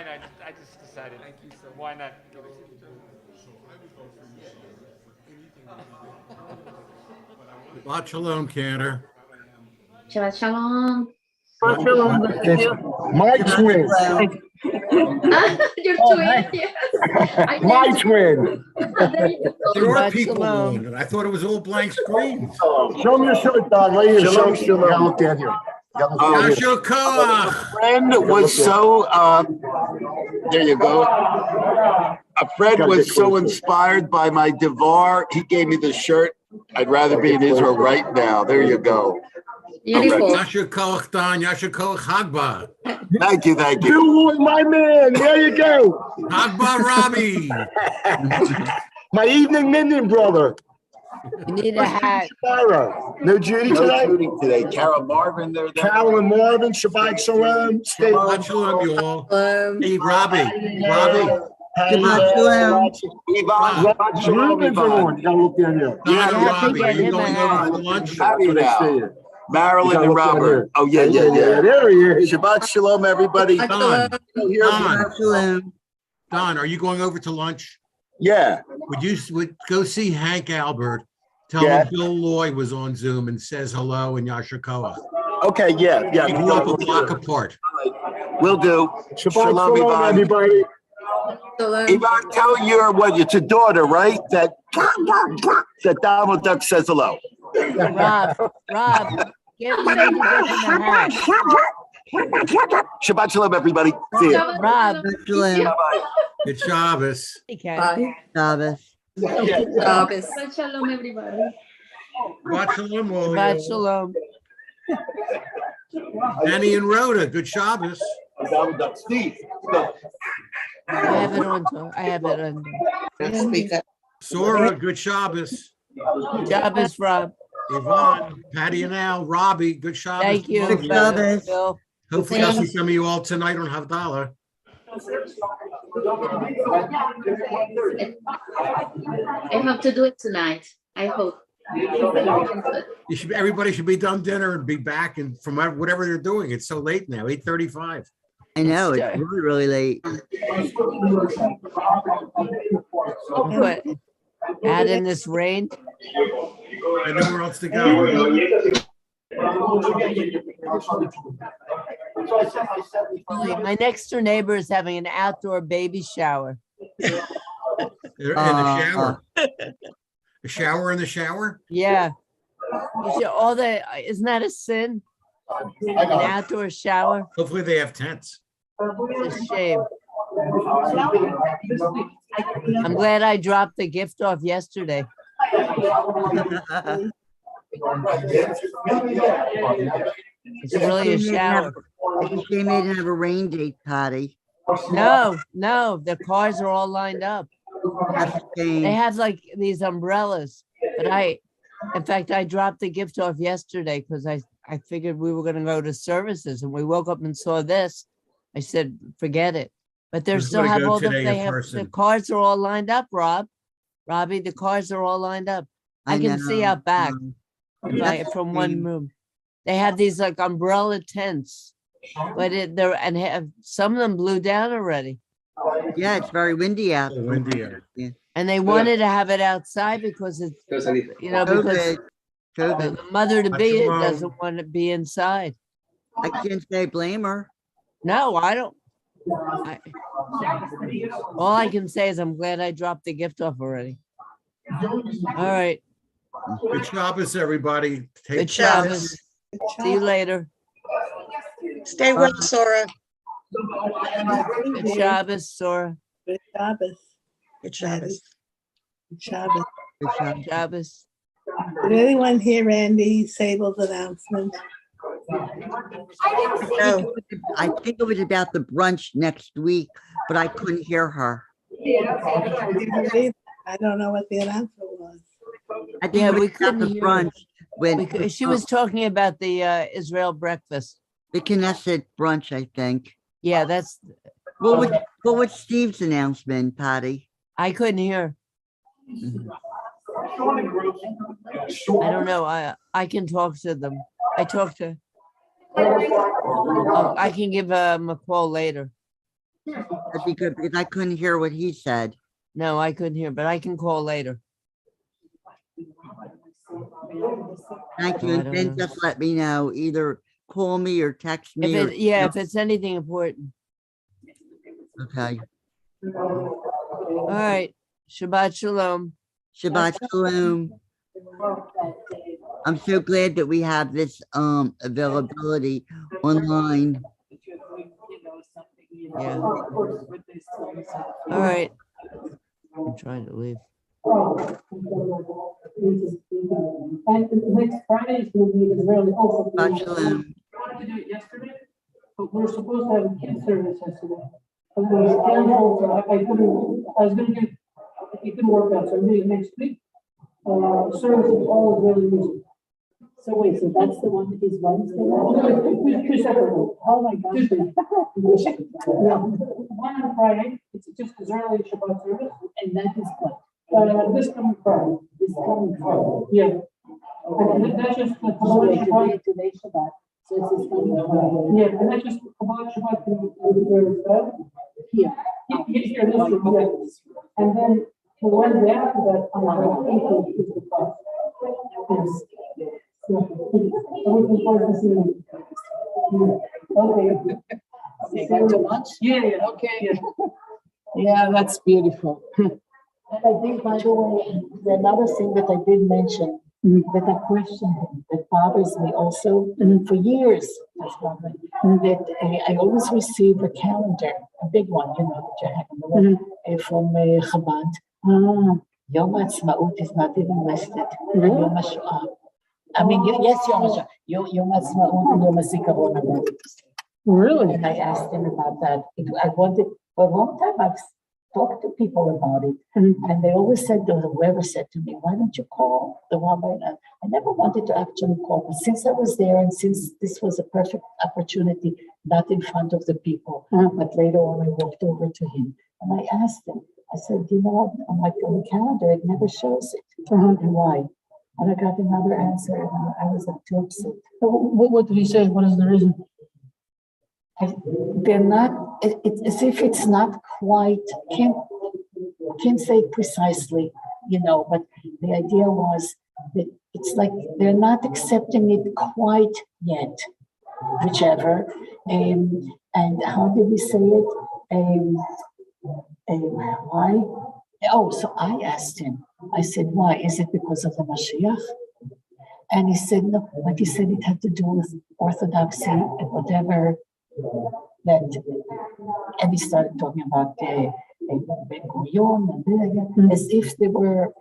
just decided. Thank you so much. Why not? Shabbat Shalom, Cantor. Shabbat Shalom. My twin. Your Oh, twin, hey. yes. My twin. There are people on it. I thought it was all blank screens. Show me your shirt, Don. Right here. Shalom, You gotta look down here. Yasher Koach. Friend was so, there you go. A friend was so inspired by my Devar. He gave me the shirt. I'd rather be in Israel right now. There you go. Beautiful. Yasher Koach, Don. Yasher Koach, Hagba. Thank you, thank you. Bill, my man. There you go. Hagba Rabbi. My evening minion brother. You need a hat. Sarah. No Judy No today? shooting today. Carol Marvin, they're there. Carol and Marvin. Shabbat Shalom. Stay. Shabbat Shalom, you all. Hey, Rabbi. Rabbi. Shabbat Shalom. Yvonne. Shalom, Rubens are on. Yvonne. You gotta look down here. Don Yeah, and I have to Robbie, get are you him a going hat. over for lunch? Happy That's what I now. see it. Marilyn You gotta and look down Robert. here. Oh, yeah. There he is. Shabbat Shalom, everybody. Don. Here. Don, are you going over to lunch? Yeah. Would go see Hank Albert. Tell Yeah. him Bill Loy was on Zoom and says hello and Yasher Koach. Okay, yeah. We grew up a block apart. Will do. Shabbat Shalom, Shalom, Yvonne. everybody. Yvonne, tell your, what, it's a daughter, right? That Donald Duck says hello. Rob, you need to give him a hat. Shabbat Shalom, everybody. See you. Rob, Bye-bye. It's Shabbos. okay. Shabbos. Shabbat Shalom, everybody. Shabbat Shalom, all Shabbat you. Shalom. Danny and Rhoda, good Shabbos. Steve. I have it on. I have it on. Sora, good Shabbos. Shabbos, Rob. Yvonne, Patty and Al, Robbie, good Shabbos. Thank you. Love Bill. Hopefully I'll see some of you all tonight on Haftarah. I hope to do it tonight. I hope. Everybody should be done dinner and be back and from whatever they're doing. It's so late now, 8:35. I know, it's really, really late. What? Add in this rain. And nowhere else to go. My next door neighbor is having an outdoor baby shower. They're in the shower. A shower in the shower? Yeah. You should, isn't that a sin? An outdoor shower? Hopefully they have tents. It's a shame. I'm glad I dropped the gift off yesterday. It's really a shower. It's a shame they didn't have a rain date, Patty. No, the cars are all lined up. That's a shame. They have like these umbrellas, but in fact, I dropped the gift off yesterday because I figured we were going to go to services, and we woke up and saw this. I said, forget it. But they still have all the cars are all lined up, Robbie, the cars are all lined up. I can see out back from one room. They have these like umbrella tents, but some of them blew down already. Yeah, it's very windy out. Yeah. And they wanted to have it outside because it's, because COVID. the mother to be doesn't want to be inside. I can't say blame her. No, I don't. All I can say is I'm glad I dropped the gift off already. All right. Good Shabbos, everybody. Take Good care. Shabbos. See you later. Stay well, Sora. Good Shabbos, Sora. Good Shabbos. Good Shabbos. Good Shabbos. Good Shabbos. Shabbos. Did anyone hear Randy Sable's announcement? No. I think it was about the brunch next week, but I couldn't hear her. I don't know what the announcement was. I think it was we about couldn't the hear brunch when she was talking about the Israel breakfast. the Knesset brunch, I think. Yeah, that's. What was Steve's announcement, Patty? I couldn't hear. I don't know. I can talk to them. I talked to. Oh, I can give him a call later. That'd be good because I couldn't hear what he said. No, I couldn't hear, but I can call later. Thank you. And then just let me know. Either call me or text me. If it's anything important. Okay. All right. Shabbat Shalom. Shabbat Shalom. I'm so glad that we have this availability online. Yeah. All right. I'm trying to leave. And next Friday is going to be Israeli also. Shabbat Shalom. We wanted to do it yesterday, but we were supposed to have a kid service yesterday. But it was canceled, so I was going to do, it didn't work out, so I'm doing it next week. Service is all Israeli music. So wait, so that's the one that is Wednesday? Two separate ones. Oh my gosh. No, one on Friday, it's just Israeli Shabbat service. And that is what? This coming Friday. This coming Friday. Yeah. Okay, that's just the Kabbalah Shabbat. Today's Shabbat. So it's this coming Friday. Yeah, and that's just Kabbalah Shabbat. Here. Here, this room, yeah. And then the Wednesday after that, on the 18th is the class. Yes. Okay. Going to lunch? Yeah, okay. Yeah, that's beautiful. And I think, by the way, another thing that I did mention, that I questioned him, that bothers me also for years, that I always receive a calendar, a big one, you know, that you have on the web, from Chabad. Yom Ha'atzmaut is not even listed. Yom HaShoah. I mean, yes, Yom HaShoah. Yom Ha'atzmaut and Yom HaZikaron. Really? And I asked him about that. I wanted, for a long time, I've talked to people about it. And they always said, whoever said to me, why don't you call the rabbi? I never wanted to actually call. But since I was there and since this was a perfect opportunity, not in front of the people, but later on I walked over to him and I asked him, I said, you know what, on the calendar, it never shows it. And why? And I got another answer, and I was like too upset. What did he say? What is the reason? They're not, it's as if it's not quite, can't say precisely, you know, but the idea was that it's like they're not accepting it quite yet, whichever. And how did we say it? Why? Oh, so I asked him, I said, why? Is it because of the Mashiach? And he said, no, but he said it had to do with orthodoxy and whatever that, and he started talking about Ben-Gurion and as if they were,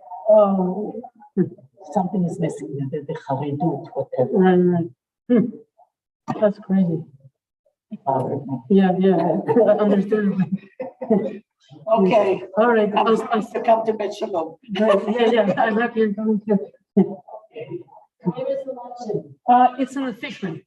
something is missing, the Charidut, whatever. That's crazy. Yeah, understandably. Okay, all right. I'm supposed to come to Bet Shalom. Yeah, I'm happy you're coming to. Where is the luncheon? It's in the thick room.